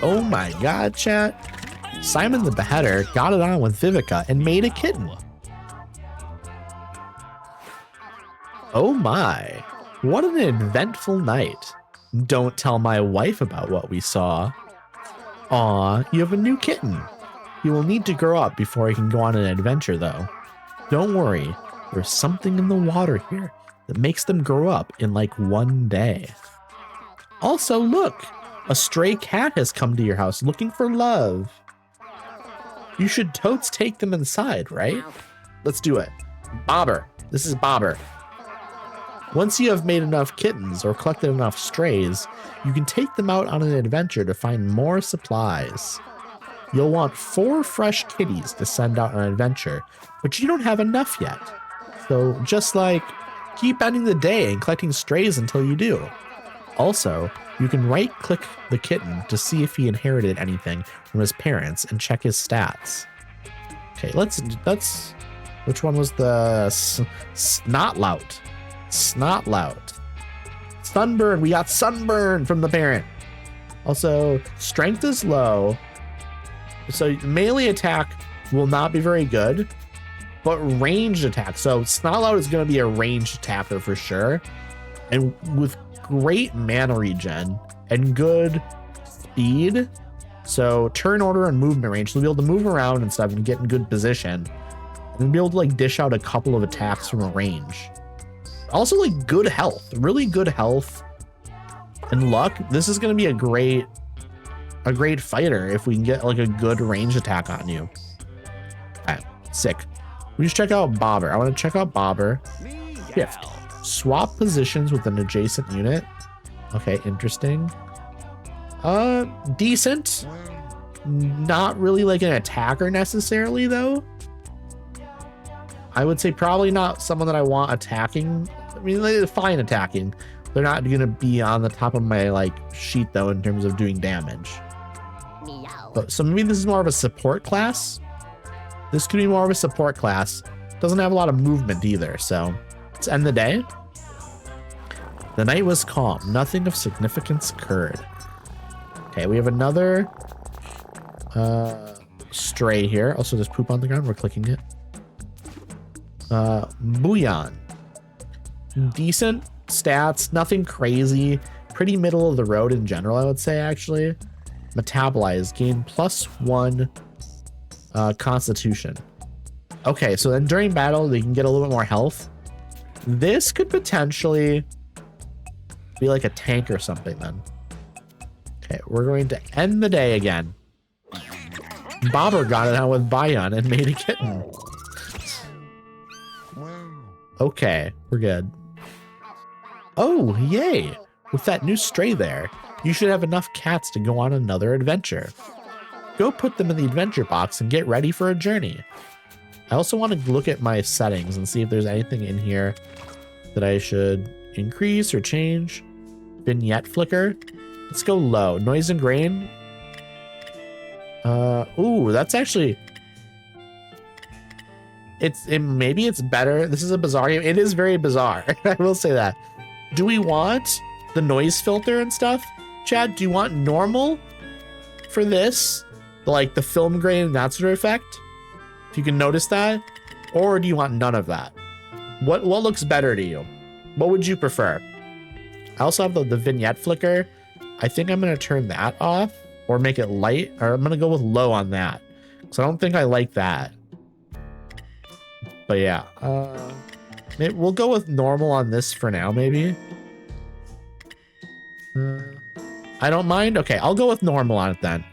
Oh my God, chat. Simon the Beheader got it on with Vivica and made a kitten. Oh my. What an eventful night. Don't tell my wife about what we saw. Aw, you have a new kitten. He will need to grow up before he can go on an adventure though. Don't worry, there's something in the water here that makes them grow up in like 1 day. Also look, a stray cat has come to your house looking for love. You should totes take them inside, right? Let's do it. Bobber, this is Bobber. Once you have made enough kittens or collected enough strays, you can take them out on an adventure to find more supplies. You'll want 4 fresh kitties to send out on an adventure, but you don't have enough yet. So just like, keep ending the day and collecting strays until you do. Also, you can right-click the kitten to see if he inherited anything from his parents and check his stats. Okay, let's which one was the Snotlout? Snotlout. Sunburn, we got Sunburn from the parent. Also, strength is low. So melee attack will not be very good, but ranged attack. So Snotlout is going to be a ranged attacker for sure. And with great mana regen and good speed. So turn order and movement range. So we'll be able to move around and stuff and get in good position. And be able to like dish out a couple of attacks from a range. Also like good health, really good health and luck. This is going to be a great fighter if we can get like a good range attack on you. Okay, sick. We just check out Bobber. I want to check out Bobber. Shift. Swap positions with an adjacent unit. Okay, interesting. Decent. Not really like an attacker necessarily though. I would say probably not someone that I want attacking. I mean, they're fine attacking. They're not going to be on the top of my like sheet though in terms of doing damage. But, so maybe this is more of a support class. This could be more of a support class. Doesn't have a lot of movement either, so Let's end the day. The night was calm. Nothing of significance occurred. Okay, we have another stray here. Also, there's poop on the ground. We're clicking it. Bouillon. Decent stats. Nothing crazy. Pretty middle of the road in general, I would say, actually. Metabolize. Gain +1 constitution. Okay, so then during battle, they can get a little bit more health. This could potentially be like a tank or something then. Okay, we're going to end the day again. Bobber got it out with Bion and made a kitten. Okay, we're good. Oh, yay. With that new stray there, you should have enough cats to go on another adventure. Go put them in the adventure box and get ready for a journey. I also want to look at my settings and see if there's anything in here that I should increase or change. Vignette flicker. Let's go low. Noise and grain. Ooh, that's actually... maybe it's better. This is a bizarre game. It is very bizarre. I will say that. Do we want the noise filter and stuff? Chad, do you want normal for this? Like the film grain and that sort of effect? If you can notice that. Or do you want none of that? What looks better to you? What would you prefer? I also have the vignette flicker. I think I'm going to turn that off or make it light, or I'm going to go with low on that. So I don't think I like that. But yeah, we'll go with normal on this for now, maybe. I don't mind. Okay, I'll go with normal on it then.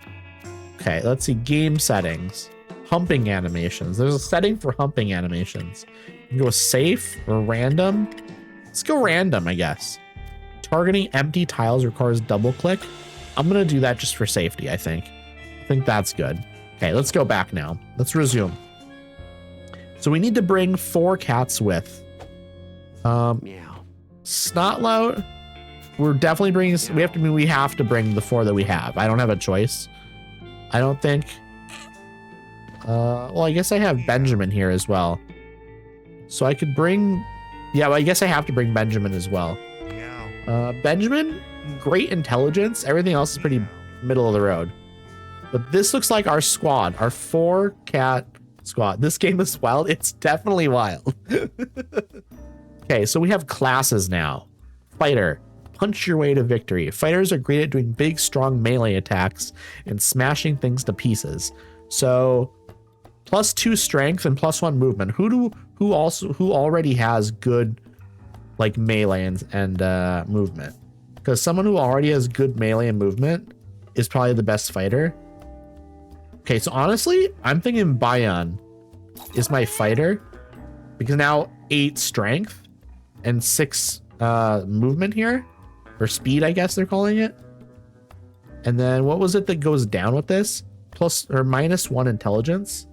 Okay, let's see. Game settings. Humping animations. There's a setting for humping animations. You can go with safe or random. Let's go random, I guess. Targeting empty tiles requires double click. I'm going to do that just for safety, I think. I think that's good. Okay, let's go back now. Let's resume. So we need to bring 4 cats with. Meow. Snotlout. We're definitely bringing. We have to bring the 4 that we have. I don't have a choice. I don't think. Well, I guess I have Benjamin here as well. So I could bring. Yeah, well, I guess I have to bring Benjamin as well. Benjamin, great intelligence. Everything else is pretty middle of the road. But this looks like our squad, our 4 cat squad. This game is wild. It's definitely wild. Okay, so we have classes now. Fighter, punch your way to victory. Fighters are great at doing big, strong melee attacks and smashing things to pieces. So +2 strength and +1 movement. Who already has good like melee and movement? Because someone who already has good melee and movement is probably the best fighter. Okay, so honestly, I'm thinking Bion is my fighter because now 8 strength and 6 movement here, or speed, I guess they're calling it. And then what was it that goes down with this? Plus or -1 intelligence.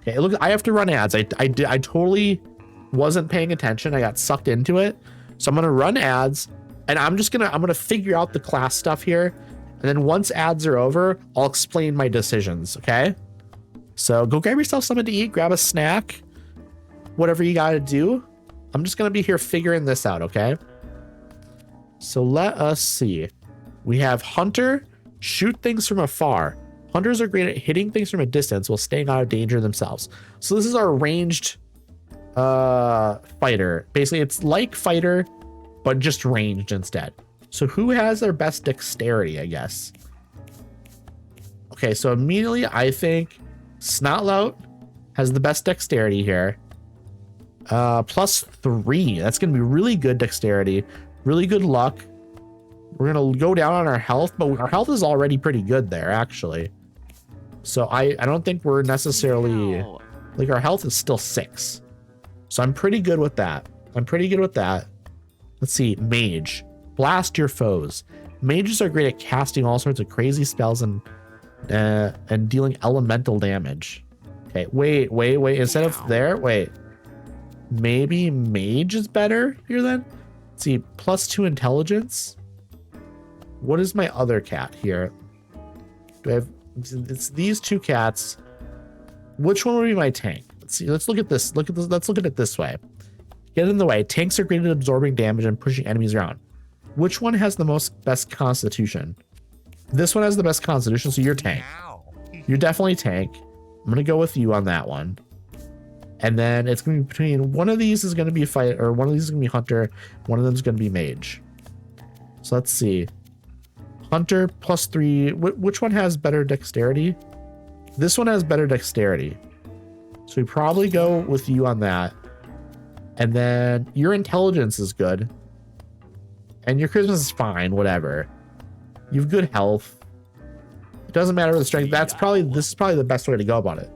Okay, look, I have to run ads. I totally wasn't paying attention. I got sucked into it. So I'm gonna run ads, and I'm gonna figure out the class stuff here. And then once ads are over, I'll explain my decisions, okay? So go grab yourself something to eat, grab a snack, whatever you gotta do. I'm just gonna be here figuring this out, okay? So let us see. We have Hunter, shoot things from afar. Hunters are great at hitting things from a distance while staying out of danger themselves. So this is our ranged fighter. Basically, it's like fighter, but just ranged instead. So who has their best dexterity, I guess? Okay, so immediately I think Snotlout has the best dexterity here. +3. That's going to be really good dexterity, really good luck. We're going to go down on our health, but our health is already pretty good there, actually. So I don't think we're necessarily... Like, our health is still 6. So I'm pretty good with that. Let's see. Mage. Blast your foes. Mages are great at casting all sorts of crazy spells and dealing elemental damage. Okay, wait. Instead of there, wait. Maybe mage is better here then? Let's see. +2 intelligence. What is my other cat here? Do I have... It's these 2 cats. Which one would be my tank? Let's see. Let's look at this. Let's look at it this way. Get in the way. Tanks are great at absorbing damage and pushing enemies around. Which one has the best constitution? This one has the best constitution, so you're tank. You're definitely tank. I'm gonna go with you on that one. And then it's gonna be between one of these is gonna be fight, or one of these is gonna be hunter, one of them is gonna be mage. So let's see. Hunter +3. Which one has better dexterity? This one has better dexterity. So we probably go with you on that. And then your intelligence is good. And your charisma is fine, whatever. You have good health. It doesn't matter the strength. This is probably the best way to go about it.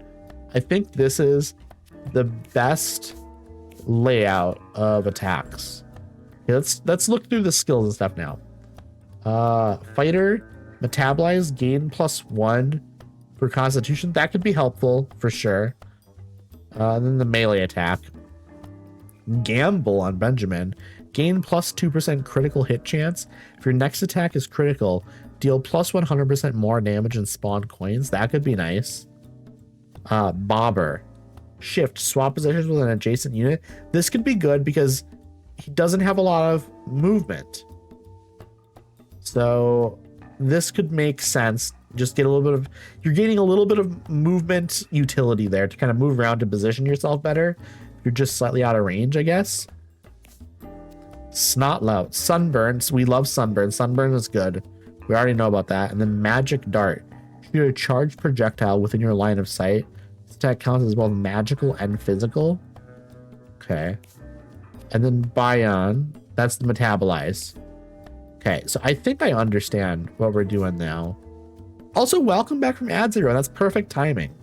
I think this is the best layout of attacks. Okay, let's look through the skills and stuff now. Fighter, metabolize, gain +1 for constitution. That could be helpful for sure. Then the melee attack. Gamble on Benjamin. Gain +2% critical hit chance. If your next attack is critical, deal +100% more damage and spawn coins. That could be nice. Bobber. Shift. Swap positions with an adjacent unit. This could be good because he doesn't have a lot of movement. So this could make sense. Just get a little bit of, you're gaining a little bit of movement utility there to kind of move around to position yourself better. You're just slightly out of range, I guess. Snotlout. Sunburns. We love sunburn. Sunburn is good. We already know about that. And then magic dart. Shoot a charged projectile within your line of sight. This attack counts as both magical and physical. Okay. And then Bion. That's the metabolize. Okay, so I think I understand what we're doing now. Also, welcome back from AdZero. That's perfect timing.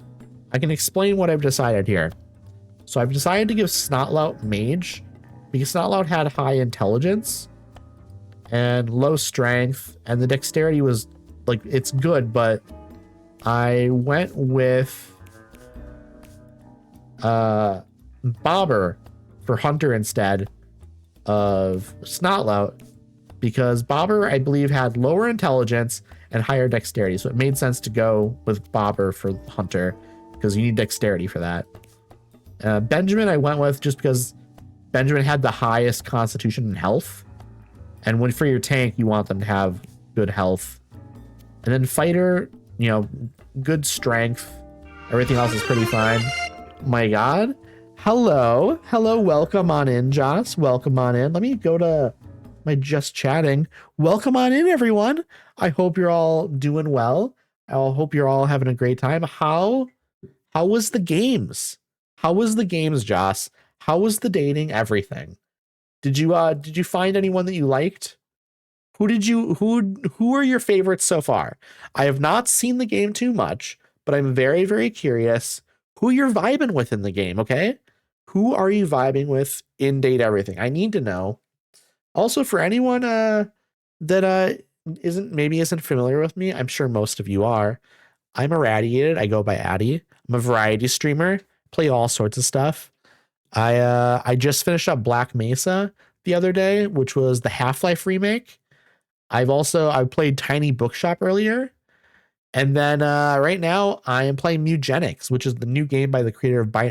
I can explain what I've decided here. So I've decided to give Snotlout Mage because Snotlout had high intelligence and low strength, and the dexterity was like, it's good, but I went with Bobber for Hunter instead of Snotlout because Bobber, I believe, had lower intelligence and higher dexterity. So it made sense to go with Bobber for Hunter because you need dexterity for that. Benjamin I went with just because Benjamin had the highest constitution and health. And when for your tank, you want them to have good health. And then fighter, you know, good strength. Everything else is pretty fine. My God. Hello. Hello. Welcome on in, Joss. Welcome on in. Let me go to my just chatting. Welcome on in, everyone. I hope you're all doing well. I hope you're all having a great time. How was the games? How was the games, Joss? How was the dating? Everything. Did you find anyone that you liked? Who are your favorites so far? I have not seen the game too much, but I'm very, very curious who you're vibing with in the game, okay? Who are you vibing with in Date Everything? I need to know. Also, for anyone that isn't familiar with me, I'm sure most of you are. I'm irradiated. I go by Addy. I'm a variety streamer. Play all sorts of stuff. I just finished up Black Mesa the other day, which was the Half-Life remake. I played Tiny Bookshop earlier. And then right now I am playing Mewgenics, which is the new game by the creator of by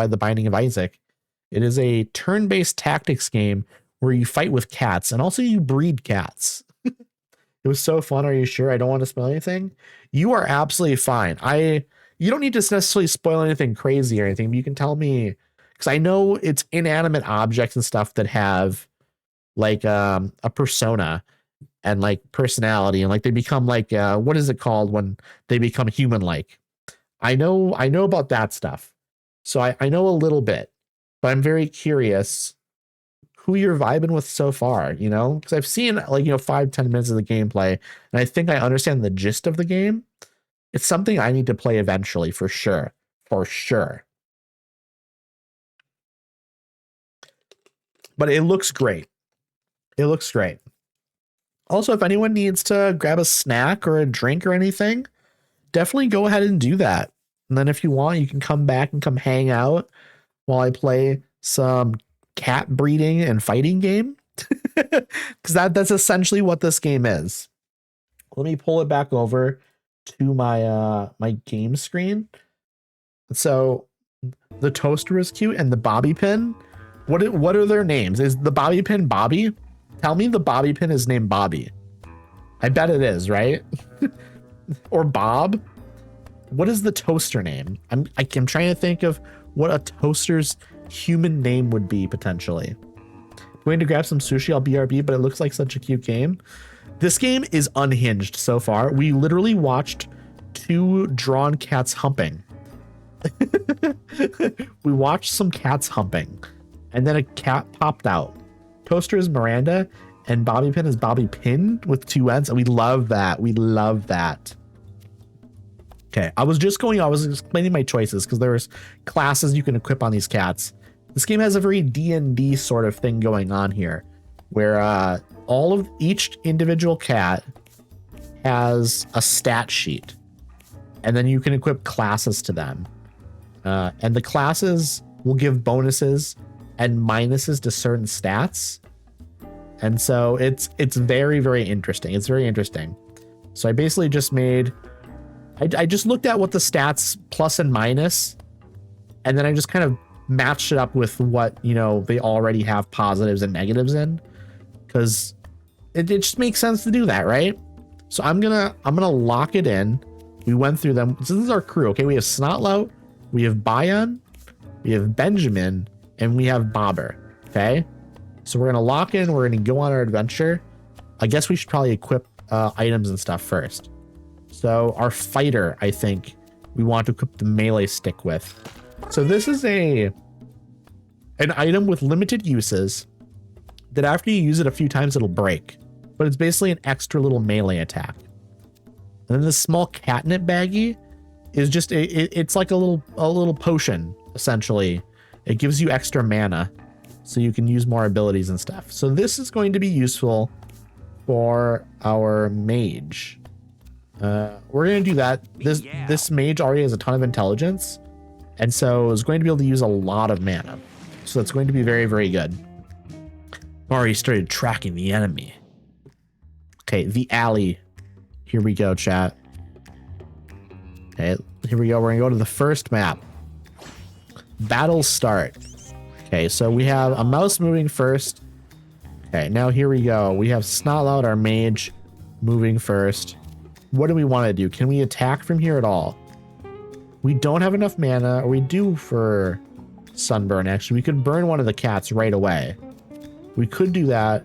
the Binding of Isaac. It is a turn-based tactics game where you fight with cats and also you breed cats. It was so fun. Are you sure? I don't want to spoil anything. You are absolutely fine. You don't need to necessarily spoil anything crazy or anything, but you can tell me, because I know it's inanimate objects and stuff that have like a persona and like personality, and like they become like what is it called when they become human-like? I know about that stuff. So I know a little bit, but I'm very curious who you're vibing with so far, you know, because I've seen like, 5-10 minutes of the gameplay and I think I understand the gist of the game. It's something I need to play eventually for sure. For sure. But it looks great. It looks great. Also, if anyone needs to grab a snack or a drink or anything, definitely go ahead and do that. And then if you want, you can come back and come hang out while I play some cat breeding and fighting game. Because that's essentially what this game is. Let me pull it back over to my my game screen. So the toaster is cute and the bobby pin. What are their names? Is the bobby pin Bobby? Tell me the bobby pin is named Bobby. I bet it is, right? Or Bob? What is the toaster name? I'm trying to think of what a toaster's human name would be potentially. Going to grab some sushi, I'll BRB, but it looks like such a cute game. This game is unhinged so far. We literally watched 2 drawn cats humping. We watched some cats humping, and then a cat popped out. Toaster is Miranda, and Bobby Pin is Bobby Pin with 2 N's, and we love that. We love that. Okay, I was explaining my choices because there's classes you can equip on these cats. This game has a very D&D sort of thing going on here, where each individual cat has a stat sheet, and then you can equip classes to them. And the classes will give bonuses and minuses to certain stats. And so it's very, very interesting. It's very interesting. So I basically just I just looked at what the stats plus and minus, and then I just kind of matched it up with what, they already have positives and negatives in, because it just makes sense to do that, right? So I'm gonna lock it in. We went through them. So this is our crew. Okay, we have Snotlout, we have Bayan, we have Benjamin, and we have Bobber. Okay, so we're gonna lock in. We're gonna go on our adventure. I guess we should probably equip items and stuff first. So our fighter, I think we want to equip the melee stick with. So this is an item with limited uses that after you use it a few times, it'll break, but it's basically an extra little melee attack. And then this small catnip baggie is just, it's like a little potion, essentially. It gives you extra mana, so you can use more abilities and stuff. So this is going to be useful for our mage. We're going to do that. This mage already has a ton of intelligence, and so is going to be able to use a lot of mana. So that's going to be very, very good. Already started tracking the enemy. Okay, the alley. Here we go, chat. Okay, here we go. We're gonna go to the first map. Battle start. Okay, so we have a mouse moving first. Okay, now here we go. We have Snotlout, our mage, moving first. What do we want to do? Can we attack from here at all? We don't have enough mana, or we do for Sunburn, actually. We could burn one of the cats right away. We could do that.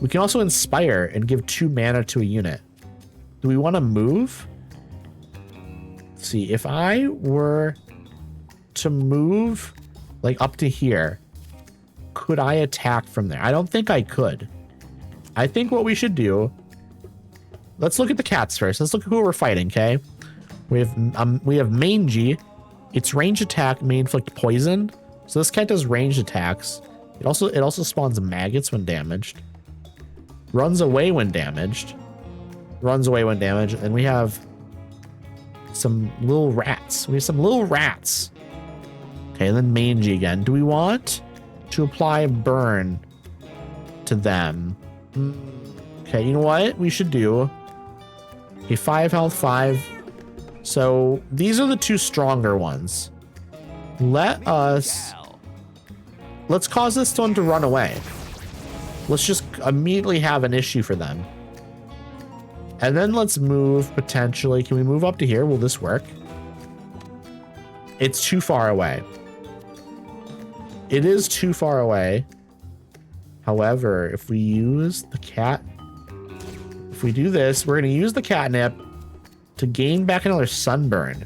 We can also inspire and give 2 mana to a unit. Do we want to move? Let's see, if I were to move like up to here, could I attack from there? I don't think I could. I think what we should do, let's look at the cats first. Let's look at who we're fighting, okay? We have Mangy. Its range attack may inflict poison. So this cat does ranged attacks. It also spawns maggots when damaged. Runs away when damaged. Runs away when damaged. And we have some little rats. Okay, and then Mangy again. Do we want to apply burn to them? Okay, you know what we should do? Okay, 5 health, 5. So these are the 2 stronger ones. Let's cause this one to run away. Let's just immediately have an issue for them. And then let's move potentially. Can we move up to here? Will this work? It's too far away. It is too far away. However, if we use the cat, if we do this, we're going to use the catnip to gain back another sunburn.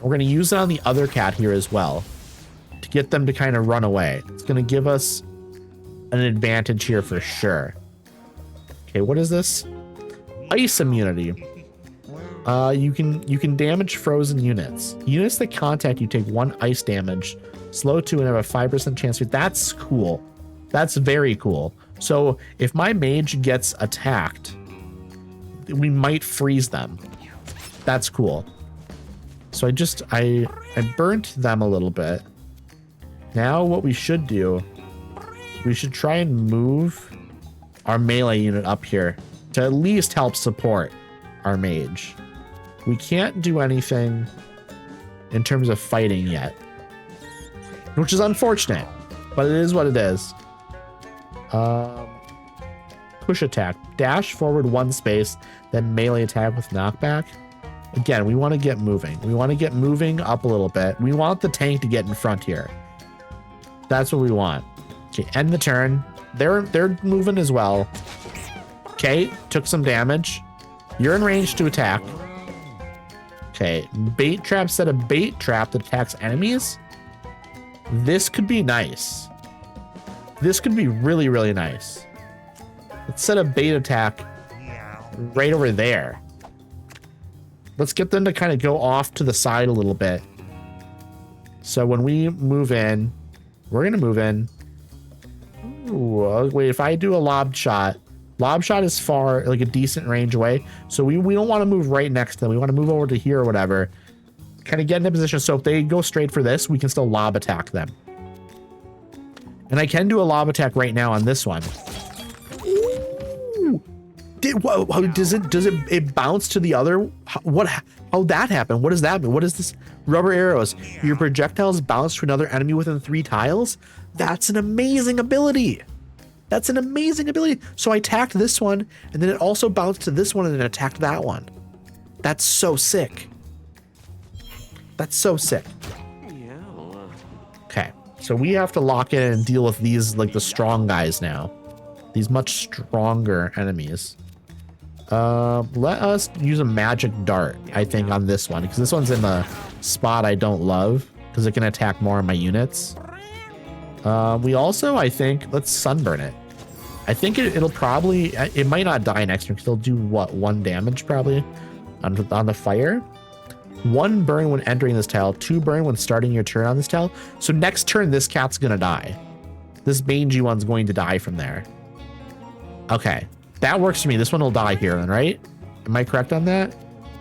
We're going to use it on the other cat here as well to get them to kind of run away. It's going to give us an advantage here for sure. Okay, what is this? Ice immunity. You can damage frozen units. Units that contact you take 1 ice damage, slow 2, and have a 5% chance to. That's cool. That's very cool. So if my mage gets attacked, we might freeze them. That's cool. So I burnt them a little bit. Now what we should do, we should try and move our melee unit up here to at least help support our mage. We can't do anything in terms of fighting yet, which is unfortunate. but it is what it is. Push attack. Dash forward 1 space, then melee attack with knockback. Again, we want to get moving. We want to get moving up a little bit. We want the tank to get in front here. That's what we want. Okay, end the turn. They're moving as well. Okay, took some damage. You're in range to attack. Okay, bait trap. Set a bait trap that attacks enemies. This could be nice. This could be really, really nice. Let's set a bait attack right over there. Let's get them to kind of go off to the side a little bit. So when we move in, we're going to move in. Ooh, wait, if I do a lob shot is far, like a decent range away. So we don't want to move right next to them. We want to move over to here or whatever. Kind of get in a position. So if they go straight for this, we can still lob attack them. And I can do a lob attack right now on this one. Does it bounce to the other? How'd that happen? What does that mean? What is this? Rubber arrows. Your projectiles bounce to another enemy within 3 tiles. That's an amazing ability. That's an amazing ability. So I attacked this one, and then it also bounced to this one and then attacked that one. That's so sick. That's so sick. Okay, so we have to lock in and deal with these, like the strong guys now. These much stronger enemies. Let us use a magic dart, I think, on this one, because this one's in the spot I don't love, because it can attack more of my units. We also, I think, let's sunburn it. I think it'll probably, it might not die next turn, because it'll do, what, 1 damage, probably, on the fire? 1 burn when entering this tile, 2 burn when starting your turn on this tile. So next turn, this cat's gonna die. This mangy one's going to die from there. Okay. That works for me. This one will die here then, right? Am I correct on that?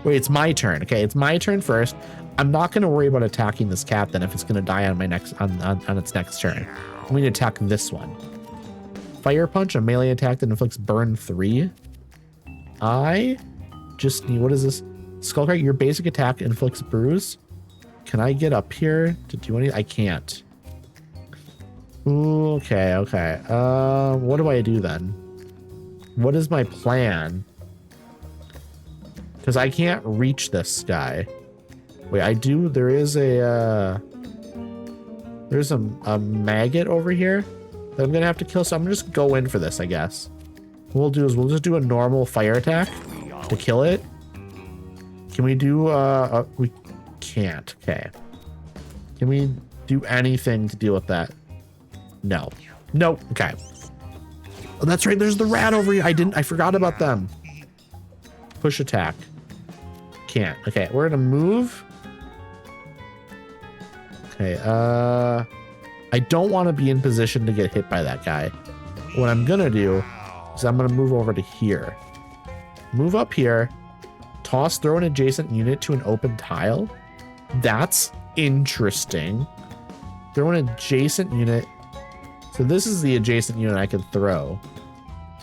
Wait, it's my turn. Okay, it's my turn first. I'm not going to worry about attacking this cat then if it's going to die on my next on its next turn. I'm going to attack this one. Fire punch, a melee attack that inflicts burn 3. I just need, what is this? Skullcrack, your basic attack inflicts bruise. Can I get up here to do anything? I can't. Ooh, okay. What do I do then? What is my plan? Because I can't reach this guy. Wait, I do. There's a maggot over here that I'm gonna have to kill. So I'm gonna just go in for this, I guess. What we'll do is we'll just do a normal fire attack to kill it. Can we do? We can't. Okay. Can we do anything to deal with that? No. Nope. Okay. Oh, that's right. There's the rat over here. I forgot about them. Push attack. Can't. Okay, we're gonna move. Okay, I don't want to be in position to get hit by that guy. What I'm gonna do is I'm gonna move over to here. Move up here. Throw an adjacent unit to an open tile. That's interesting. Throw an adjacent unit. So this is the adjacent unit I could throw.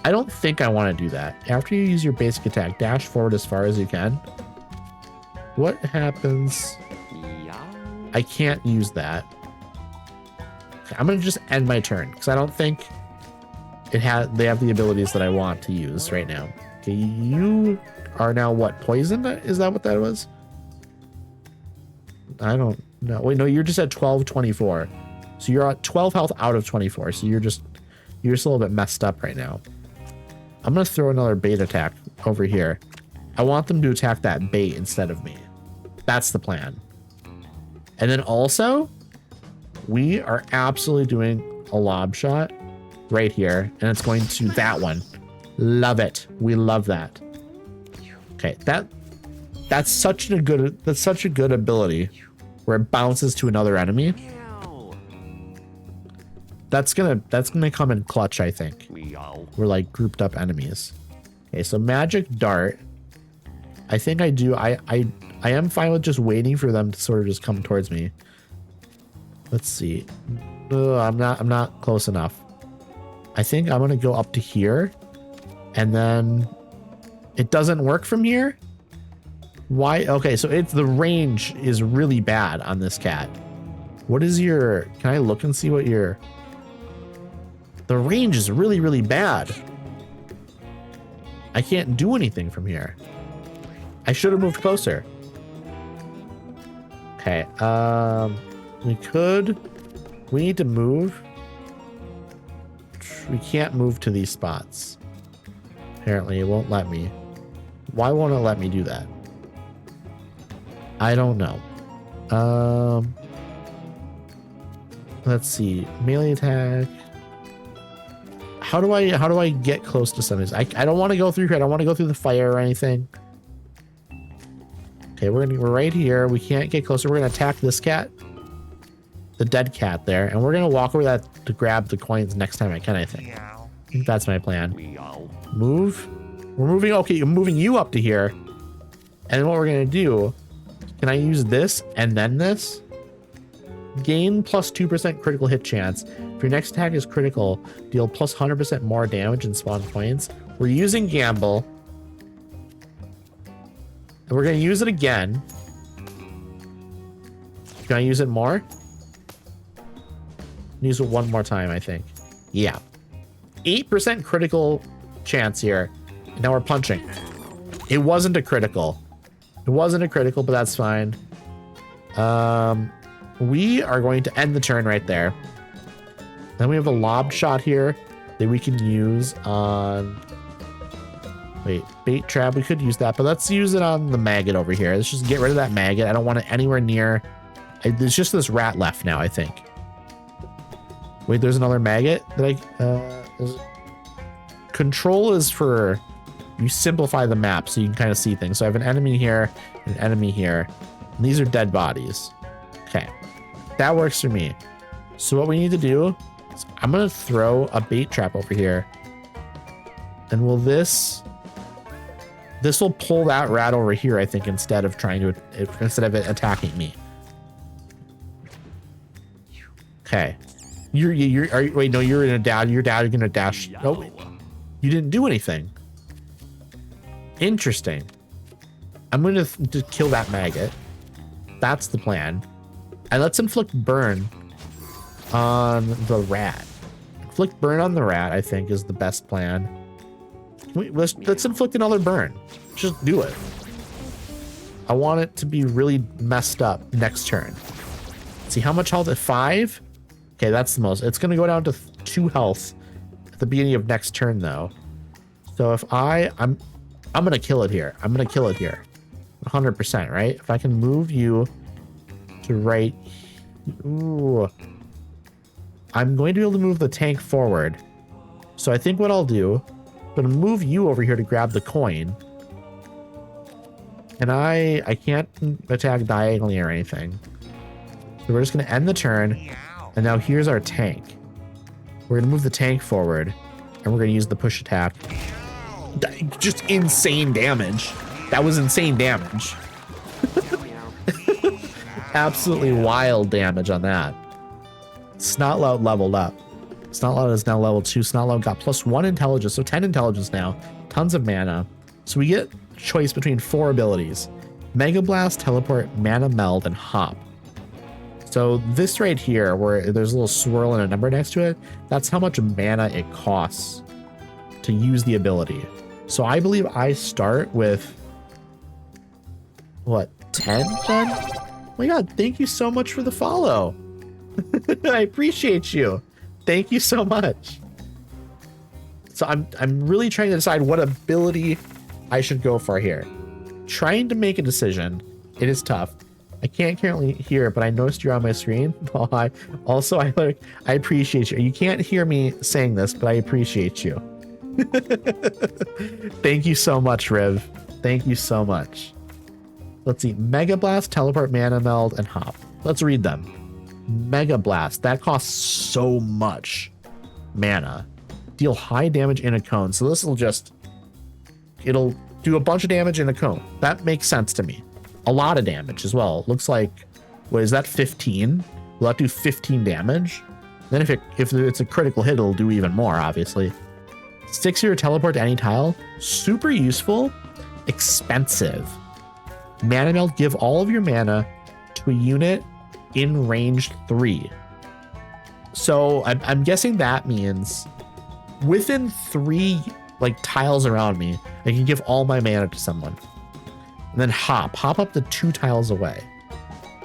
I don't think I want to do that. After you use your basic attack, dash forward as far as you can. What happens? I can't use that. Okay, I'm going to just end my turn because I don't think they have the abilities that I want to use right now. Okay, you are now what? Poisoned? Is that what that was? I don't know. Wait, no, you're just at 12/24. So you're at 12 health out of 24. So you're just a little bit messed up right now. I'm going to throw another bait attack over here. I want them to attack that bait instead of me. That's the plan. And then also, we are absolutely doing a lob shot right here. And it's going to that one. Love it. We love that. Okay, that's such a good ability where it bounces to another enemy. That's gonna come in clutch, I think. We're like grouped up enemies. Okay, so magic dart. I think I do. I am fine with just waiting for them to sort of just come towards me. Let's see. I'm not close enough. I think I'm gonna go up to here, and then it doesn't work from here. Why? Okay, so the range is really bad on this cat. What is your? Can I look and see what your? The range is really, really bad. I can't do anything from here. I should have moved closer. Okay, we need to move. We can't move to these spots. Apparently, it won't let me. Why won't it let me do that? I don't know. Let's see. Melee attack. How do I get close to some of these? I don't want to go through here. I don't want to go through the fire or anything. Okay, we're right here. We can't get closer. We're gonna attack this cat. The dead cat there, and we're gonna walk over that to grab the coins next time I can, I think. I think that's my plan. Move. We're moving. Okay, I'm moving you up to here. And then what we're gonna do, can I use this and then this? Gain plus 2% critical hit chance. If your next attack is critical, deal plus 100% more damage and spawn coins. We're using Gamble. And we're gonna use it again. Can I use it more? Use it one more time, I think. Yeah. 8% critical chance here. And now we're punching. It wasn't a critical. It wasn't a critical, but that's fine. We are going to end the turn right there. Then we have a lob shot here that we can use on... Wait, bait trap. We could use that, but let's use it on the maggot over here. Let's just get rid of that maggot. I don't want it anywhere near... There's just this rat left now, I think. Wait, there's another maggot that Control is for... You simplify the map so you can kind of see things. So I have an enemy here, an enemy here. And these are dead bodies. Okay. That works for me. So what we need to do is I'm going to throw a bait trap over here. And will this will pull that rat over here, I think, instead of it attacking me. Okay. Wait, no, you're in a dash. You're going to dash. Oh, you didn't do anything. Interesting. I'm going to kill that maggot. That's the plan. And let's inflict burn on the rat. Inflict burn on the rat, I think, is the best plan. Let's inflict another burn. Just do it. I want it to be really messed up next turn. See how much health at 5? Okay, that's the most. It's going to go down to 2 health at the beginning of next turn, though. So if I'm going to kill it here. I'm going to kill it here. 100%, right? If I can move you to right. Ooh. I'm going to be able to move the tank forward. So I think what I'll do, I'm going to move you over here to grab the coin. And I can't attack diagonally or anything. So we're just going to end the turn. And now here's our tank. We're going to move the tank forward. And we're going to use the push attack. Just insane damage. That was insane damage. Absolutely wild damage on that. Snotlout leveled up. Snotlout is now level 2. Snotlout got +1 intelligence, so 10 intelligence now. Tons of mana. So we get choice between 4 abilities. Mega Blast, Teleport, Mana Meld, and Hop. So this right here, where there's a little swirl and a number next to it, that's how much mana it costs to use the ability. So I believe I start with, what, 10 then? Oh my god, thank you so much for the follow. I appreciate you. Thank you so much. So I'm really trying to decide what ability I should go for here. Trying to make a decision. It is tough. I can't currently hear, but I noticed you're on my screen. Oh, I appreciate you. You can't hear me saying this, but I appreciate you. Thank you so much, Riv. Thank you so much. Let's see. Mega Blast, Teleport, Mana Meld, and Hop. Let's read them. Mega Blast. That costs so much mana. Deal high damage in a cone. So this will just... It'll do a bunch of damage in a cone. That makes sense to me. A lot of damage as well. It looks like... What is that? 15? Will that do 15 damage? Then if it's a critical hit, it'll do even more, obviously. 6-year teleport to any tile. Super useful. Expensive. Mana Meld. Give all of your mana to a unit in range 3. So I'm guessing that means within 3 like tiles around me, I can give all my mana to someone. And then hop up to 2 tiles away.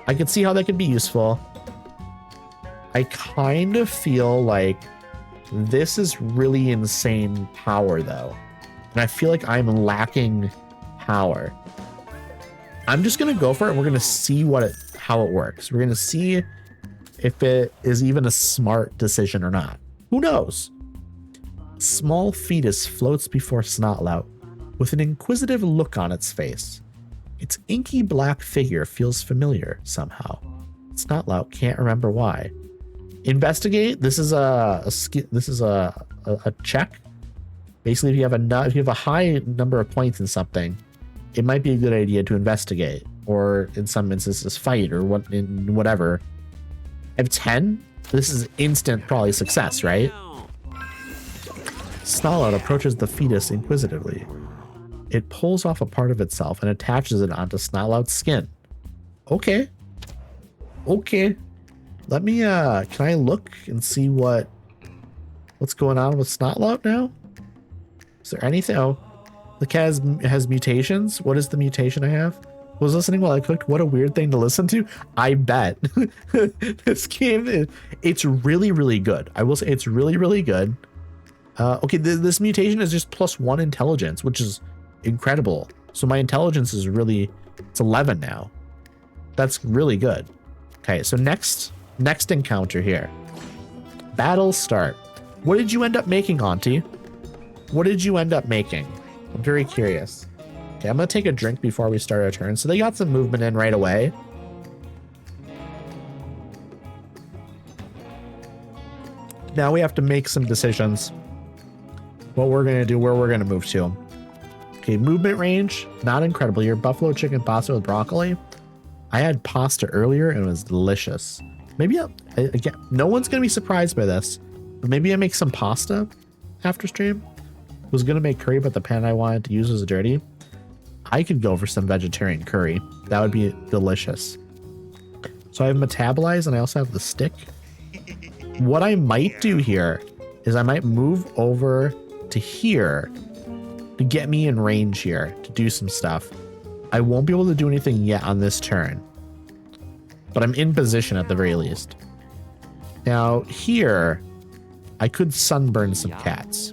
I can see how that could be useful. I kind of feel like this is really insane power though. And I feel like I'm lacking power. I'm just gonna go for it and we're gonna see how it works. We're gonna see if it is even a smart decision or not. Who knows? Small fetus floats before Snotlout with an inquisitive look on its face. Its inky black figure feels familiar somehow. Snotlout can't remember why. Investigate. This is a check. Basically, if you have a high number of points in something, it might be a good idea to investigate, or in some instances fight, or whatever. I have 10. This is instant probably success, right? Snotlout approaches the fetus inquisitively. It pulls off a part of itself and attaches it onto Snotlout's skin. Okay. Let me can I look and see what's going on with Snotlout now? Is there anything? Oh, the cat has mutations. What is the mutation I have? Was listening while I cooked. What a weird thing to listen to. I bet. This game, it's really, really good. I will say it's really, really good. Okay, this mutation is just +1 intelligence, which is incredible. So my intelligence is it's 11 now. That's really good. Okay, so next encounter here. Battle start. What did you end up making, Auntie? What did you end up making? I'm very curious. Okay, I'm gonna take a drink before we start our turn. So they got some movement in right away. Now we have to make some decisions. What we're gonna do, where we're gonna move to. Okay, movement range, not incredible. Your buffalo chicken pasta with broccoli. I had pasta earlier and it was delicious. Maybe again, no one's gonna be surprised by this, but maybe I make some pasta after stream. Was gonna make curry, but the pan I wanted to use was dirty. I could go for some vegetarian curry. That would be delicious. So I have metabolize and I also have the stick. What I might do here is I might move over to here to get me in range here to do some stuff. I won't be able to do anything yet on this turn, but I'm in position at the very least. Now here, I could sunburn some cats.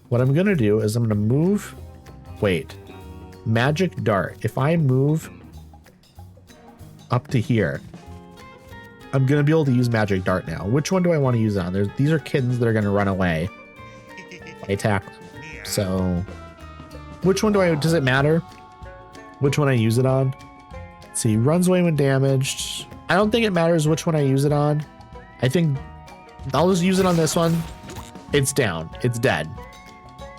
What I'm going to do is I'm going to move. Wait. Magic dart. If I move up to here, I'm going to be able to use magic dart now. Which one do I want to use it on? These are kittens that are going to run away. I attack them. So which one does it matter? Which one I use it on? Let's see. Runs away when damaged. I don't think it matters which one I use it on. I think I'll just use it on this one. It's down. It's dead.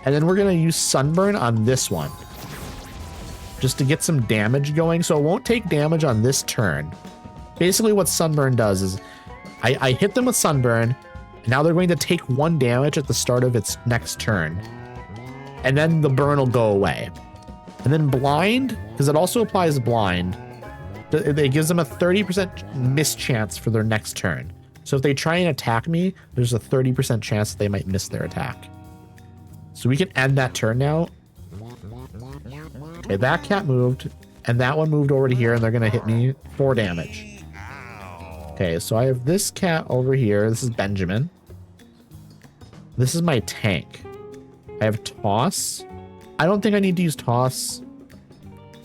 And then we're going to use sunburn on this one just to get some damage going. So it won't take damage on this turn. Basically what sunburn does is I hit them with sunburn. And now they're going to take 1 damage at the start of its next turn. And then the burn will go away. And then blind, because it also applies blind, it gives them a 30% miss chance for their next turn. So if they try and attack me, there's a 30% chance that they might miss their attack. So we can end that turn now. Okay, that cat moved, and that one moved over to here, and they're going to hit me 4 damage. Okay, so I have this cat over here. This is Benjamin. This is my tank. I have toss. I don't think I need to use toss.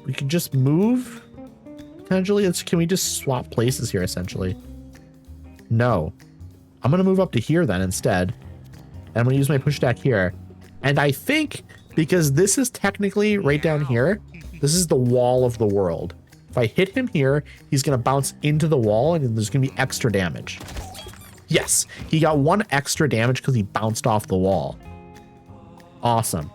We can just move. Potentially, can we just swap places here, essentially? No. I'm going to move up to here then instead. And I'm going to use my push attack here. And I think because this is technically right down here, this is the wall of the world. If I hit him here, he's going to bounce into the wall and there's going to be extra damage. Yes, he got 1 extra damage because he bounced off the wall. Awesome.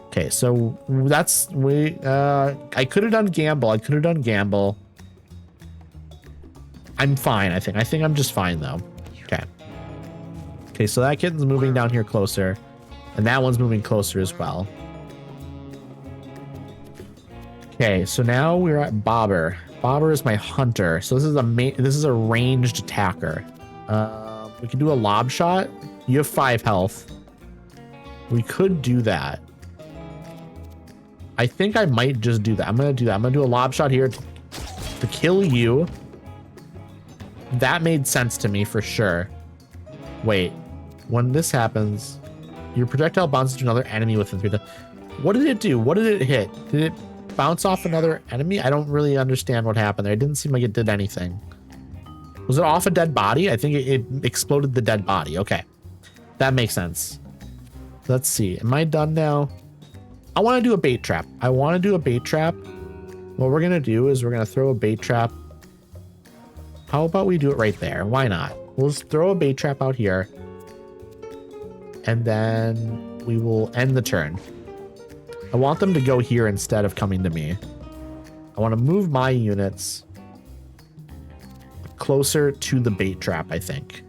Okay, so that's I could have done gamble. I'm fine, I think. I think I'm just fine though. Okay. Okay, so that kitten's moving down here closer. And that one's moving closer as well. Okay, so now we're at Bobber. Bobber is my hunter. So this is a ranged attacker. We can do a lob shot. You have 5 health. We could do that. I think I might just do that. I'm going to do that. I'm going to do a lob shot here to kill you. That made sense to me for sure. Wait, when this happens, your projectile bounces to another enemy within 3. What did it do? What did it hit? Did it bounce off another enemy? I don't really understand what happened there. It didn't seem like it did anything. Was it off a dead body? I think it exploded the dead body. Okay, that makes sense. Let's see. Am I done now? I want to do a bait trap. I want to do a bait trap. What we're going to do is we're going to throw a bait trap. How about we do it right there? Why not? We'll just throw a bait trap out here. And then we will end the turn. I want them to go here instead of coming to me. I want to move my units closer to the bait trap, I think.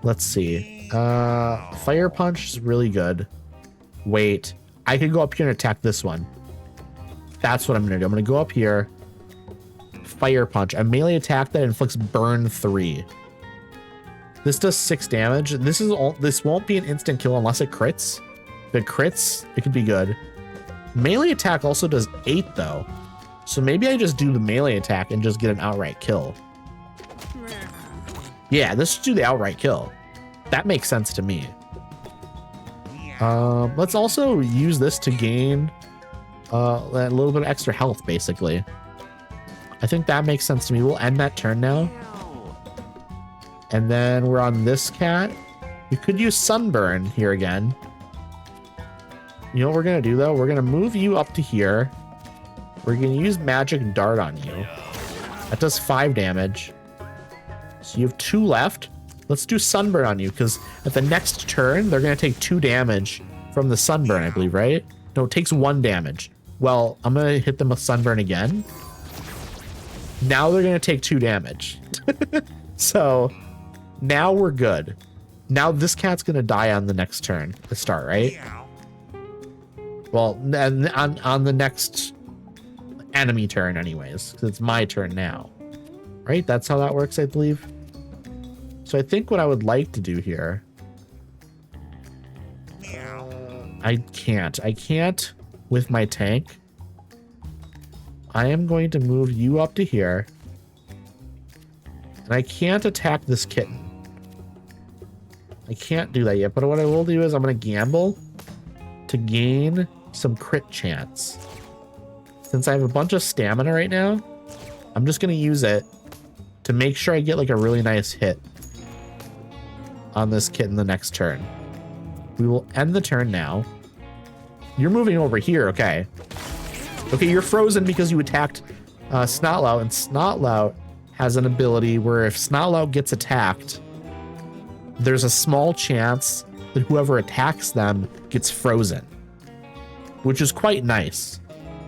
Let's see. Fire punch is really good. Wait, I could go up here and attack this one. That's what I'm going to do. I'm going to go up here. Fire punch. A melee attack that inflicts burn 3. This does 6 damage. This won't be an instant kill unless it crits. If it crits, it could be good. Melee attack also does 8 though. So maybe I just do the melee attack and just get an outright kill. Yeah, let's do the outright kill. That makes sense to me. Let's also use this to gain a little bit of extra health, basically. I think that makes sense to me. We'll end that turn now. And then we're on this cat. We could use Sunburn here again. You know what we're going to do, though? We're going to move you up to here. We're going to use Magic Dart on you. That does 5 damage. So you have 2 left. Let's do Sunburn on you, because at the next turn, they're going to take 2 damage from the Sunburn, I believe, right? No, it takes 1 damage. Well, I'm going to hit them with Sunburn again. Now they're going to take 2 damage. So now we're good. Now this cat's going to die on the next turn to start, right? Well, on the next enemy turn anyways, because it's my turn now. Right? That's how that works, I believe. So I think what I would like to do here... I can't with my tank. I am going to move you up to here. And I can't attack this kitten. I can't do that yet, but what I will do is I'm going to gamble to gain some crit chance. Since I have a bunch of stamina right now, I'm just going to use it to make sure I get like a really nice hit on this kitten the next turn. We will end the turn now. You're moving over here, okay. Okay, you're frozen because you attacked Snotlout, and Snotlout has an ability where if Snotlout gets attacked, there's a small chance that whoever attacks them gets frozen, which is quite nice.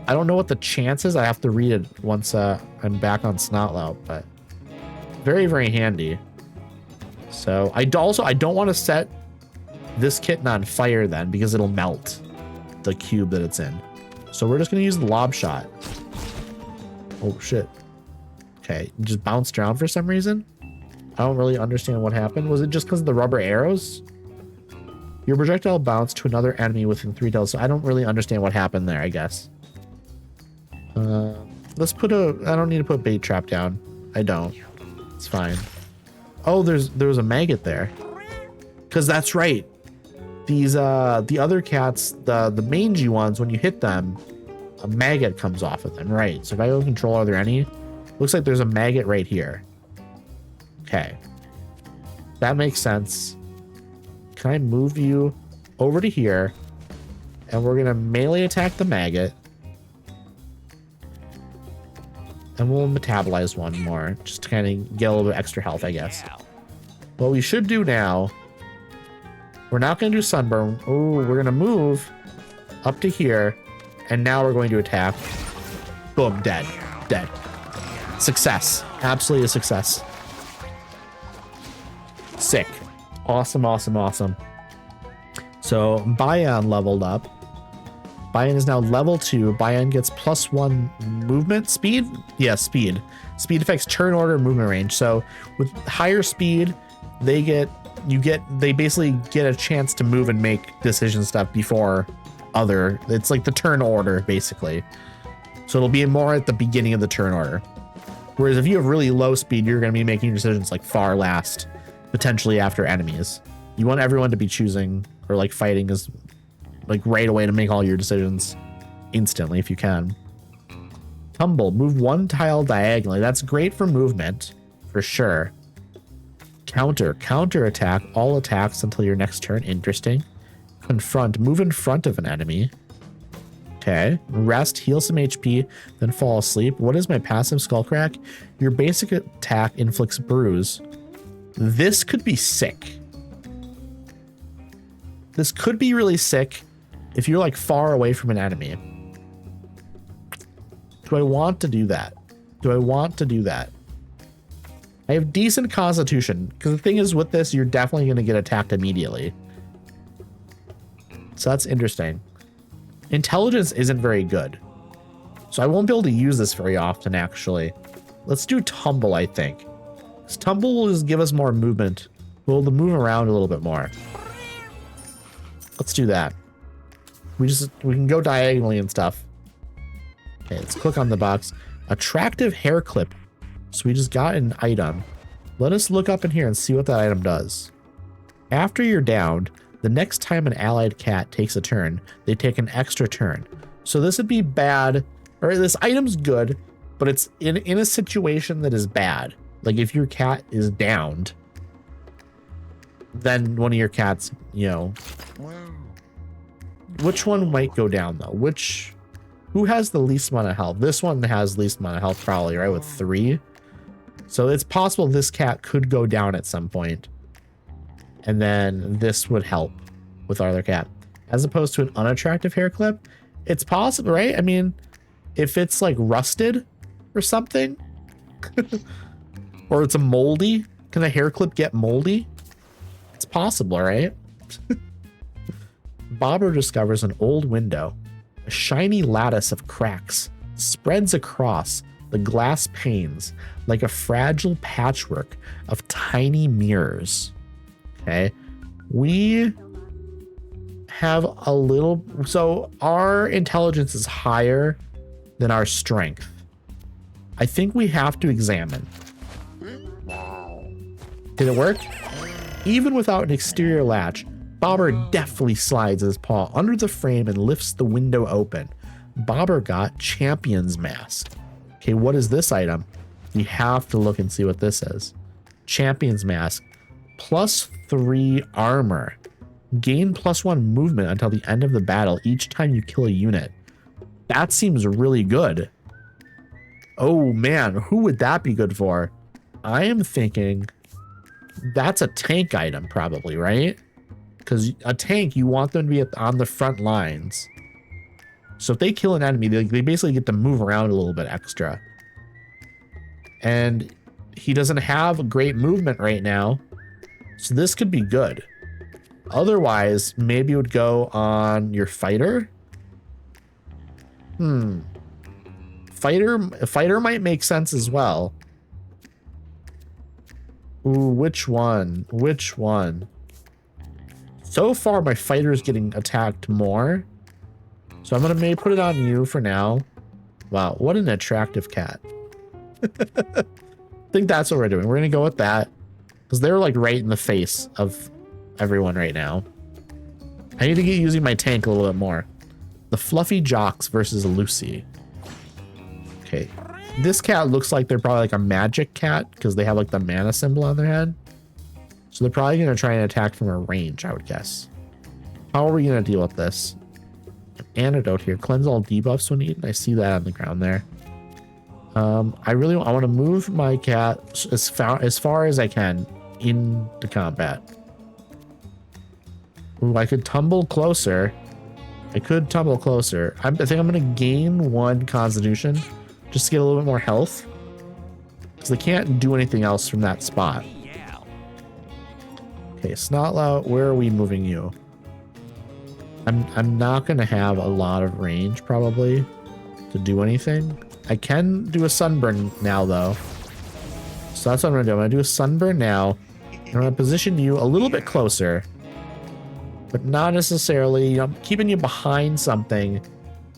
I don't know what the chance is. I have to read it once I'm back on Snotlout, but very, very handy. So I don't want to set this kitten on fire then, because it'll melt the cube that it's in. So we're just going to use the lob shot. Oh, shit. Okay, it just bounced around for some reason. I don't really understand what happened. Was it just because of the rubber arrows? Your projectile bounced to another enemy within 3 tiles. So I don't really understand what happened there, I guess. Let's put I don't need to put bait trap down. I don't. It's fine. Oh, there was a maggot there. Because that's right. These the other cats, the mangy ones, when you hit them, a maggot comes off of them, right? So if I go control, are there any? Looks like there's a maggot right here. Okay. That makes sense. Can I move you over to here? And we're gonna melee attack the maggot. And we'll metabolize one more, just to kind of get a little bit extra health, I guess. What we should do now, we're not going to do Sunburn. Oh, we're going to move up to here. And now we're going to attack. Boom, dead. Dead. Success. Absolutely a success. Sick. Awesome, awesome, awesome. So Bion leveled up. Bayan is now level 2. Bayan gets +1 movement speed. Yeah, speed. Speed affects turn order movement range. So with higher speed, they basically get a chance to move and make decision stuff before it's like the turn order basically. So it'll be more at the beginning of the turn order. Whereas if you have really low speed, you're going to be making decisions like far last, potentially after enemies. You want everyone to be choosing or like fighting as like right away to make all your decisions instantly if you can. Tumble, move 1 tile diagonally. That's great for movement for sure. Counter attack all attacks until your next turn. Interesting. Confront, move in front of an enemy. Okay. Rest, heal some HP, then fall asleep. What is my passive? Skullcrack. Your basic attack inflicts bruise. This could be sick. This could be really sick if you're like far away from an enemy. Do I want to do that? I have decent constitution because the thing is with this, you're definitely going to get attacked immediately. So that's interesting. Intelligence isn't very good. So I won't be able to use this very often, actually. Let's do tumble, I think. Because tumble will just give us more movement. We'll be able to move around a little bit more. Let's do that. We can go diagonally and stuff. Okay, let's click on the box. Attractive hair clip. So we just got an item. Let us look up in here and see what that item does. After you're downed, the next time an allied cat takes a turn, they take an extra turn. So this would be bad, or this item's good, but it's in a situation that is bad. Like if your cat is downed, then one of your cats, you know. Which one might go down though? Who has the least amount of health? This one has least amount of health probably, right? With 3. So it's possible this cat could go down at some point. And then this would help with our other cat. As opposed to an unattractive hair clip. It's possible, right? I mean, if it's like rusted or something. Or it's a moldy. Can a hair clip get moldy? It's possible, right? Bobber discovers an old window. A shiny lattice of cracks spreads across the glass panes like a fragile patchwork of tiny mirrors. Okay. We have a little... So our intelligence is higher than our strength. I think we have to examine. Did it work? Even without an exterior latch, Bobber deftly slides his paw under the frame and lifts the window open. Bobber got Champion's Mask. Okay, what is this item? We have to look and see what this is. Champion's Mask. +3 armor. Gain +1 movement until the end of the battle each time you kill a unit. That seems really good. Oh man, who would that be good for? I am thinking that's a tank item probably, right? Because a tank, you want them to be on the front lines. So if they kill an enemy, they basically get to move around a little bit extra. And he doesn't have great movement right now. So this could be good. Otherwise, maybe it would go on your fighter. Fighter might make sense as well. Ooh, which one? So far, my fighter is getting attacked more. So I'm going to maybe put it on you for now. Wow, what an attractive cat. I think that's what we're doing. We're going to go with that. Because they're like right in the face of everyone right now. I need to get using my tank a little bit more. The Fluffy Jocks versus Lucy. Okay. This cat looks like they're probably like a magic cat because they have like the mana symbol on their head. So they're probably going to try and attack from a range, I would guess. How are we going to deal with this? An antidote here. Cleanse all debuffs when eaten. I see that on the ground there. I want to move my cat as far as I can into combat. Ooh, I could tumble closer. I think I'm going to gain 1 constitution just to get a little bit more health. Because they can't do anything else from that spot. Okay, Snotlout, where are we moving you? I'm not gonna have a lot of range probably to do anything. I can do a sunburn now though. So that's what I'm gonna do. I'm gonna do a sunburn now. I'm gonna position you a little bit closer, but not necessarily, you know, keeping you behind something,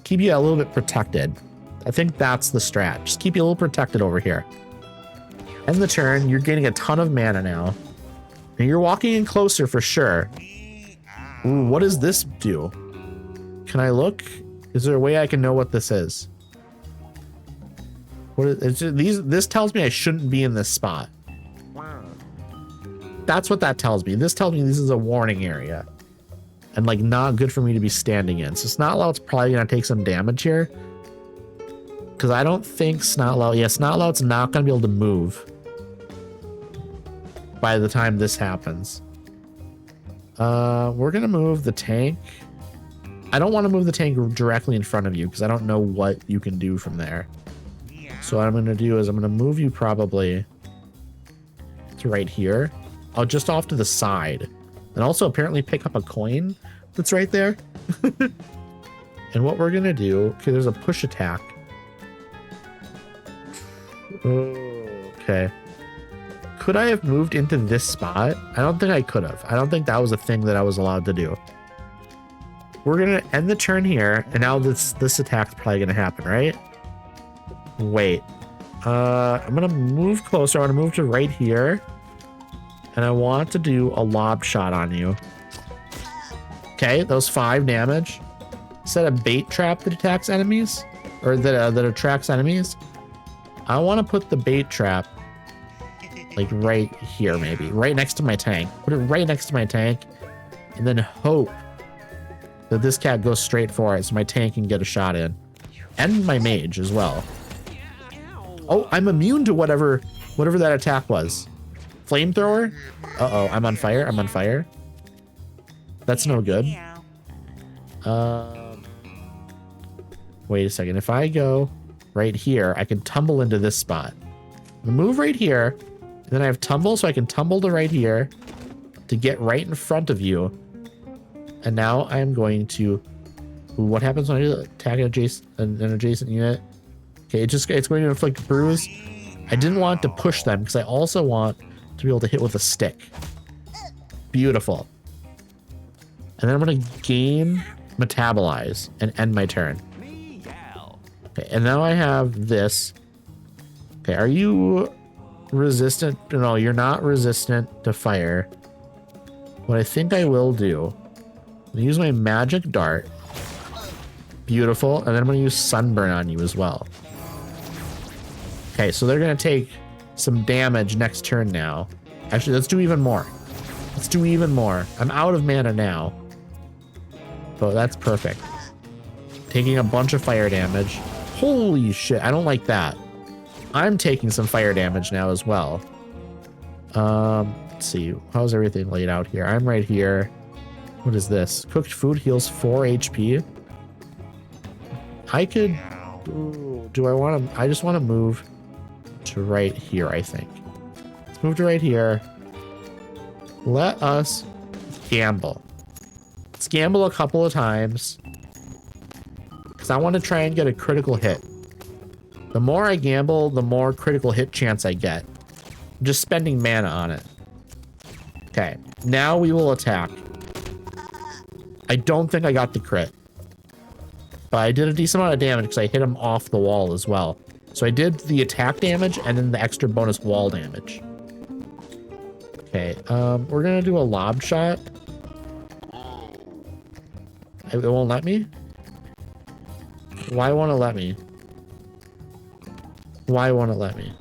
keep you a little bit protected. I think that's the strat. Just keep you a little protected over here. End the turn. You're getting a ton of mana now. And you're walking in closer for sure. Ooh, what does this do? Can I look? Is there a way I can know what this is? What is this tells me I shouldn't be in this spot. That's what that tells me. This tells me this is a warning area. And like not good for me to be standing in. So Snotlout's probably gonna take some damage here. Because I don't think Snotlout's not gonna be able to move by the time this happens. We're gonna move the tank. I don't want to move the tank directly in front of you because I don't know what you can do from there. So what I'm gonna do is I'm gonna move you probably to right here. Oh, just off to the side. And also apparently pick up a coin that's right there. And what we're gonna do, okay, there's a push attack. Okay. Could I have moved into this spot? I don't think I could have. I don't think that was a thing that I was allowed to do. We're gonna end the turn here, and now this attack's probably gonna happen, right? Wait. I'm gonna move closer. I want to move to right here. And I want to do a lob shot on you. Okay, those 5 damage. Set a bait trap that attacks enemies, or that attracts enemies. I want to put the bait trap like right here, maybe right next to my tank. Put it right next to my tank, and then hope that this cat goes straight for it, so my tank can get a shot in, and my mage as well. Oh, I'm immune to whatever that attack was. Flamethrower? Uh-oh, I'm on fire. I'm on fire. That's no good. Wait a second. If I go right here, I can tumble into this spot. Move right here. And then I have tumble, so I can tumble to right here to get right in front of you. And now I'm going to... What happens when I attack an adjacent unit? Okay, it's going to inflict bruise. I didn't want to push them because I also want to be able to hit with a stick. Beautiful. And then I'm going to gain metabolize and end my turn. Okay, and now I have this. Okay, are you resistant? No, you're not resistant to fire. What I think I will do, I'm going to use my magic dart. Beautiful. And then I'm going to use sunburn on you as well. Okay, so they're going to take some damage next turn now. Actually, let's do even more. Let's do even more. I'm out of mana now. Oh, that's perfect. Taking a bunch of fire damage. Holy shit, I don't like that. I'm taking some fire damage now as well. Let's see. How's everything laid out here? I'm right here. What is this? Cooked food heals 4 HP. I could... Ooh, do I want to... I just want to move to right here, I think. Let's move to right here. Let us gamble. Let's gamble a couple of times. Because I want to try and get a critical hit. The more I gamble, the more critical hit chance I get. I'm just spending mana on it. Okay, now we will attack. I don't think I got the crit. But I did a decent amount of damage because I hit him off the wall as well. So I did the attack damage and then the extra bonus wall damage. Okay, we're gonna do a lob shot. It won't let me? Why won't it let me? Why won't it let me?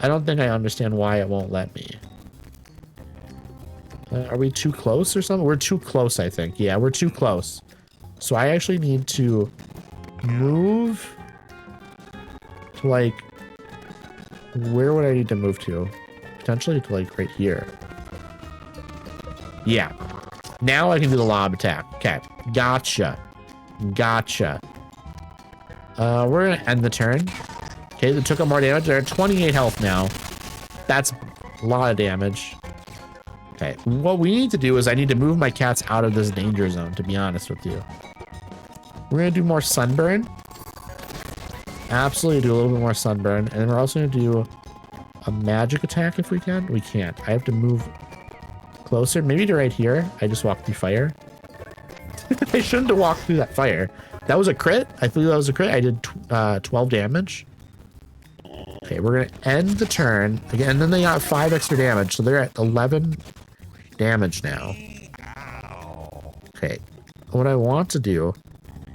I don't think I understand why it won't let me. Are we too close or something? We're too close, I think. Yeah, we're too close. So I actually need to move to like, where would I need to move to? Potentially to like right here. Yeah. Now I can do the lob attack. Okay. Gotcha. Gotcha. We're gonna end the turn. Okay, they took up more damage. They're at 28 health now. That's a lot of damage. Okay, what we need to do is I need to move my cats out of this danger zone, to be honest with you. We're gonna do more sunburn. Absolutely do a little bit more sunburn. And then we're also gonna do a magic attack if we can. We can't. I have to move closer. Maybe to right here. I just walked through fire. I shouldn't have walked through that fire. That was a crit. I believe that was a crit. I did 12 damage. Okay, we're gonna end the turn again. And then they got 5 extra damage, so they're at 11 damage now. Okay, what I want to do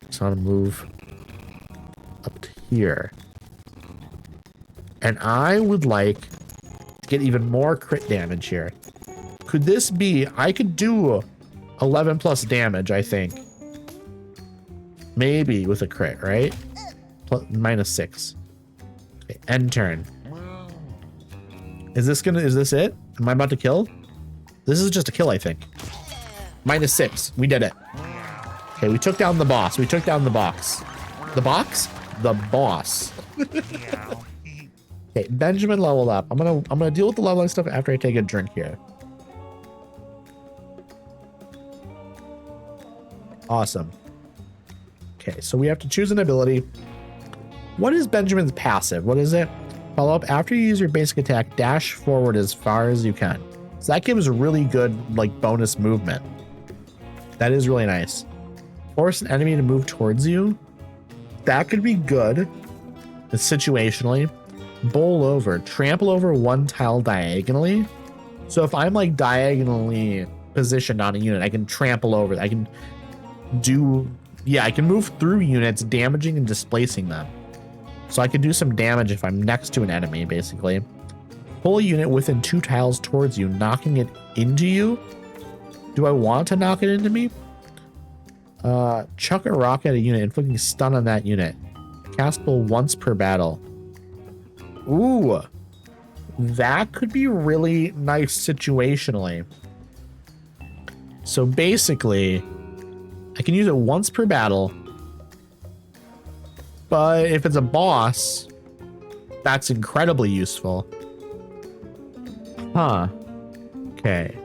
is I want to move up to here, and I would like to get even more crit damage here. Could this be? I could do 11 plus damage. I think maybe with a crit, right? Plus, -6. Okay, end turn. Is this it? Am I about to kill? This is just a kill, I think. -6. We did it. Okay, we took down the boss. We took down the box. The box? The boss. Okay, Benjamin leveled up. I'm gonna deal with the leveling stuff after I take a drink here. Awesome. Okay, so we have to choose an ability. What is Benjamin's passive? What is it? Follow up after you use your basic attack, dash forward as far as you can. So that gives really good like bonus movement. That is really nice. Force an enemy to move towards you. That could be good. Situationally. Bowl over. Trample over one tile diagonally. So if I'm like diagonally positioned on a unit, I can trample over. I can do... Yeah, I can move through units, damaging and displacing them. So I can do some damage if I'm next to an enemy, basically. Pull a unit within 2 tiles towards you, knocking it into you. Do I want to knock it into me? Chuck a rock at a unit, inflicting stun on that unit. Cast Bowl once per battle. Ooh. That could be really nice situationally. So basically, I can use it once per battle. But if it's a boss, that's incredibly useful. Huh. Okay.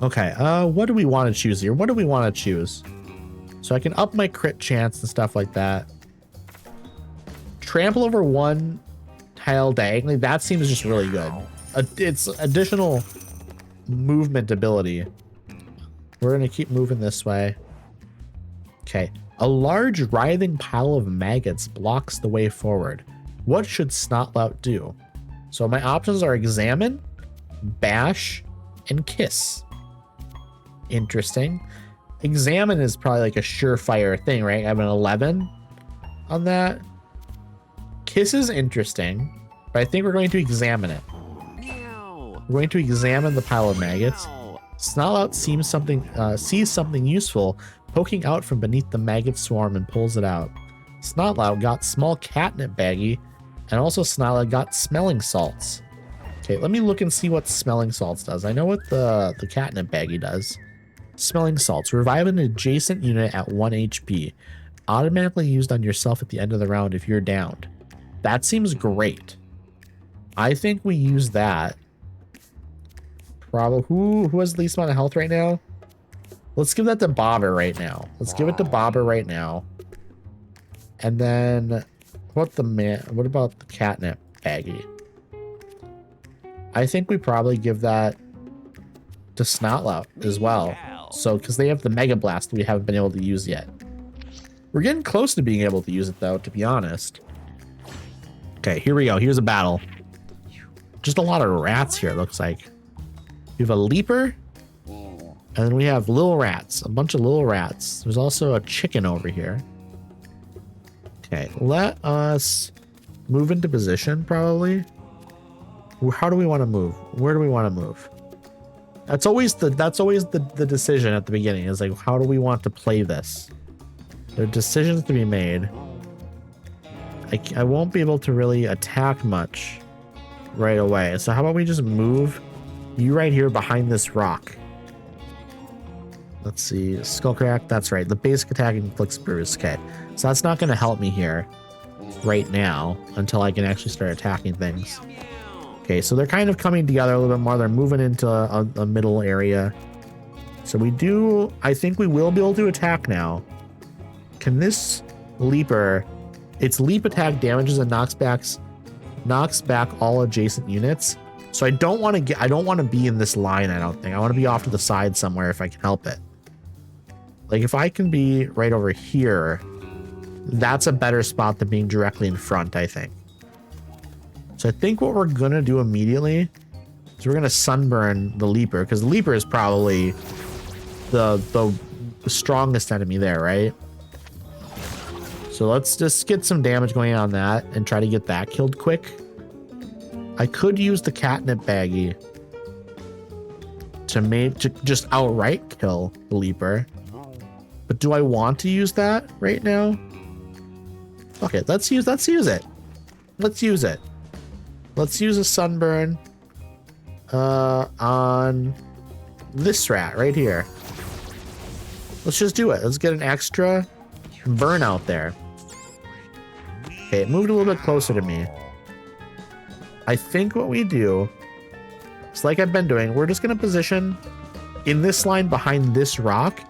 Okay, what do we want to choose here? What do we want to choose? So I can up my crit chance and stuff like that. Trample over one tile diagonally. That seems just really good. It's additional movement ability. We're going to keep moving this way. Okay. A large writhing pile of maggots blocks the way forward. What should Snotlout do? So my options are examine, bash, and kiss. Interesting. Examine is probably like a surefire thing, right? I have an 11 on that. Kiss is interesting, but I think we're going to examine it. We're going to examine the pile of maggots. Snotlout sees something useful poking out from beneath the maggot swarm and pulls it out. Snotlout got small catnip baggie, and also Snotlout got smelling salts. Okay, let me look and see what smelling salts does. I know what the catnip baggie does. Smelling salts. Revive an adjacent unit at 1 HP. Automatically used on yourself at the end of the round if you're downed. That seems great. I think we use that. Probably. Who has the least amount of health right now? Let's give that to Bobber right now. Let's give it to Bobber right now. And then what about the catnip baggie? I think we probably give that to Snotlout as well. So, because they have the Mega Blast we haven't been able to use yet. We're getting close to being able to use it though, to be honest. Okay, here we go. Here's a battle. Just a lot of rats here, it looks like. We have a leaper. And then we have little rats. A bunch of little rats. There's also a chicken over here. Okay, let us move into position, probably. How do we want to move? Where do we want to move? That's always the decision at the beginning, is like, how do we want to play this? There are decisions to be made. I won't be able to really attack much right away. So how about we just move you right here behind this rock? Let's see. Skullcrack. That's right. The basic attack inflicts bruise. Okay. So that's not going to help me here. right now until I can actually start attacking things. Okay, so they're kind of coming together a little bit more. They're moving into a middle area. So I think we will be able to attack now. Can this leaper, its leap attack damages and knocks back all adjacent units. So I don't want to be in this line, I don't think. I want to be off to the side somewhere if I can help it. Like if I can be right over here, that's a better spot than being directly in front, I think. So I think what we're going to do immediately is we're going to sunburn the leaper, because the leaper is probably the strongest enemy there, right? So let's just get some damage going on that and try to get that killed quick. I could use the catnip baggie to just outright kill the leaper. But do I want to use that right now? Okay, let's use it. Let's use it. Let's use a sunburn on this rat right here. Let's just do it. Let's get an extra burn out there. Okay, it moved a little bit closer to me. I think what we do is, like I've been doing, we're just going to position in this line behind this rock,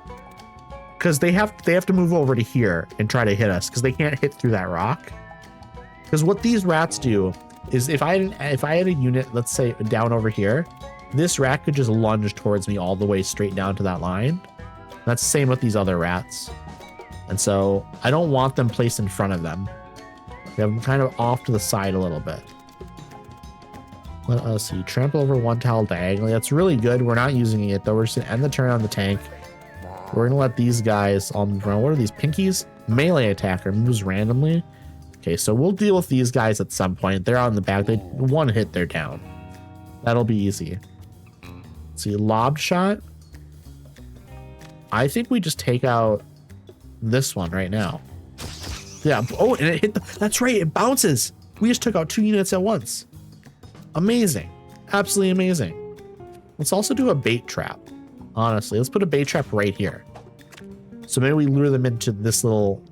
because they have to move over to here and try to hit us, because they can't hit through that rock. Because what these rats do is if I had a unit, let's say down over here, this rat could just lunge towards me all the way straight down to that line. That's the same with these other rats. And so I don't want them placed in front of them. We have them kind of off to the side a little bit. Let us see. Trample over one tile diagonally. That's really good. We're not using it though. We're just gonna end the turn on the tank. We're gonna let these guys all move around. What are these pinkies? Melee attacker moves randomly. Okay, so we'll deal with these guys at some point. They're on the back. They one hit, they're down. That'll be easy. Let's see, lob shot. I think we just take out this one right now. Yeah. Oh, and it hit. That's right. It bounces. We just took out 2 units at once. Amazing. Absolutely amazing. Let's also do a bait trap. Honestly, let's put a bait trap right here. So maybe we lure them into this little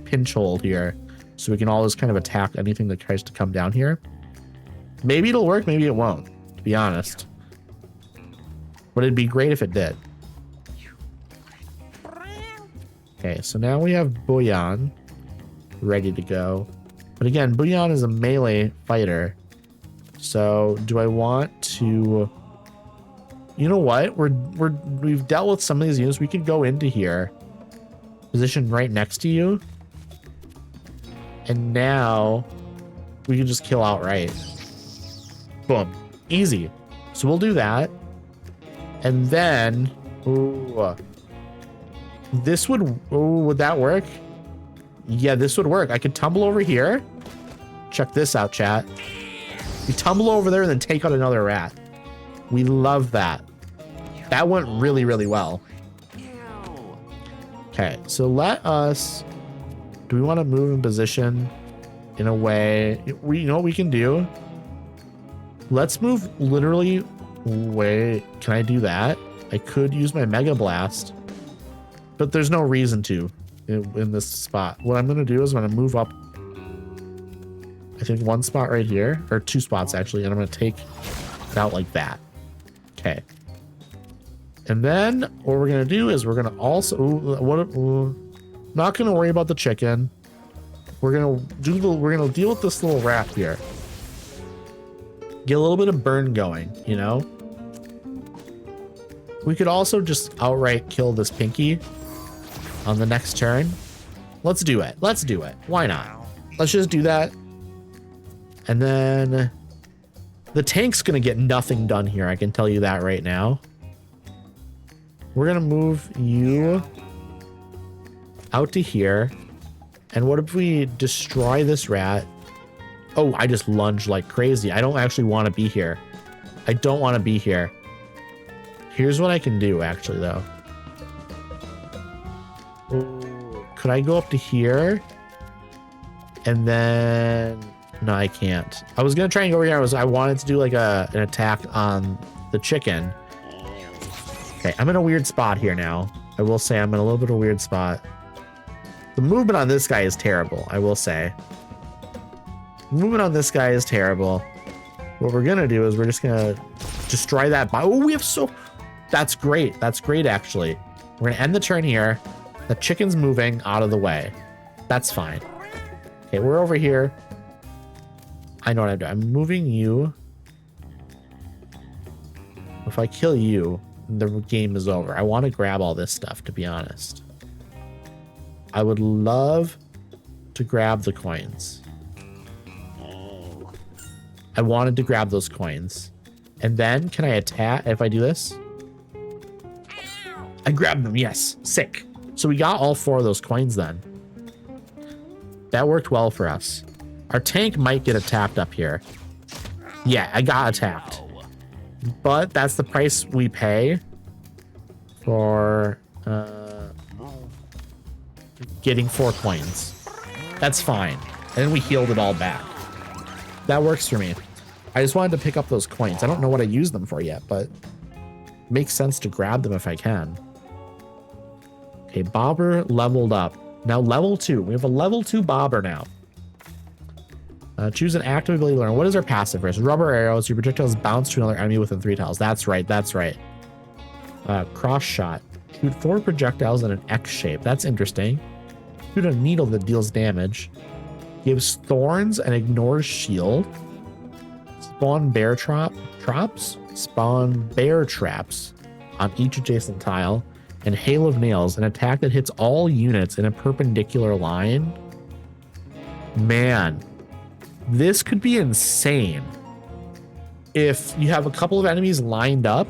pinch hole here, so we can always kind of attack anything that tries to come down here. Maybe it'll work. Maybe it won't, to be honest. But it'd be great if it did. Okay, so now we have Bouillon ready to go. But again, Bouillon is a melee fighter. So do I want to... You know what? We've dealt with some of these units. We could go into here. Position right next to you. And now we can just kill outright. Boom. Easy. So we'll do that. And then... Ooh, this would... Ooh, would that work? Yeah, this would work. I could tumble over here. Check this out, chat. We tumble over there and then take out another rat. We love that. That went really, really well. Okay, so let us... Do we want to move in position in a way... You know what we can do? Let's move literally... Wait, can I do that? I could use my Mega Blast. But there's no reason to in this spot. What I'm going to do is I'm going to move up, I think 1 spot right here, or 2 spots actually, and I'm going to take it out like that. Okay. And then what we're going to do is we're going to also, not going to worry about the chicken. We're going to deal with this little rat here. Get a little bit of burn going, you know? We could also just outright kill this pinky on the next turn. Let's do it. Let's do it. Why not? Let's just do that. And then the tank's going to get nothing done here. I can tell you that right now. We're going to move you out to here. And what if we destroy this rat? Oh, I just lunged like crazy. I don't actually want to be here. I don't want to be here. Here's what I can do actually though. Could I go up to here? And then... No, I can't. I was going to try and go over here. I wanted to do like an attack on the chicken. Okay, I'm in a weird spot here now. I will say I'm in a little bit of a weird spot. The movement on this guy is terrible, I will say. Movement on this guy is terrible. What we're gonna do is we're just gonna destroy that. Oh, we have so. That's great. That's great, actually. We're gonna end the turn here. The chicken's moving out of the way. That's fine. Okay, we're over here. I know what I'm doing. I'm moving you. If I kill you, the game is over. I want to grab all this stuff, to be honest. I would love to grab the coins. I wanted to grab those coins. And then, can I attack if I do this? I grabbed them, yes. Sick. So we got all 4 of those coins then. That worked well for us. Our tank might get attacked up here. Yeah, I got attacked. But that's the price we pay for getting 4 coins. That's fine. And then we healed it all back. That works for me. I just wanted to pick up those coins. I don't know what I use them for yet, but it makes sense to grab them if I can. Okay, Bobber leveled up. Now level 2. We have a level 2 Bobber now. Choose an active ability to learn. What is our passive risk? Rubber arrows. Your projectiles bounce to another enemy within 3 tiles. That's right. That's right. Cross shot. Shoot 4 projectiles in an X shape. That's interesting. Shoot a needle that deals damage. Gives thorns and ignores shield. Spawn bear traps. Spawn bear traps on each adjacent tile. And hail of nails. An attack that hits all units in a perpendicular line. Man. This could be insane if you have a couple of enemies lined up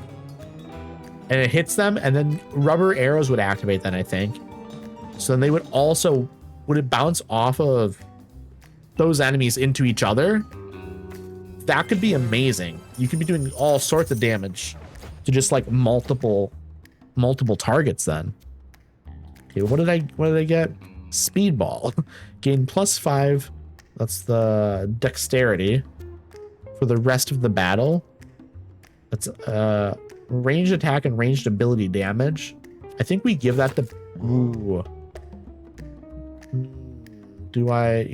and it hits them, and then rubber arrows would activate then, I think. So then they would also, would it bounce off of those enemies into each other? That could be amazing. You could be doing all sorts of damage to just like multiple targets then. Okay, what did I get? Speedball. Gain +5. That's the dexterity for the rest of the battle. That's ranged attack and ranged ability damage. I think we give that to. Ooh. Do I?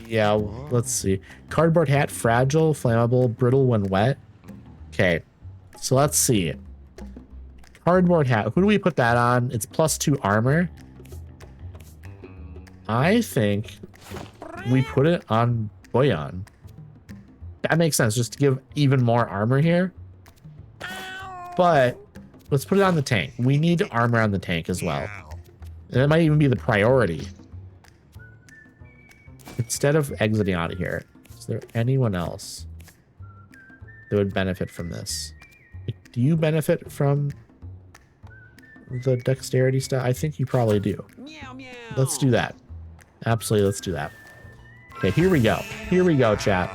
Yeah. Let's see. Cardboard hat, fragile, flammable, brittle when wet. Okay. So let's see. Cardboard hat. Who do we put that on? It's +2 armor. I think we put it on Boyan. That makes sense, just to give even more armor here. But let's put it on the tank. We need armor on the tank as well. And it might even be the priority. Instead of exiting out of here, is there anyone else that would benefit from this? Do you benefit from the dexterity stuff? I think you probably do. Let's do that. Absolutely, let's do that. Okay, here we go. Here we go, chat.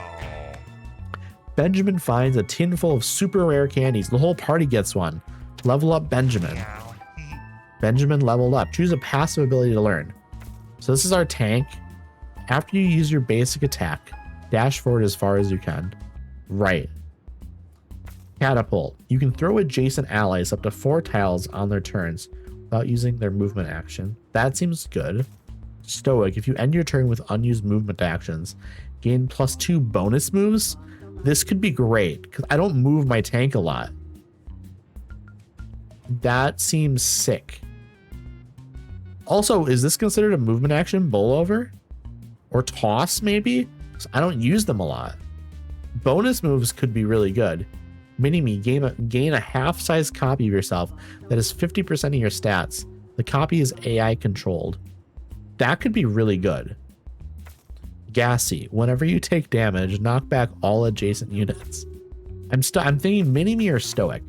Benjamin finds a tin full of super rare candies. The whole party gets one. Level up Benjamin. Benjamin leveled up. Choose a passive ability to learn. So this is our tank. After you use your basic attack, dash forward as far as you can. Right. Catapult. You can throw adjacent allies up to 4 tiles on their turns without using their movement action. That seems good. Stoic. If you end your turn with unused movement actions, gain +2 bonus moves. This could be great because I don't move my tank a lot. That seems sick. Also, is this considered a movement action? Bowl over? Or toss, maybe? 'Cause I don't use them a lot. Bonus moves could be really good. Mini-me. Gain a half-size copy of yourself that is 50% of your stats. The copy is AI controlled. That could be really good. Gassy. Whenever you take damage, knock back all adjacent units. I'm thinking mini-me or stoic.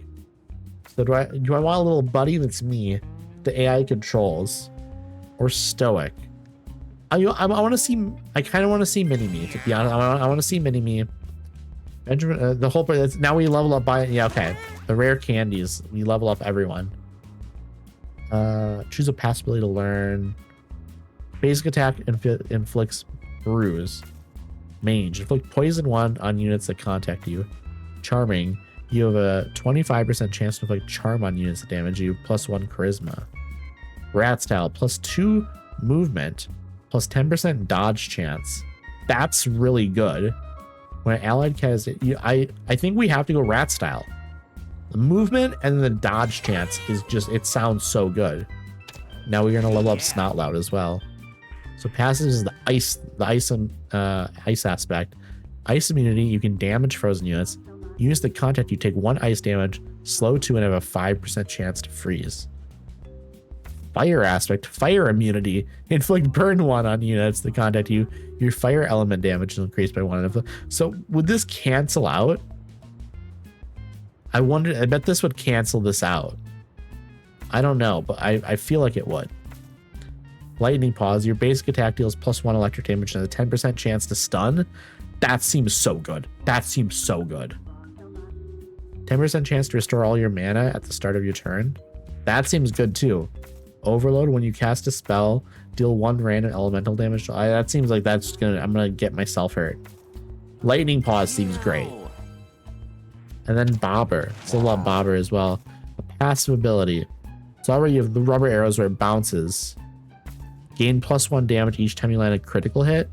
So do I want a little buddy that's me, the AI controls, or stoic? I want to see. I kind of want to see mini-me, to be honest. I want to see mini-me. Benjamin, the whole part. Now we level up by, yeah, okay. The rare candies, we level up everyone. Choose a passive ability to learn. Basic attack inflicts bruise. Mage. Inflict poison 1 on units that contact you. Charming. You have a 25% chance to inflict charm on units that damage you. +1 charisma. Rat style. +2 movement. +10% dodge chance. That's really good. When an allied has it, I think we have to go rat style. The movement and the dodge chance is just, it sounds so good. Now we're gonna level up Snotlout as well. So passive is the ice aspect. Ice immunity, you can damage frozen units. Units that contact you take 1 ice damage, slow 2, and have a 5% chance to freeze. Fire aspect, fire immunity, inflict burn 1 on units that contact you. Your fire element damage is increased by 1. So would this cancel out? I wonder, I bet this would cancel this out. I don't know, but I feel like it would. Lightning pause, your basic attack deals +1 electric damage and a 10% chance to stun. That seems so good. That seems so good. 10% chance to restore all your mana at the start of your turn. That seems good too. Overload, when you cast a spell, deal 1 random elemental damage. That seems like that's gonna, I'm gonna get myself hurt. Lightning pause seems great. And then Bobber. Still love Bobber as well. A passive ability. So already you have the rubber arrows where it bounces. Gain +1 damage each time you land a critical hit.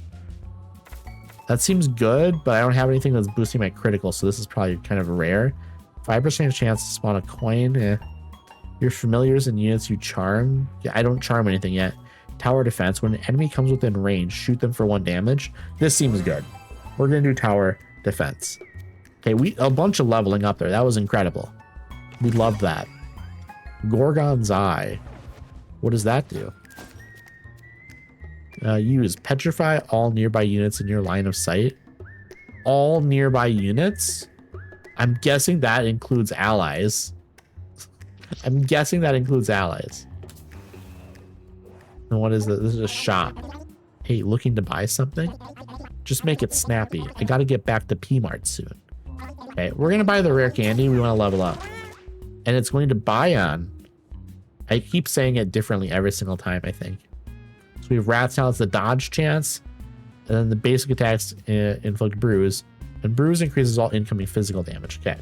That seems good, but I don't have anything that's boosting my critical, so this is probably kind of rare. 5% chance to spawn a coin. Your familiars and units you charm. Yeah, I don't charm anything yet. Tower defense. When an enemy comes within range, shoot them for 1 damage. This seems good. We're gonna do tower defense. Okay, a bunch of leveling up there. That was incredible. We love that. Gorgon's Eye. What does that do? Use petrify all nearby units in your line of sight. All nearby units? I'm guessing that includes allies. I'm guessing that includes allies. And what is this? This is a shop. Hey, looking to buy something? Just make it snappy. I gotta get back to P-Mart soon. Okay, we're gonna buy the rare candy. We want to level up. And it's going to buy on. I keep saying it differently every single time, I think. So we have Rat Style, it's the dodge chance. And then the basic attacks inflict bruise. And bruise increases all incoming physical damage. Okay.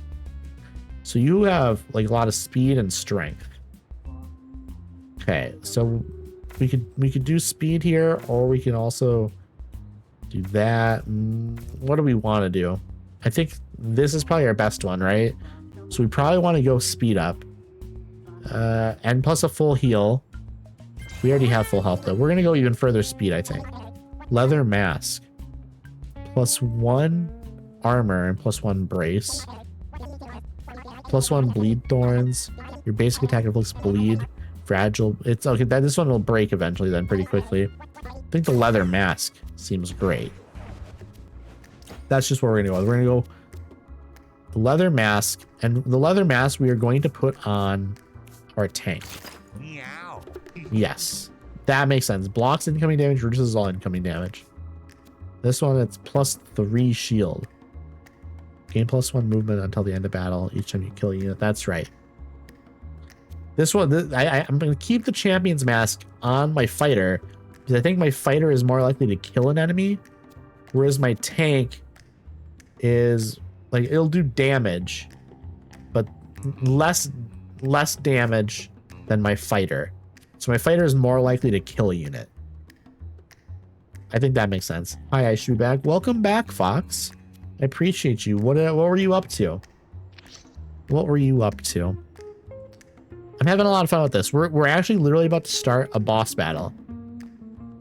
So you have like a lot of speed and strength. Okay, so we could do speed here, or we can also do that. What do we want to do? I think this is probably our best one, right? So we probably want to go speed up. And plus a full heal. We already have full health though. We're gonna go even further speed, I think. Leather mask. +1 armor and +1 brace. +1 bleed thorns. Your basic attack inflicts bleed. Fragile. It's okay. This one will break eventually then pretty quickly. I think the leather mask seems great. That's just what we're gonna go. We're gonna go the leather mask, and the leather mask we are going to put on our tank. Meow. Yes, that makes sense. Blocks incoming damage, reduces all incoming damage. This one, it's +3 shield. Gain +1 movement until the end of battle each time you kill a unit. That's right. This one, I'm going to keep the champion's mask on my fighter because I think my fighter is more likely to kill an enemy, whereas my tank is like, it'll do damage, but less damage than my fighter. So my fighter is more likely to kill a unit. I think that makes sense. Hi, I should be back. Welcome back, Fox. I appreciate you. What were you up to? What were you up to? I'm having a lot of fun with this. We're actually literally about to start a boss battle.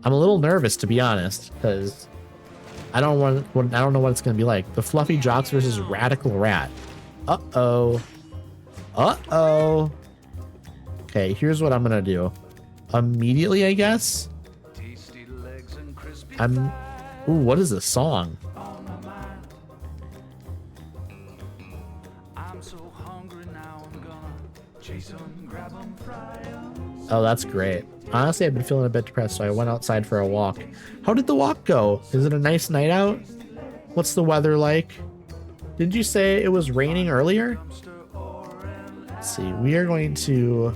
I'm a little nervous, to be honest, because I don't know what it's gonna be like. The Fluffy Jocks versus Radical Rat. Uh-oh. Uh-oh. Okay, here's what I'm gonna do. Immediately, I guess. Ooh, what is this song? Oh, that's great. Honestly, I've been feeling a bit depressed, so I went outside for a walk. How did the walk go? Is it a nice night out? What's the weather like? Did you say it was raining earlier? Let's see. We are going to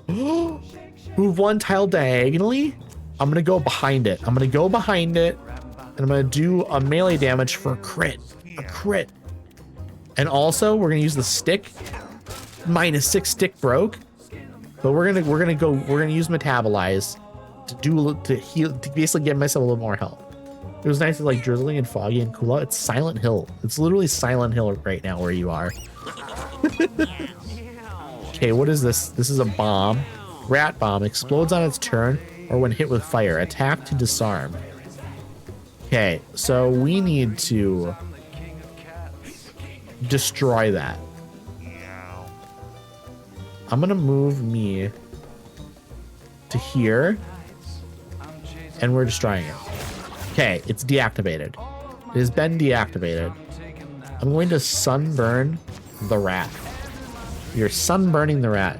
move 1 tile diagonally. I'm going to go behind it. I'm going to go behind it, and I'm going to do a melee damage for a crit. A crit. And also, we're going to use the stick. -6 stick broke. But we're gonna use metabolize to heal, to basically give myself a little more health. It was nice, like drizzling and foggy and cool out. It's Silent Hill. It's literally Silent Hill right now where you are. Okay, what is this? This is a bomb. Rat bomb explodes on its turn or when hit with fire. Attack to disarm. Okay, so we need to destroy that. I'm gonna move me to here, and we're destroying it. Okay, it's deactivated. It has been deactivated. I'm going to sunburn the rat. You're sunburning the rat.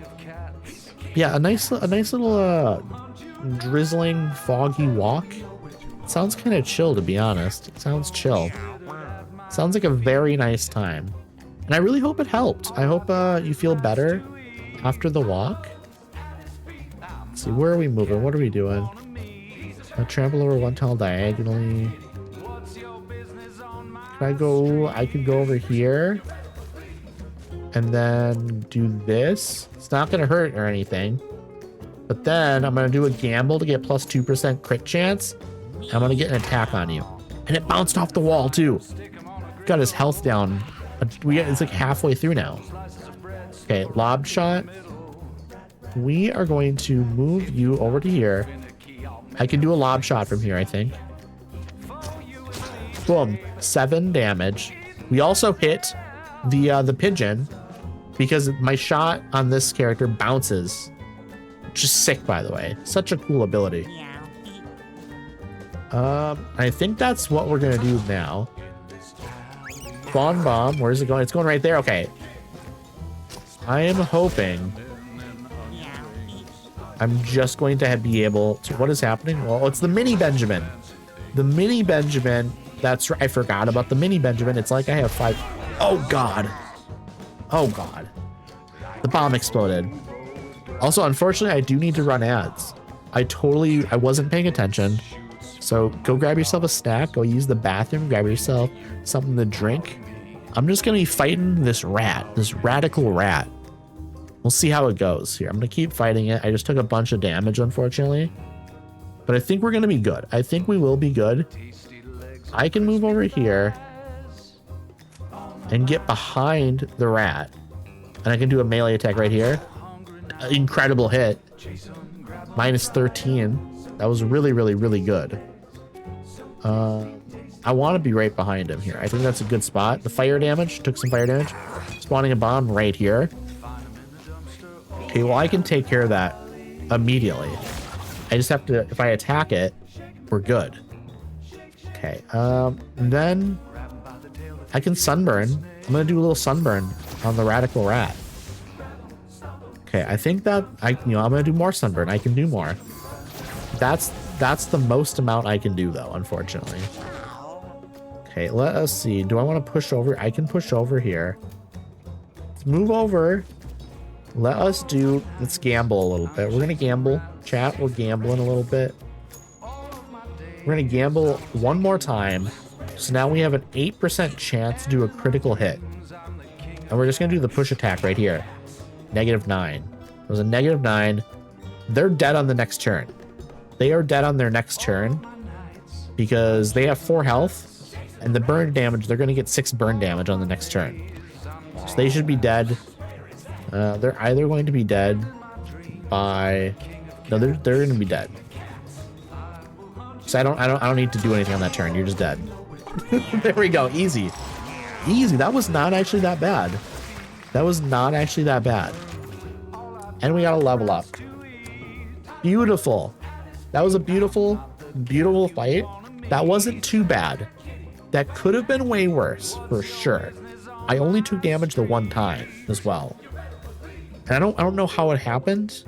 Yeah, a nice little drizzling, foggy walk. Sounds kind of chill, to be honest. It sounds chill. Sounds like a very nice time. And I really hope it helped. I hope you feel better after the walk. Let's see, where are we moving? What are we doing? Trample over one tile diagonally. Can I go? I could go over here. And then do this. It's not going to hurt or anything. But then I'm going to do a gamble to get plus 2% crit chance. I'm going to get an attack on you. And it bounced off the wall too. Got his health down. It's like halfway through now. Okay, lob shot. We are going to move you over to here. I can do a lob shot from here, I think. Boom. 7 damage. We also hit the pigeon because my shot on this character bounces. Which is sick, by the way. Such a cool ability. I think that's what we're gonna do now. Spawn bomb. Where's it going? It's going right there. Okay. I am hoping I'm just going to be able to. What is happening? Well, it's the mini Benjamin. The mini Benjamin. That's right. I forgot about the mini Benjamin. It's like I have 5. Oh God. Oh God. The bomb exploded. Also, unfortunately, I do need to run ads. I wasn't paying attention. So go grab yourself a snack, go use the bathroom, grab yourself something to drink. I'm just gonna be fighting this rat, this radical rat. We'll see how it goes here. I'm gonna keep fighting it. I just took a bunch of damage, unfortunately. But I think we're gonna be good. I think we will be good. I can move over here and get behind the rat. And I can do a melee attack right here. Incredible hit. Minus 13. That was really, really, really good. I want to be right behind him here. I think that's a good spot. The fire damage, took some fire damage. Spawning a bomb right here. Okay, well, I can take care of that immediately. I just have to, if I attack it, we're good. Okay, then I can sunburn. I'm going to do a little sunburn on the radical rat. Okay, I think that I'm going to do more sunburn. I can do more. That's the most amount I can do, though, unfortunately. Okay, let us see. Do I want to push over? I can push over here. Let's move over. Let's gamble a little bit. We're going to gamble. Chat, we're gambling a little bit. We're going to gamble one more time. So now we have an 8% chance to do a critical hit. And we're just going to do the push attack right here. -9. It was a -9. They're dead on the next turn. They are dead on their next turn because they have 4 health, and the burn damage, they're going to get 6 burn damage on the next turn. So they should be dead. They're either going to be dead by... No, they're going to be dead. So I don't need to do anything on that turn. You're just dead. There we go. Easy. Easy. That was not actually that bad. That was not actually that bad. And we got to level up. Beautiful. That was a beautiful, beautiful fight. That wasn't too bad. That could have been way worse, for sure. I only took damage the one time as well. And I don't know how it happened,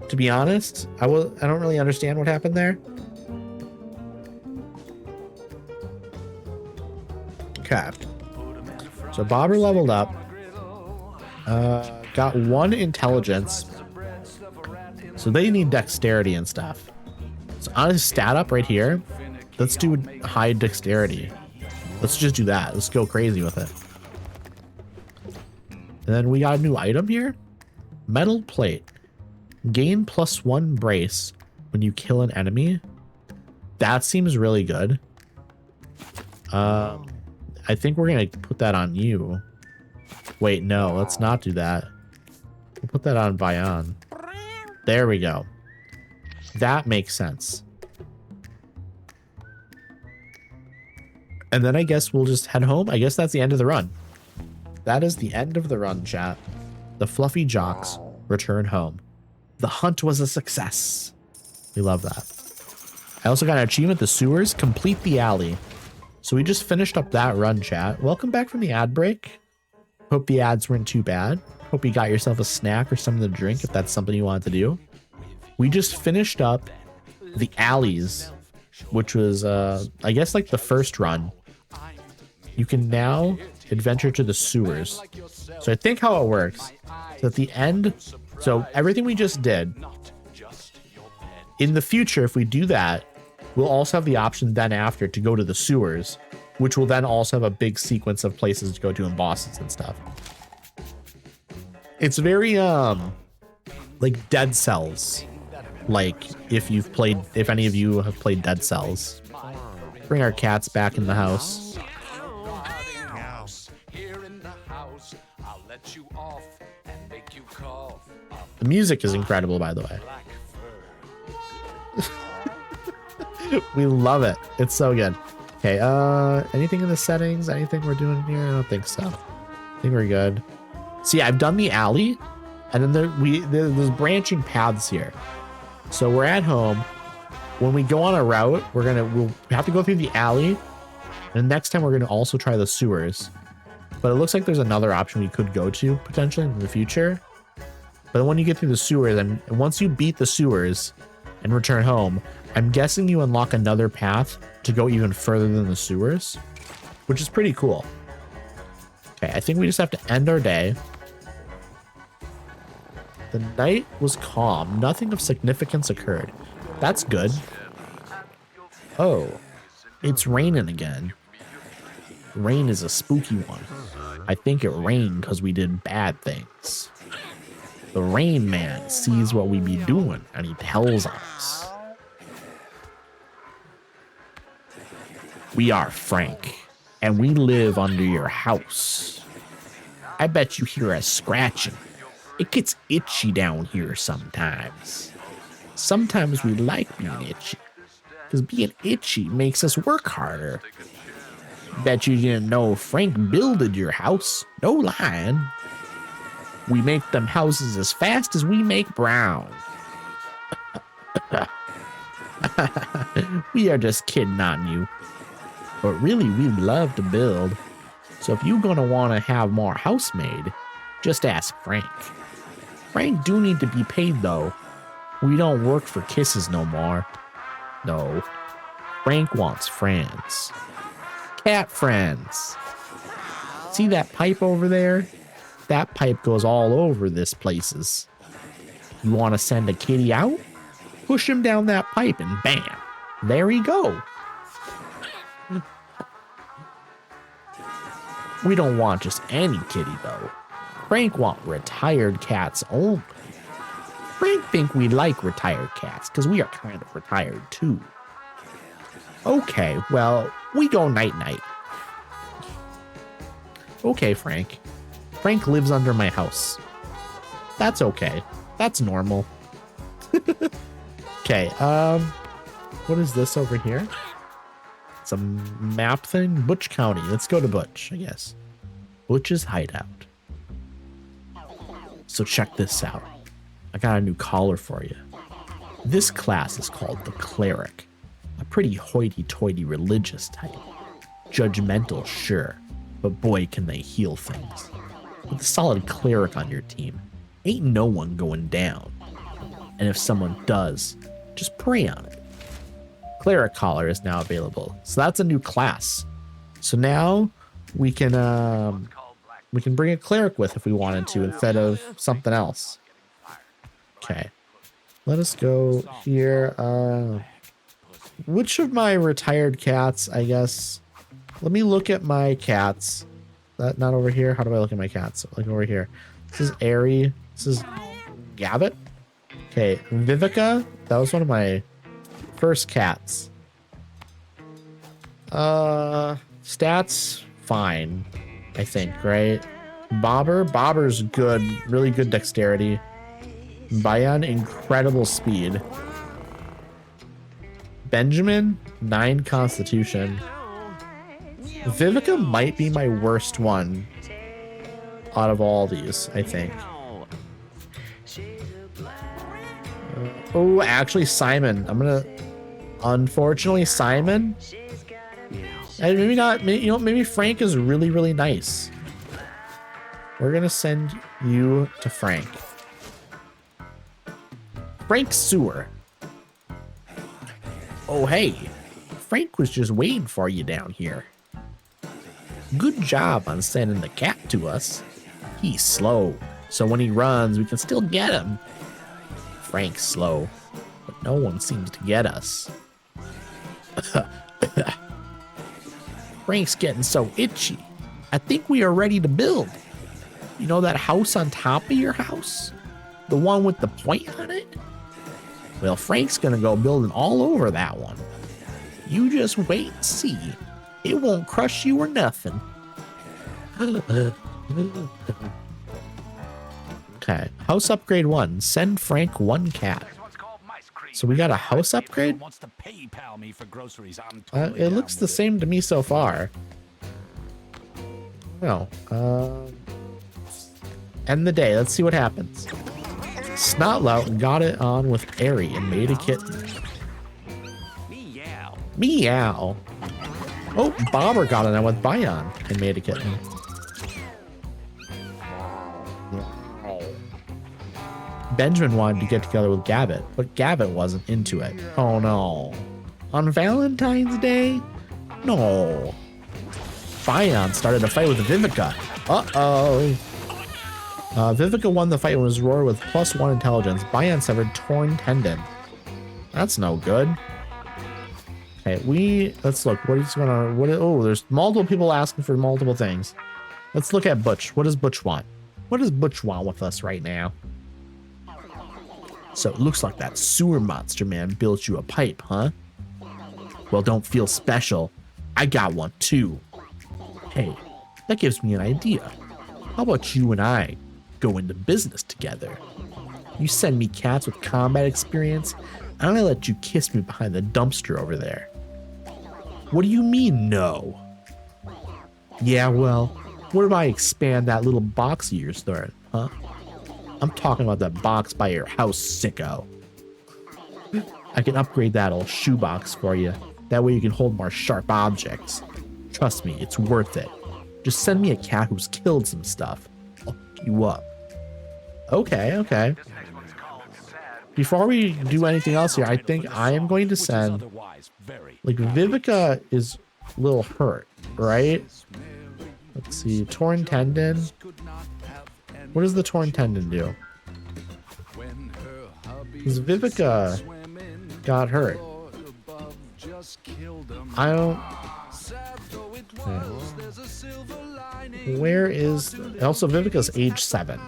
to be honest. I don't really understand what happened there. Okay. So Bobber leveled up. Got 1 intelligence. So they need dexterity and stuff. So on his stat up right here, let's do high dexterity. Let's just do that. Let's go crazy with it. And then we got a new item here. Metal plate. Gain +1 brace when you kill an enemy. That seems really good. I think we're gonna put that on you. Wait, no, let's not do that. We'll put that on Vion. There we go. That makes sense. And then I guess we'll just head home. I guess that's the end of the run. That is the end of the run, chat. The fluffy jocks return home. The hunt was a success. We love that. I also got an achievement, the sewers, complete the alley. So we just finished up that run, chat. Welcome back from the ad break. Hope the ads weren't too bad. Hope you got yourself a snack or something to drink if that's something you wanted to do. We just finished up the alleys, which was, I guess, like the first run. You can now adventure to the sewers. So I think how it works, so at the end, so everything we just did, in the future, if we do that, we'll also have the option then after to go to the sewers, which will then also have a big sequence of places to go to and bosses and stuff. It's very, like Dead Cells. Like if any of you have played Dead Cells. Bring our cats back in the house. The music is incredible, by the way. We love it. It's so good. Okay, anything in the settings? Anything we're doing here? I don't think so. I think we're good. See, I've done the alley, and then there's branching paths here. So we're at home. When we go on a route, we'll have to go through the alley, and next time we're gonna also try the sewers. But it looks like there's another option we could go to potentially in the future. But when you get through the sewers, and once you beat the sewers and return home, I'm guessing you unlock another path to go even further than the sewers, which is pretty cool. Okay, I think we just have to end our day. The night was calm. Nothing of significance occurred. That's good. Oh, it's raining again. Rain is a spooky one. I think it rained because we did bad things. The Rain Man sees what we be doing and he tells us. We are Frank, and we live under your house. I bet you hear us scratching. It gets itchy down here sometimes. Sometimes we like being itchy, because being itchy makes us work harder. Bet you didn't know Frank builded your house. No lying. We make them houses as fast as we make brown. We are just kidding on you. But really, we love to build. So if you're gonna want to have more house made, just ask Frank. Frank do need to be paid though. We don't work for kisses no more. No. Frank wants friends. Cat friends. See that pipe over there? That pipe goes all over this places. You want to send a kitty out? Push him down that pipe and bam, there he go. We don't want just any kitty though. Frank want retired cats only. Frank think we like retired cats because we are kind of retired too. Okay, well, we go night-night. Okay, Frank. Frank lives under my house. That's okay. That's normal. Okay, what is this over here? It's a map thing? Butch County. Let's go to Butch, I guess. Butch's hideout. So check this out. I got a new collar for you. This class is called the Cleric. A pretty hoity-toity religious type. Judgmental, sure, but boy can they heal things. With a solid cleric on your team, ain't no one going down. And if someone does, just pray on it. Cleric collar is now available, so that's a new class. So now we can bring a cleric with if we wanted to instead of something else. Okay, let us go here. Which of my retired cats, I guess? Let me look at my cats. That not over here. How do I look at my cats? Like over here. This is Airy. This is Gabbit. Okay, Vivica. That was one of my first cats. Stats, fine, I think, right? Bobber's good, really good dexterity. Bayan, incredible speed. Benjamin, 9 constitution. Vivica might be my worst one out of all these, I think. Oh, actually, Simon. Unfortunately, Simon. And maybe not. Maybe Frank is really, really nice. We're gonna send you to Frank. Frank Sewer. Oh, hey. Frank was just waiting for you down here. Good job on sending the cat to us. He's slow, so when he runs, we can still get him. Frank's slow, but no one seems to get us. Frank's getting so itchy. I think we are ready to build. You know that house on top of your house? The one with the point on it? Well, Frank's gonna go building all over that one. You just wait and see. It won't crush you or nothing. Okay, house upgrade 1. Send Frank 1 cat. So we got a house upgrade? It looks the same to me so far. No. End the day. Let's see what happens. Snotlout got it on with Airy and made a kitten. Meow. Meow. Oh, Bobber got it on with Bayan and made a kitten. Benjamin wanted to get together with Gabbett, but Gabbett wasn't into it. Oh no. On Valentine's Day? No. Bayan started a fight with Vivica. Uh-oh. Vivica won the fight and was roared with +1 intelligence. Bayan severed torn tendon. That's no good. Okay, let's look. What is going on? Oh, there's multiple people asking for multiple things. Let's look at Butch. What does Butch want? What does Butch want with us right now? So it looks like that sewer monster man built you a pipe, huh? Well, don't feel special. I got one too. Hey, that gives me an idea. How about you and I go into business together? You send me cats with combat experience, and I'm gonna let you kiss me behind the dumpster over there. What do you mean, no? Yeah, well, what if I expand that little box of yours there, huh? I'm talking about that box by your house, sicko. I can upgrade that old shoebox for you. That way you can hold more sharp objects. Trust me, it's worth it. Just send me a cat who's killed some stuff. I'll hook you up. Okay, okay. Before we do anything else here, I think I am going to send... Like, Vivica is a little hurt, right? Let's see, torn tendon. What does the torn tendon do? Because Vivica got hurt. I don't... Okay. Where is... Also, Vivica's age 7.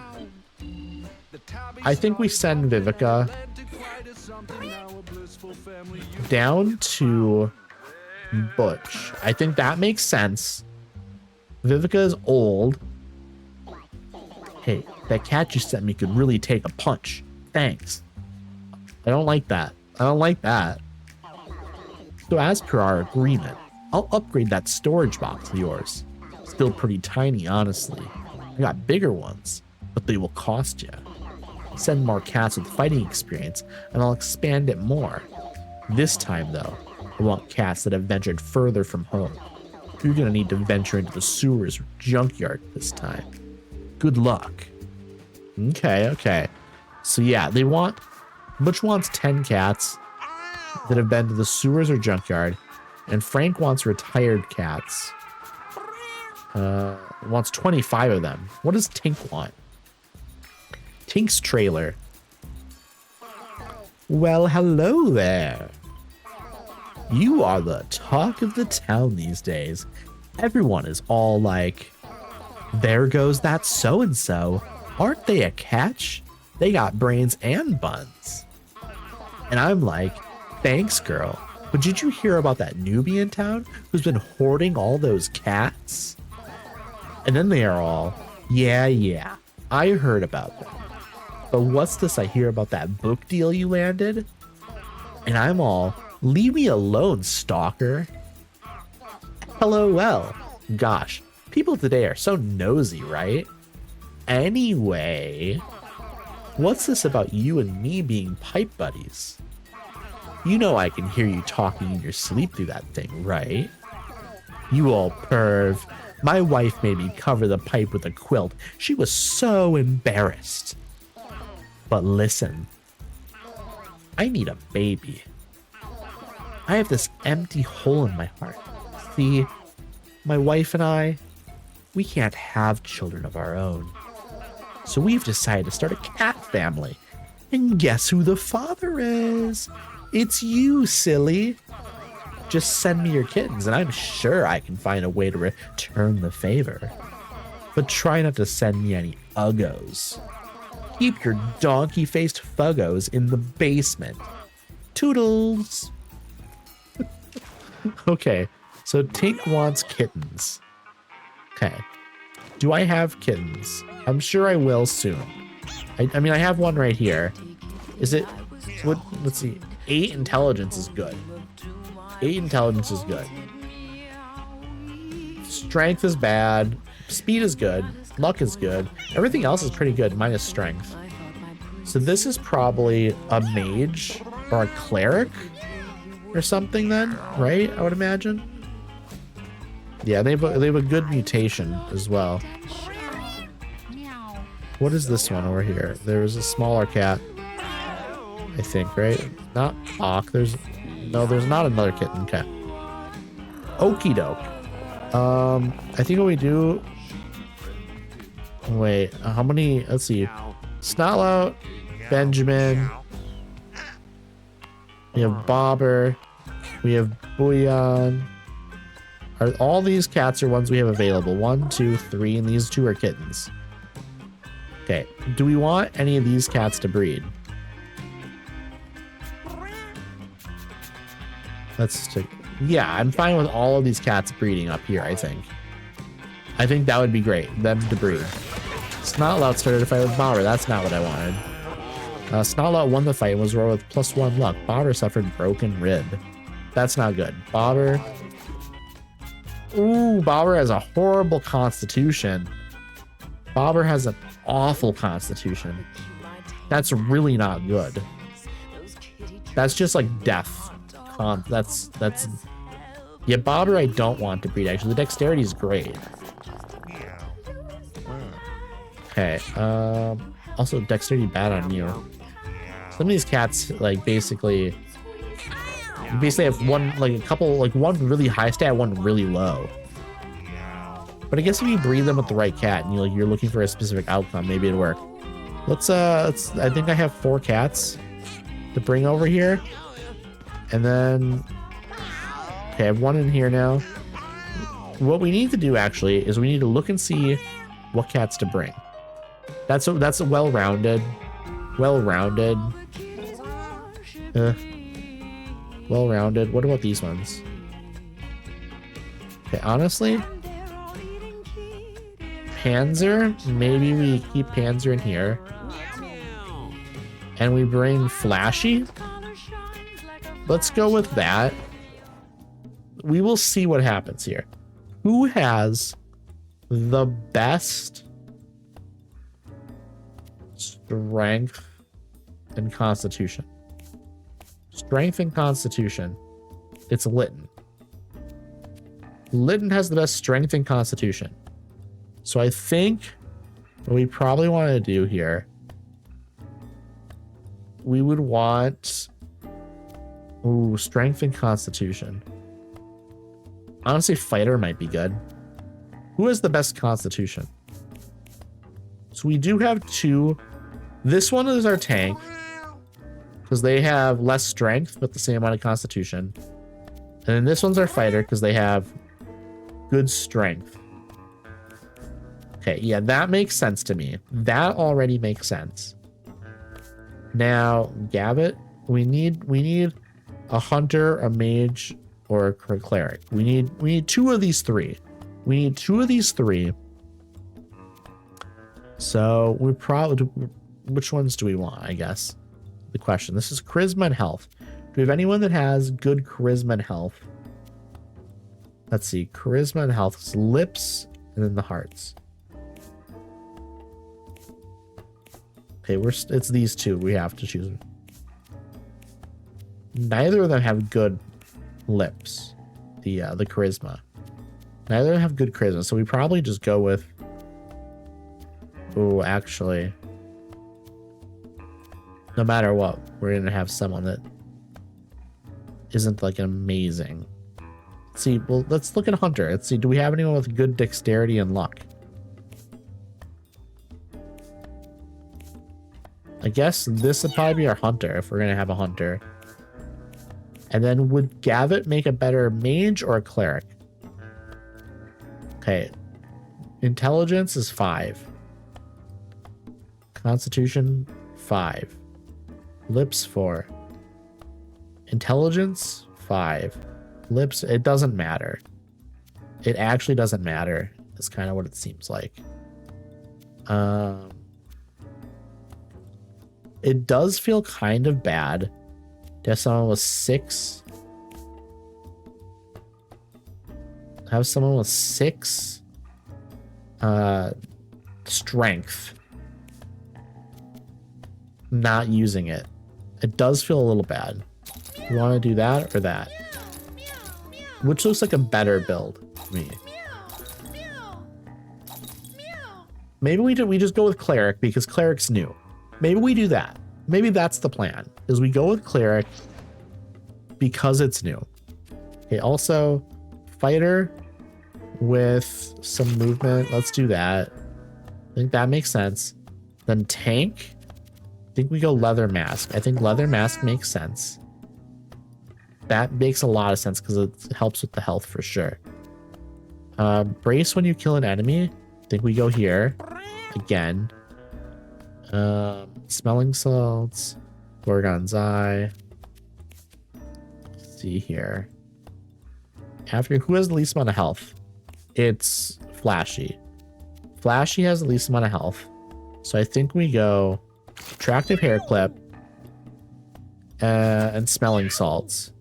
I think we send Vivica down to Butch. I think that makes sense. Vivica is old. Hey, that cat you sent me could really take a punch. Thanks. I don't like that. I don't like that. So as per our agreement, I'll upgrade that storage box of yours. Still pretty tiny, honestly. I got bigger ones, but they will cost you. Send more cats with fighting experience, and I'll expand it more. This time, though, I want cats that have ventured further from home. You're gonna need to venture into the sewers or junkyard this time. Good luck. Okay, okay. So yeah, Butch wants 10 cats that have been to the sewers or junkyard, and Frank wants retired cats. Wants 25 of them. What does Tink want? Tink's trailer. Well, hello there. You are the talk of the town these days. Everyone is all like, there goes that so-and-so. Aren't they a catch? They got brains and buns. And I'm like, thanks, girl. But did you hear about that newbie in town who's been hoarding all those cats? And then they are all, yeah, I heard about that. But what's this I hear about that book deal you landed? And I'm all, leave me alone, stalker. LOL. Gosh, people today are so nosy, right? Anyway, what's this about you and me being pipe buddies? You know I can hear you talking in your sleep through that thing, right? You all perv. My wife made me cover the pipe with a quilt. She was so embarrassed. But listen, I need a baby. I have this empty hole in my heart. See, my wife and I, we can't have children of our own. So we've decided to start a cat family. And guess who the father is? It's you, silly. Just send me your kittens and I'm sure I can find a way to return the favor. But try not to send me any uggos. Keep your donkey-faced fuggos in the basement. Toodles. Okay, so Tink wants kittens. Okay. Do I have kittens? I'm sure I will soon. I mean, I have one right here. Is it... What? Let's see. 8 intelligence is good. 8 intelligence is good. Strength is bad. Speed is good. Luck is good. Everything else is pretty good, minus strength. So this is probably a mage or a cleric or something then, right? I would imagine. Yeah, they have a good mutation as well. What is this one over here? There's a smaller cat, I think, right? Not Bach. There's not another kitten cat. Okie doke. I think what we do. Wait, how many? Let's see. Snotlout, Benjamin. We have Bobber. We have Bouillon. Are all these cats are ones we have available? 1, 2, 3, and these 2 are kittens. Okay. Do we want any of these cats to breed? Let's take. Yeah, I'm fine with all of these cats breeding up here, I think. I think that would be great. Them to breed. Snotlout started a fight with Bobber. That's not what I wanted. Snotlout won the fight and was rolled with +1 luck. Bobber suffered broken rib. That's not good. Bobber. Ooh, Bobber has a horrible constitution. Bobber has an awful constitution. That's really not good. That's just like death. That's yeah, Bobber I don't want to breed actually. The dexterity is great. Okay, also dexterity bad on you. Some of these cats like basically have one like a couple like one really high stat, one really low. But I guess if you breed them with the right cat and you're looking for a specific outcome, maybe it'd work. Let's I think I have 4 cats to bring over here. And then okay, I have 1 in here now. What we need to do actually is we need to look and see what cats to bring. That's a well-rounded. Well-rounded. What about these ones? Okay, honestly, Panzer, maybe we keep Panzer in here. And we bring Flashy. Let's go with that. We will see what happens here. Who has the best strength and constitution? Strength and constitution. It's Lytton. Lytton has the best strength and constitution. So I think what we probably want to do here, we would want strength and constitution. Honestly, fighter might be good. Who has the best constitution? So we do have 2. This one is our tank because they have less strength but the same amount of constitution. And then this one's our fighter because they have good strength. Okay, yeah, that makes sense to me. That already makes sense. Now, Gabbit, we need a hunter, a mage, or a cleric. We need two of these three. We need two of these three. So we probably, which ones do we want, I guess? The question. This is charisma and health. Do we have anyone that has good charisma and health? Let's see. Charisma and health is lips and then the hearts. Okay, it's these two. We have to choose them. Neither of them have good lips. The charisma. Neither of them have good charisma, so we probably just go with. Oh, actually, no matter what, we're gonna have someone that isn't like amazing. Let's see, well, let's look at Hunter. Let's see, do we have anyone with good dexterity and luck? I guess this would probably be our Hunter if we're gonna have a Hunter. And then would Gavit make a better mage or a cleric? Okay. Intelligence is 5. Constitution 5. Lips 4. Intelligence 5. Lips, it doesn't matter. It actually doesn't matter. That's kind of what it seems like. It does feel kind of bad to have someone with 6. Have someone with 6 strength not using it. It does feel a little bad. You want to do that or that? Which looks like a better build to me. Maybe we just go with cleric because cleric's new. Maybe we do that. Maybe that's the plan, is we go with cleric because it's new. Okay, also fighter with some movement. Let's do that. I think that makes sense. Then tank. I think we go leather mask. I think leather mask makes sense. That makes a lot of sense because it helps with the health for sure. Brace when you kill an enemy. I think we go here again. Smelling salts, Gorgon's eye. Let's see here. After who has the least amount of health? It's Flashy. Flashy has the least amount of health, so I think we go attractive hair clip and smelling salts.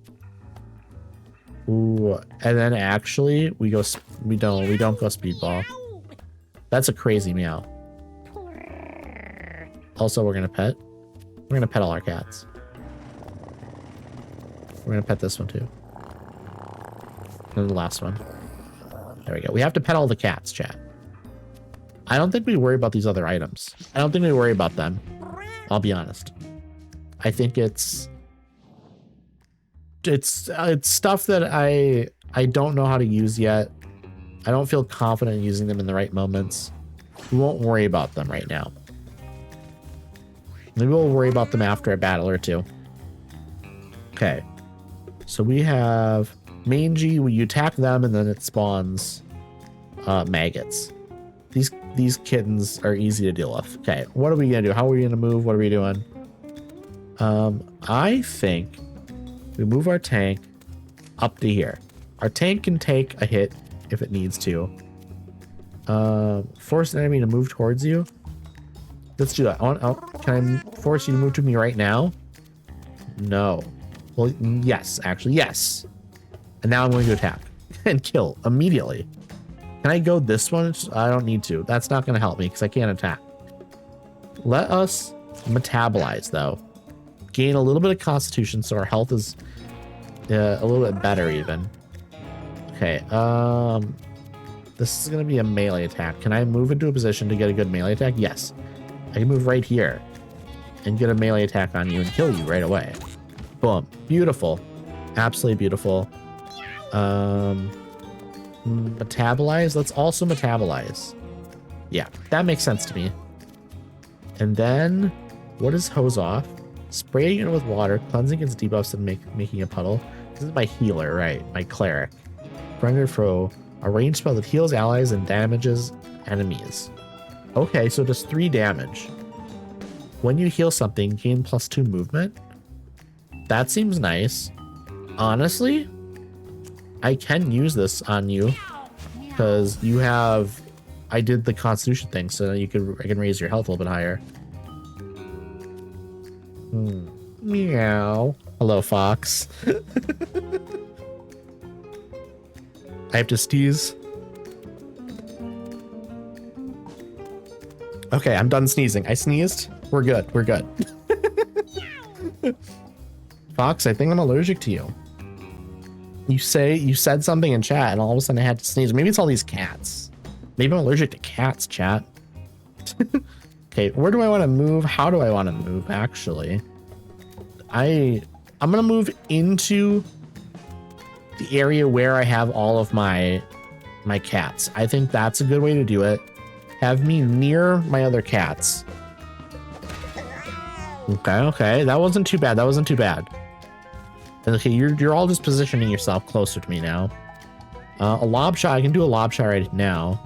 Ooh, and then actually we don't go speedball. That's a crazy meow. Also, we're gonna pet all our cats. We're gonna pet this one too. And the last one. There we go. We have to pet all the cats, chat. I don't think we worry about these other items. I don't think we worry about them. I'll be honest. I think it's stuff that I don't know how to use yet. I don't feel confident in using them in the right moments. We won't worry about them right now. Maybe we'll worry about them after a battle or two. Okay. So we have mangy. You attack them and then it spawns maggots. These kittens are easy to deal with. Okay, what are we gonna do? How are we gonna move? What are we doing? I think we move our tank up to here. Our tank can take a hit if it needs to. Force an enemy to move towards you. Let's do that. Can I force you to move to me right now? No. Well, yes, actually, yes. And now I'm going to attack and kill immediately. Can I go this one? I don't need to. That's not going to help me because I can't attack. Let us metabolize, though. Gain a little bit of constitution so our health is a little bit better even. Okay, this is going to be a melee attack. Can I move into a position to get a good melee attack? Yes. I can move right here and get a melee attack on you and kill you right away. Boom. Beautiful. Absolutely beautiful. Metabolize. Let's also metabolize. Yeah, that makes sense to me. And then, what is hose off? Spraying it with water, cleansing its debuffs and making a puddle. This is my healer, right? My cleric. Friend foe, a ranged spell that heals allies and damages enemies. Okay, so just 3 damage. When you heal something, gain +2 movement. That seems nice. Honestly, I can use this on you because you have. I did the Constitution thing, so I can raise your health a little bit higher. Meow. Hello, Fox. I have to sneeze. Okay, I'm done sneezing. I sneezed. We're good. We're good. Fox, I think I'm allergic to you. You said something in chat and all of a sudden I had to sneeze. Maybe it's all these cats. Maybe I'm allergic to cats, chat. Okay, where do I want to move? How do I want to move, actually? I'm gonna move into the area where I have all of my cats. I think that's a good way to do it. Have me near my other cats. Okay, that wasn't too bad. That wasn't too bad. Okay, you're all just positioning yourself closer to me now. A lob shot. I can do a lob shot right now.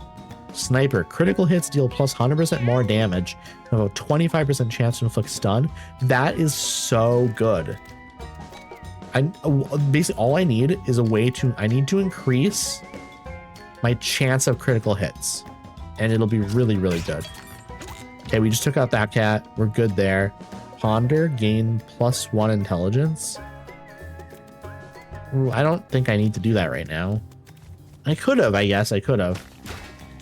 Sniper. Critical hits deal plus 100% more damage. Have a 25% chance to inflict stun. That is so good. Basically all I need is a way to. I need to increase my chance of critical hits, and it'll be really, really good. Okay, we just took out that cat. We're good there. Ponder. Gain +1 intelligence. Ooh, I don't think I need to do that right now. I could have, I guess I could have.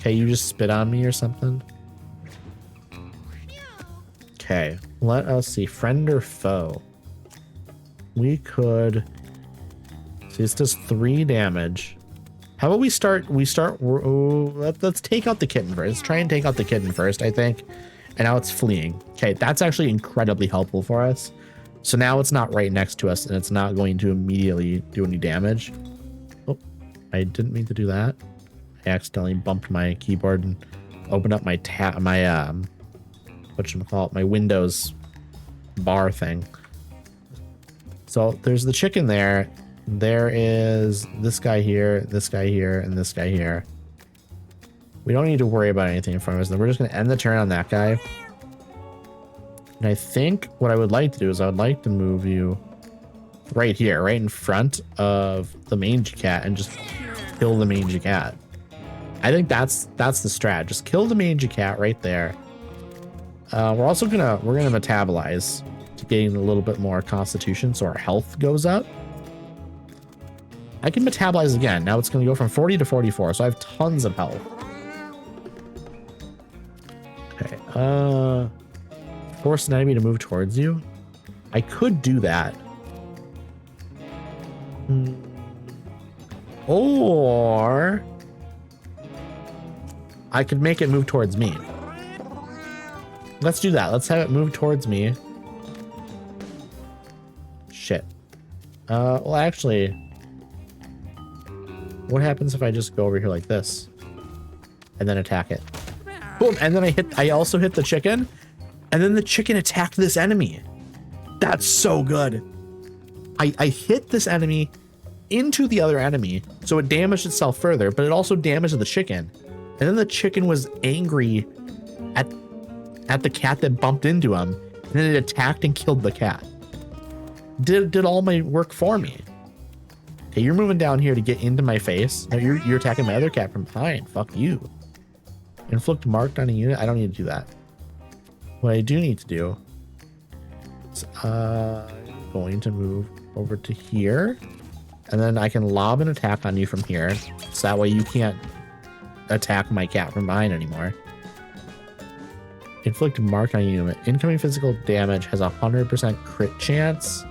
Okay, you just spit on me or something. Okay, let us see. Friend or foe? We could. See, this does 3 damage. How about we start? Let's take out the kitten first. Let's try and take out the kitten first, I think. And now it's fleeing. Okay, that's actually incredibly helpful for us. So now it's not right next to us and it's not going to immediately do any damage. Oh, I didn't mean to do that. I accidentally bumped my keyboard and opened up my my Windows bar thing. So there's the chicken there. There is this guy here, this guy here, and this guy here. We don't need to worry about anything in front of us. Then we're just going to end the turn on that guy. And I think what I would like to do is I would like to move you right here, right in front of the mangy cat, and just kill the mangy cat. I think that's the strat. Just kill the mangy cat right there. We're also gonna metabolize to gain a little bit more constitution, so our health goes up. I can metabolize again. Now it's gonna go from 40 to 44, so I have tons of health. Okay. Force an enemy to move towards you. I could do that. Or I could make it move towards me. Let's do that. Let's have it move towards me. Shit. Well, actually, what happens if I just go over here like this and then attack it? Boom. And then I also hit the chicken. And then the chicken attacked this enemy. That's so good. I hit this enemy into the other enemy, so it damaged itself further, but it also damaged the chicken. And then the chicken was angry at the cat that bumped into him, and then it attacked and killed the cat. Did all my work for me. Okay, you're moving down here to get into my face. No, you're attacking my other cat from behind. Fuck you. Inflict marked on a unit. I don't need to do that. What I do need to do is going to move over to here, and then I can lob an attack on you from here, so that way you can't attack my cat from behind anymore. Inflict mark on a unit. Incoming physical damage has a 100% crit chance.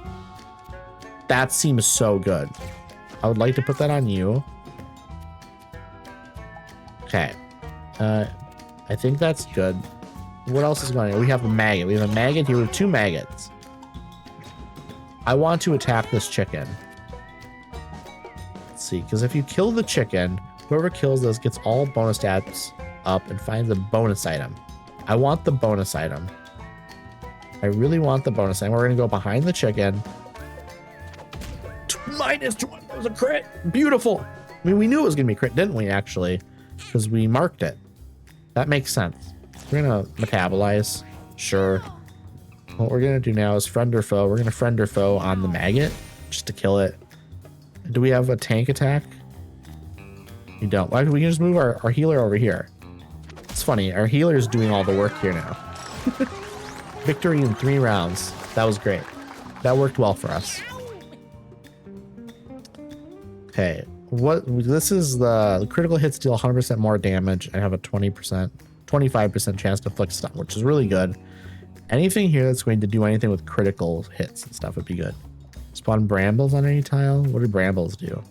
That seems so good. I would like to put that on you. Okay. I think that's good. What else is going on? We have a maggot. We have a maggot here. We have 2 maggots. I want to attack this chicken. Let's see, because if you kill the chicken, whoever kills this gets all bonus stats up and finds a bonus item. I want the bonus item. I really want the bonus item. We're going to go behind the chicken. -20. That was a crit. Beautiful. I mean, we knew it was going to be a crit, didn't we, actually? Because we marked it. That makes sense. We're going to metabolize. Sure. What we're going to do now is friend or foe. We're going to friend or foe on the maggot just to kill it. Do we have a tank attack? We don't. Why we can just move our healer over here. It's funny. Our healer is doing all the work here now. Victory in 3 rounds. That was great. That worked well for us. Okay. What this is the critical hits deal 100% more damage and have a 25% chance to inflict stun, which is really good. Anything here that's going to do anything with critical hits and stuff would be good. Spawn brambles on any tile. What do brambles do?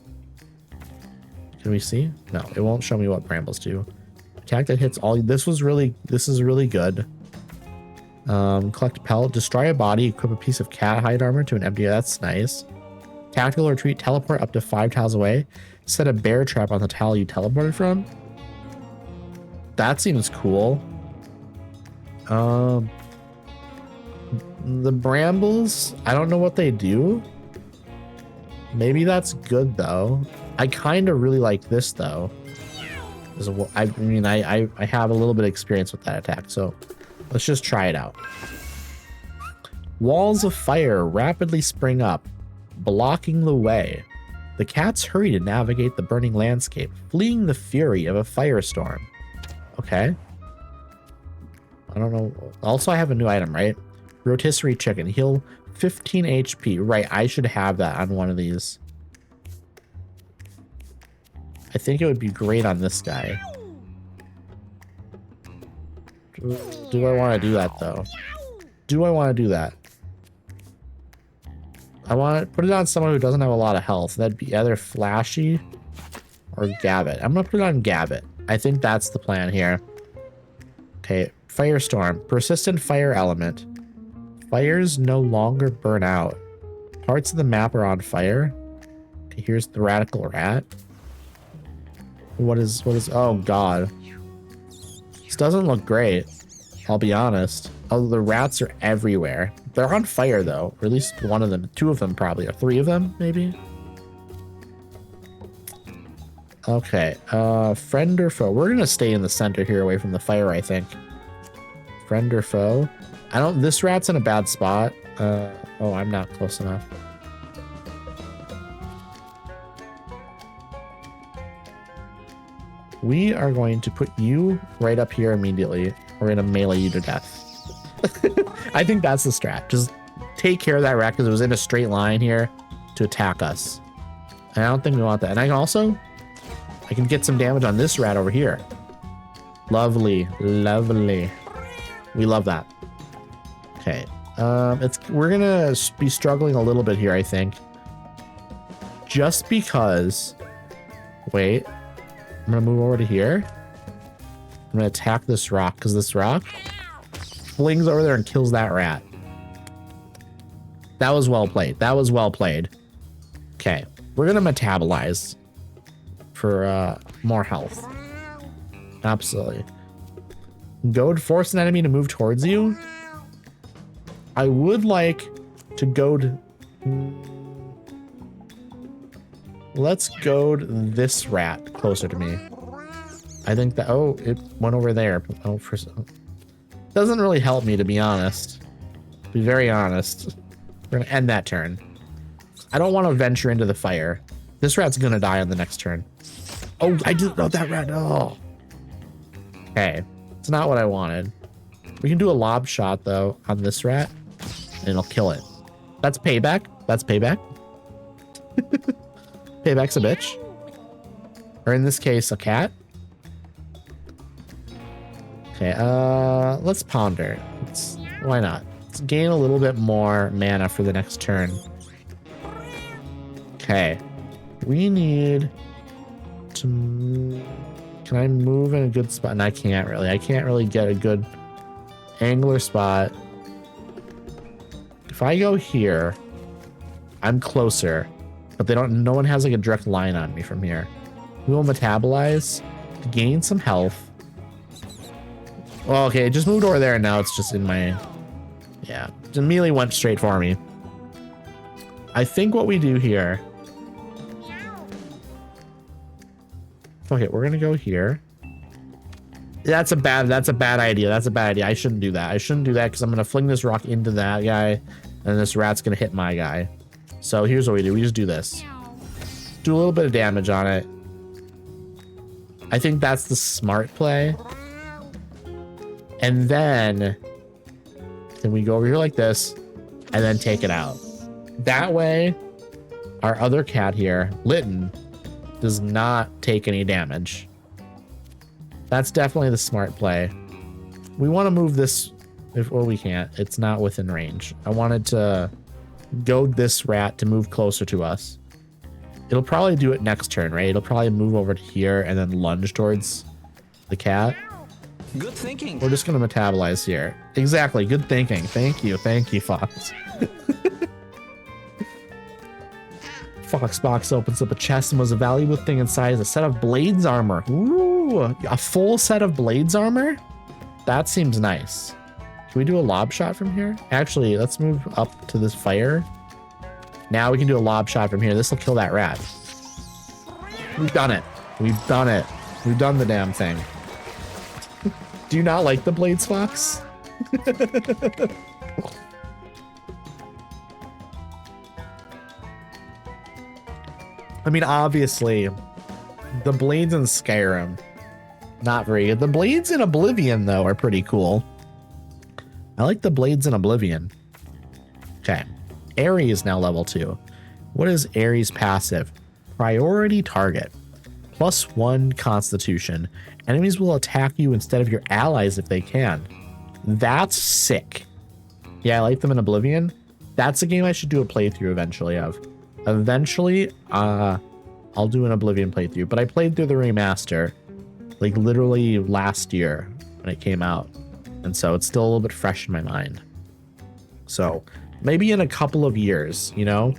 Can we see? No, it won't show me what brambles do. Attack that hits all. This is really good. Collect pellet, destroy a body, equip a piece of cat hide armor to an empty. That's nice. Tactical retreat, teleport up to 5 tiles away. Set a bear trap on the tile you teleported from. That seems cool. The brambles, I don't know what they do. Maybe that's good though. I kind of really like this though. I mean, I have a little bit of experience with that attack, so let's just try it out. Walls of fire rapidly spring up, blocking the way. The cats hurry to navigate the burning landscape, fleeing the fury of a firestorm. Okay. I don't know. Also, I have a new item, right? Rotisserie chicken. Heal 15 HP. Right, I should have that on one of these. I think it would be great on this guy. Do I want to do that, though? Do I want to do that? I want to put it on someone who doesn't have a lot of health. That'd be either Flashy or Gabbit. I'm going to put it on Gabbit. I think that's the plan here. Okay, Firestorm. Persistent fire element. Fires no longer burn out. Parts of the map are on fire. Okay, here's the radical rat. What is, oh god. This doesn't look great. I'll be honest. Oh, the rats are everywhere. They're on fire though, or at least one of them, 2 of them probably, or 3 of them maybe. Okay, friend or foe? We're gonna stay in the center here away from the fire, I think. Friend or foe? This rat's in a bad spot. Oh, I'm not close enough. We are going to put you right up here immediately. We're gonna melee you to death. I think that's the strat. Just take care of that rat because it was in a straight line here to attack us. And I don't think we want that. And I can get some damage on this rat over here. Lovely, lovely. We love that. Okay, we're gonna be struggling a little bit here, I think. Just because. Wait, I'm gonna move over to here. I'm gonna attack this rock because this rock flings over there and kills that rat. That was well played. That was well played. Okay, we're gonna metabolize for more health. Absolutely. Go to force an enemy to move towards you. I would like to go to... Let's go to this rat closer to me. I think that... Oh, it went over there. Oh, doesn't really help me, to be honest. To be very honest. We're going to end that turn. I don't want to venture into the fire. This rat's going to die on the next turn. Oh, I didn't know that rat. Oh. Okay. It's not what I wanted. We can do a lob shot, though, on this rat. And it'll kill it. That's payback. That's payback. Payback's a bitch. Or in this case, a cat. Okay, let's ponder. Why not? Let's gain a little bit more mana for the next turn. Okay. We need to... Can I move in a good spot? And I can't really. I can't really get a good angular spot. If I go here, I'm closer, but no one has like a direct line on me from here. We will metabolize to gain some health. Well, okay, it just moved over there and now it's just in my, yeah, it immediately went straight for me. I think what we do here, okay, we're gonna go here. That's a bad idea. That's a bad idea. I shouldn't do that. I shouldn't do that because I'm gonna fling this rock into that guy, and this rat's gonna hit my guy. So here's what we do. We just do this. Do a little bit of damage on it. I think that's the smart play. And then we go over here like this and then take it out. That way, our other cat here, Lytton, does not take any damage. That's definitely the smart play. We want to move this, well, we can't. It's not within range. I wanted to goad this rat to move closer to us. It'll probably do it next turn, right? It'll probably move over to here and then lunge towards the cat. Good thinking. We're just going to metabolize here. Exactly. Good thinking. Thank you. Thank you, Fox. Foxbox opens up a chest and was a valuable thing inside is a set of blades armor. Ooh, a full set of blades armor? That seems nice. Can we do a lob shot from here? Actually, let's move up to this fire. Now we can do a lob shot from here. This will kill that rat. We've done it. We've done it. We've done the damn thing. Do you not like the blades, Fox? I mean, obviously, the blades in Skyrim, not very good. The blades in Oblivion, though, are pretty cool. I like the blades in Oblivion. Okay. Aerie is now level 2. What is Aerie's passive? Priority target. +1 constitution. Enemies will attack you instead of your allies if they can. That's sick. Yeah, I like them in Oblivion. That's a game I should do a playthrough eventually of. Eventually, I'll do an Oblivion playthrough, but I played through the remaster like literally last year when it came out. And so it's still a little bit fresh in my mind. So maybe in a couple of years, you know,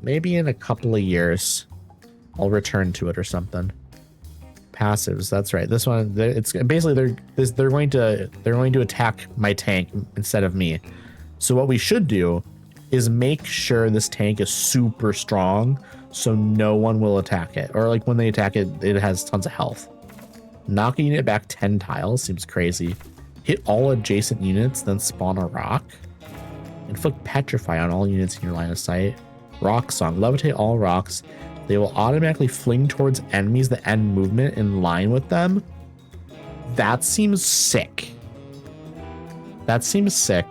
maybe in a couple of years, I'll return to it or something. Passives. That's right. This one, it's basically they're going to attack my tank instead of me. So what we should do is make sure this tank is super strong so no one will attack it. Or like when they attack it, it has tons of health. Knocking it back 10 tiles seems crazy. Hit all adjacent units, then spawn a rock. Inflict petrify on all units in your line of sight. Rock song. Levitate all rocks. They will automatically fling towards enemies that end movement in line with them. That seems sick. That seems sick.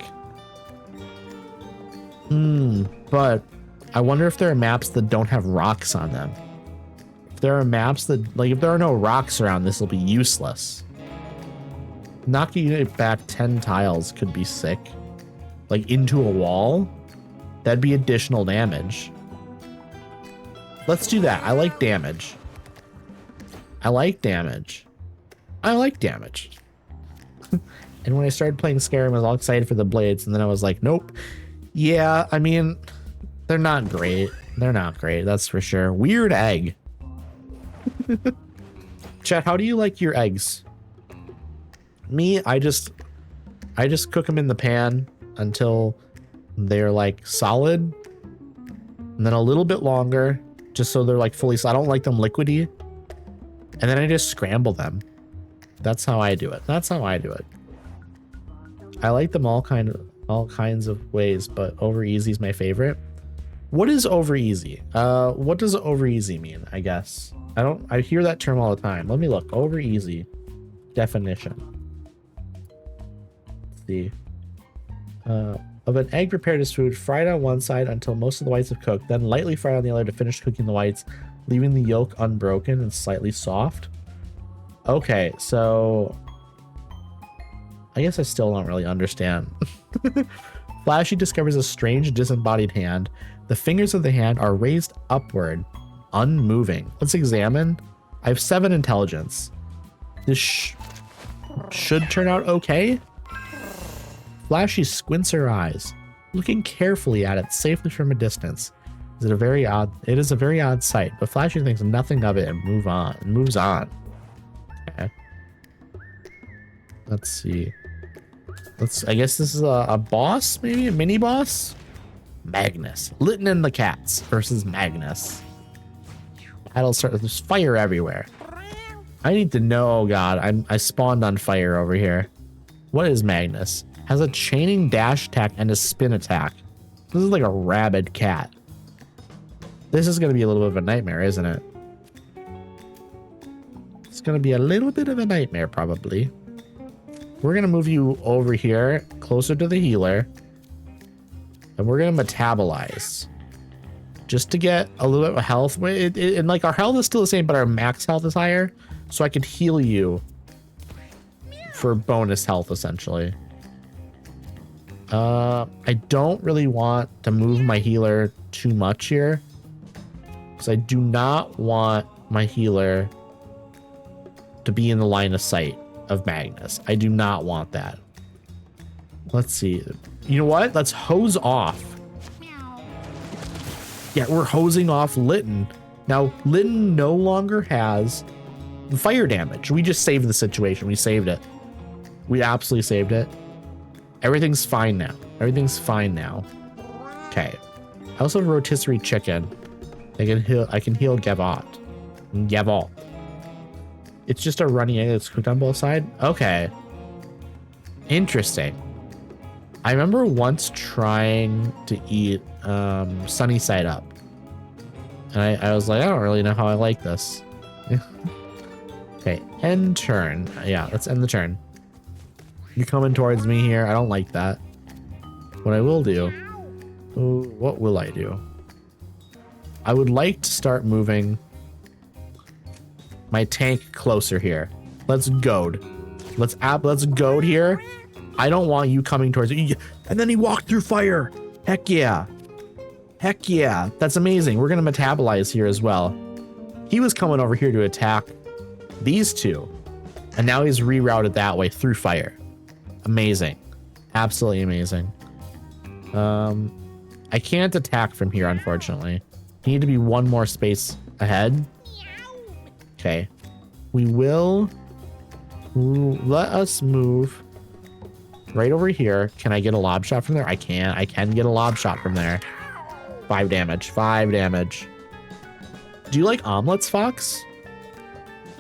But I wonder if there are maps that don't have rocks on them. If there are maps that, like, if there are no rocks around, this will be useless. Knocking it back 10 tiles could be sick. Like, into a wall? That'd be additional damage. Let's do that. I like damage. I like damage. I like damage. And when I started playing Skyrim, I was all excited for the blades, and then I was like, nope. Yeah, I mean, they're not great. They're not great, that's for sure. Weird egg. Chat, how do you like your eggs? Me, I just cook them in the pan until they're like solid, and then a little bit longer, just so they're like fully solid. I don't like them liquidy, and then I just scramble them. That's how I do it. That's how I do it. I like them all kinds of ways, but over easy is my favorite. What is over easy? What does over easy mean? I guess I hear that term all the time. Let me look. Over easy definition. Let's see. Of an egg prepared as food, fried on one side until most of the whites have cooked, then lightly fried on the other to finish cooking the whites, leaving the yolk unbroken and slightly soft. Okay, so I guess I still don't really understand. Flashy discovers a strange disembodied hand. The fingers of the hand are raised upward, unmoving. Let's examine. I have 7 intelligence. This should turn out okay. Flashy squints her eyes, looking carefully at it safely from a distance. It is a very odd sight, but Flashy thinks nothing of it and moves on. Okay. Let's see. I guess this is a boss, maybe a mini boss. Magnus, Lytton and the cats versus Magnus. Battle starts. There's fire everywhere. I need to know. Oh God, I spawned on fire over here. What is Magnus? Has a chaining dash attack and a spin attack. This is like a rabid cat. This is going to be a little bit of a nightmare, isn't it? It's going to be a little bit of a nightmare, probably. We're going to move you over here, closer to the healer. And we're going to metabolize. Just to get a little bit of health. And like our health is still the same, but our max health is higher. So I could heal you for bonus health, essentially. I don't really want to move my healer too much here. Because I do not want my healer to be in the line of sight of Magnus. I do not want that. Let's see. You know what? Let's hose off. Yeah, we're hosing off Lytton. Now, Lytton no longer has fire damage. We just saved the situation. We saved it. We absolutely saved it. Everything's fine now. Everything's fine now. Okay. I also have rotisserie chicken. I can heal Gavot. Gavot. It's just a runny egg that's cooked on both sides. Okay. Interesting. I remember once trying to eat sunny side up. And I was like, I don't really know how I like this. Okay, end turn. Yeah, let's end the turn. You're coming towards me here. I don't like that. What I will do... Ooh, what will I do? I would like to start moving my tank closer here. Let's goad. Let's goad here. I don't want you coming towards me. And then he walked through fire. Heck yeah. Heck yeah. That's amazing. We're going to metabolize here as well. He was coming over here to attack these two. And now he's rerouted that way through fire. Amazing. Absolutely amazing. I can't attack from here, unfortunately. You need to be one more space ahead. Okay. We will... let us move right over here. Can I get a lob shot from there? I can. I can get a lob shot from there. 5 damage. 5 damage. Do you like omelets, Fox?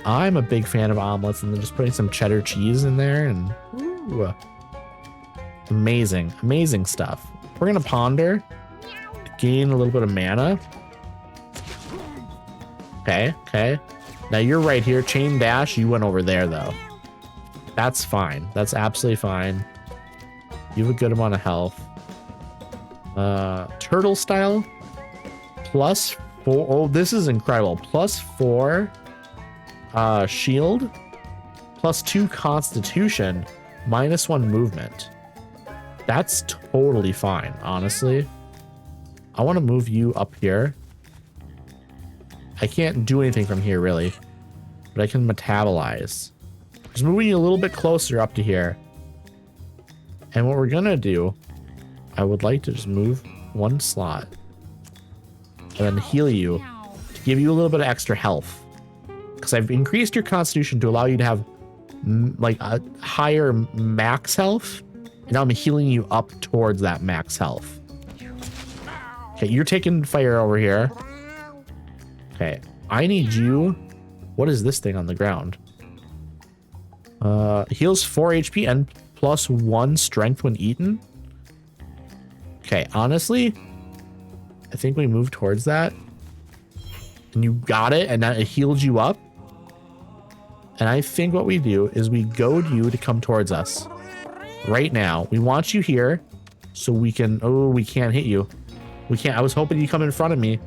I'm a big fan of omelets, and then just putting some cheddar cheese in there, and ooh, amazing, amazing stuff. We're gonna ponder to gain a little bit of mana. Okay, okay. Now you're right here. Chain dash. You went over there though. That's fine. That's absolutely fine. You have a good amount of health. Turtle style. +4. Oh, this is incredible. +4 shield. +2 constitution. -1 movement. That's totally fine, honestly. I want to move you up here. I can't do anything from here, really. But I can metabolize. Just moving you a little bit closer up to here. And what we're going to do, I would like to just move 1 slot. And then heal you to give you a little bit of extra health. Because I've increased your constitution to allow you to have like a higher max health. And now I'm healing you up towards that max health. Okay, you're taking fire over here. Okay, I need you. What is this thing on the ground? Heals 4 HP and +1 strength when eaten. Okay, honestly, I think we move towards that. And you got it, and now it healed you up. And I think what we do is we goad you to come towards us. Right now. We want you here so we can... Oh, we can't hit you. We can't. I was hoping you'd come in front of me.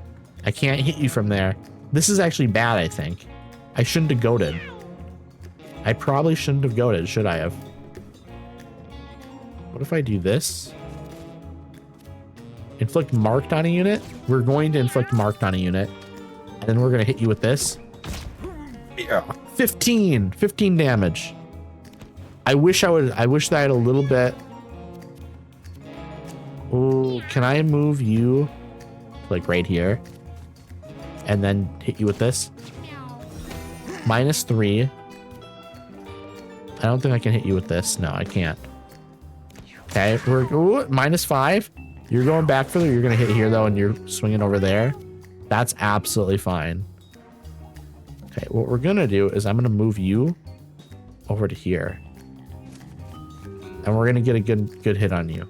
I can't hit you from there. This is actually bad, I think. I shouldn't have goaded. I probably shouldn't have goaded, should I have? What if I do this? Inflict marked on a unit? We're going to inflict marked on a unit. And then we're going to hit you with this. Yeah. 15 damage. I wish that I had a little bit. Oh, can I move you like right here? And then hit you with this? -3. I don't think I can hit you with this. No, I can't. Okay, we're -5. You're going back further. You're going to hit here though, and you're swinging over there. That's absolutely fine. Okay, what we're going to do is I'm going to move you over to here. And we're going to get a good hit on you.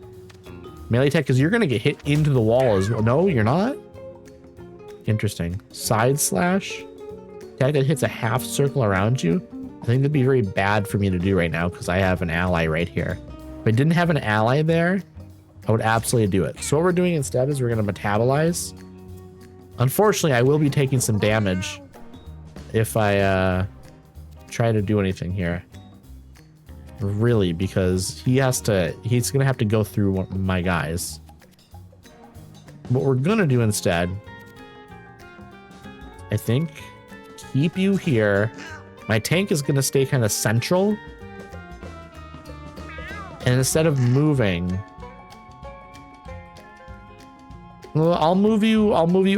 Melee attack, because you're going to get hit into the wall as well. No, you're not? Interesting. Side slash. Attack that hits a half circle around you. I think that'd be very bad for me to do right now because I have an ally right here. If I didn't have an ally there, I would absolutely do it. So what we're doing instead is we're going to metabolize. Unfortunately, I will be taking some damage if I try to do anything here. Really, because he's going to have to go through my guys. What we're going to do instead, I think, keep you here. My tank is going to stay kind of central. And instead of moving, well, I'll move you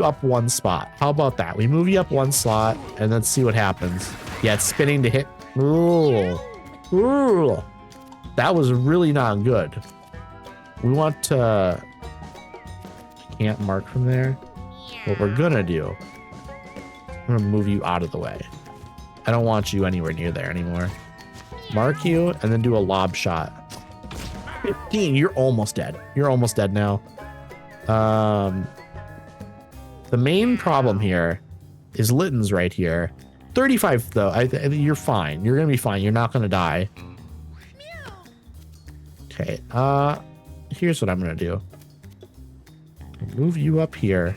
up one spot. How about that? We move you up one slot and then see what happens. Yeah, it's spinning to hit. Ooh. Ooh. That was really not good. We want to... I can't mark from there. What we're gonna do, I'm gonna move you out of the way. I don't want you anywhere near there anymore. Mark you and then do a lob shot. 15, you're almost dead. You're almost dead now. The main problem here is Litton's right here. 35 though. You're fine. You're gonna be fine. You're not gonna die. Okay. Here's what I'm gonna do. Move you up here.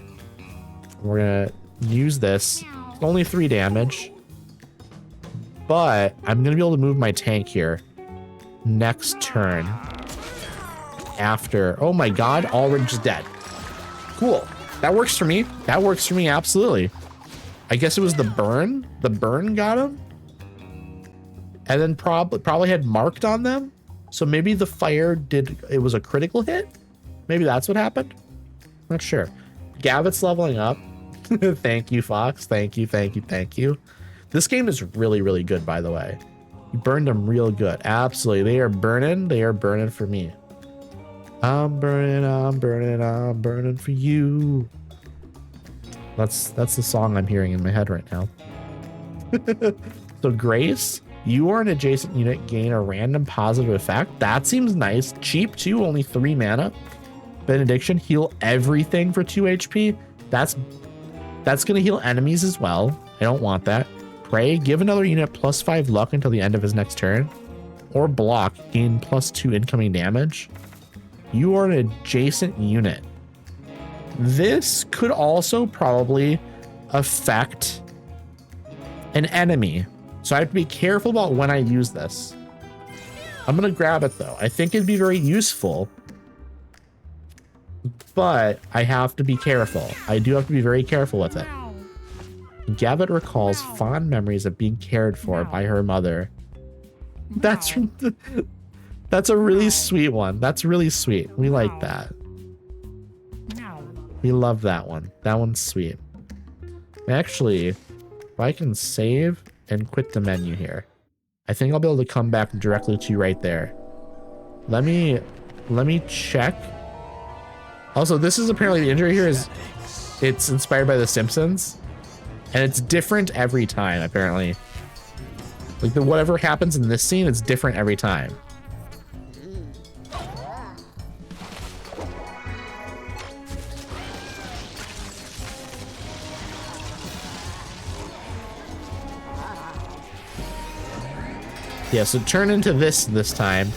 We're gonna use this. Only 3 damage, but I'm gonna be able to move my tank here next turn. After, oh my god, Ulrich's dead. Cool. That works for me. That works for me, absolutely. I guess it was the burn. The burn got him. And then probably had marked on them. So maybe the fire it was a critical hit. Maybe that's what happened. Not sure. Gavitt's leveling up. Thank you, Fox. Thank you, thank you, thank you. This game is really, really good, by the way. You burned them real good. Absolutely. They are burning. They are burning for me. I'm burning, I'm burning, I'm burning for you. That's the song I'm hearing in my head right now. So Grace, you or an adjacent unit gain a random positive effect. That seems nice. Cheap too, only 3 mana. Benediction, heal everything for 2 HP. That's gonna heal enemies as well. I don't want that. Pray, give another unit +5 luck until the end of his next turn. Or block, gain +2 incoming damage. You are an adjacent unit. This could also probably affect an enemy. So I have to be careful about when I use this. I'm going to grab it though. I think it'd be very useful, but I have to be careful. I do have to be very careful with it. Gavitt recalls fond memories of being cared for by her mother. That's a really sweet one. That's really sweet. We like that. We love that one. That one's sweet. Actually, if I can save and quit the menu here, I think I'll be able to come back directly to you right there. Let me check. Also, this is apparently the injury here it's inspired by The Simpsons, and it's different every time apparently. Like whatever happens in this scene, it's different every time. Yeah, so turn into this time,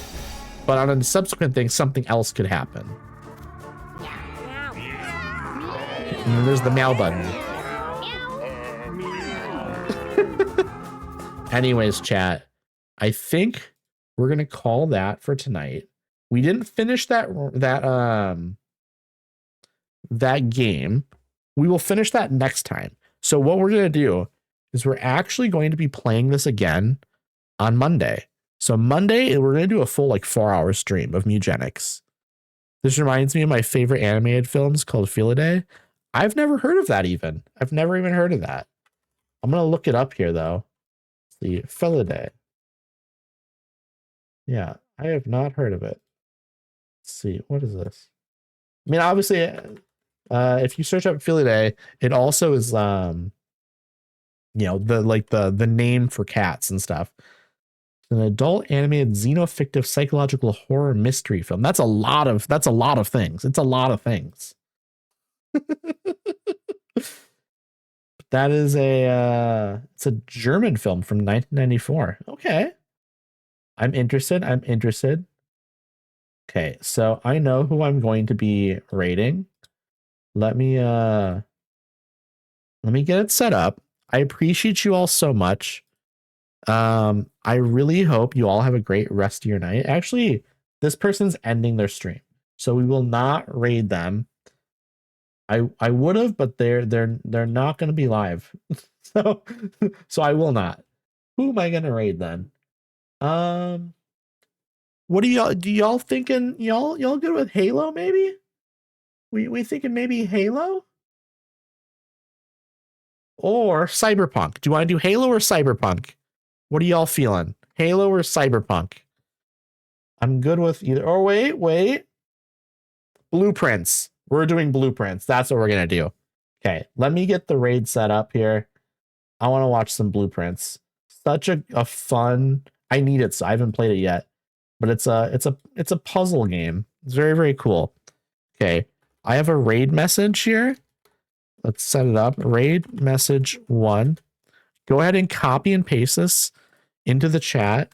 but on a subsequent thing, something else could happen. And then there's the meow button. Anyways, chat, I think we're gonna call that for tonight. We didn't finish that game. We will finish that next time. So what we're gonna do is we're actually going to be playing this again on Monday. So Monday, we're going to do a full 4-hour stream of Mewgenics. This reminds me of my favorite animated films called Felidae. I've never heard of that even. I've never even heard of that. I'm going to look it up here though. Let's see, Felidae. Yeah, I have not heard of it. Let's see, what is this? I mean, obviously, if you search up Felidae, it also is, the name for cats and stuff. An adult animated xenofictive psychological horror mystery film. That's a lot of things. It's a lot of things. That is it's a German film from 1994. Okay. I'm interested. I'm interested. Okay, so I know who I'm going to be rating. Let me get it set up. I appreciate you all so much. I really hope you all have a great rest of your night. Actually, this person's ending their stream, so we will not raid them. I would have, but they're not going to be live, so I will not. Who am I going to raid then? What do y'all thinking? Y'all good with Halo? Maybe we thinking maybe Halo or Cyberpunk. Do you want to do Halo or Cyberpunk? What are y'all feeling? Halo or Cyberpunk? I'm good with either. Oh, wait. Blueprints. We're doing blueprints. That's what we're going to do. Okay, let me get the raid set up here. I want to watch some blueprints. Such a fun. I need it. So I haven't played it yet, but it's a puzzle game. It's very, very cool. Okay, I have a raid message here. Let's set it up. Raid message 1. Go ahead and copy and paste this into the chat.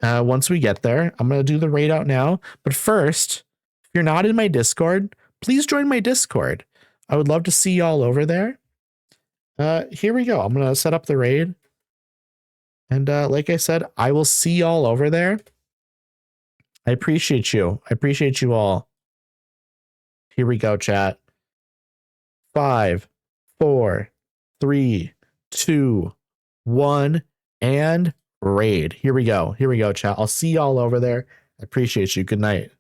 Once we get there, I'm going to do the raid out now. But first, if you're not in my Discord, please join my Discord. I would love to see y'all over there. Here we go. I'm going to set up the raid. And like I said, I will see y'all over there. I appreciate you. I appreciate you all. Here we go, chat. 5, 4, 3, 2, 1, and raid. Here we go. Here we go, chat. I'll see y'all over there. I appreciate you. Good night.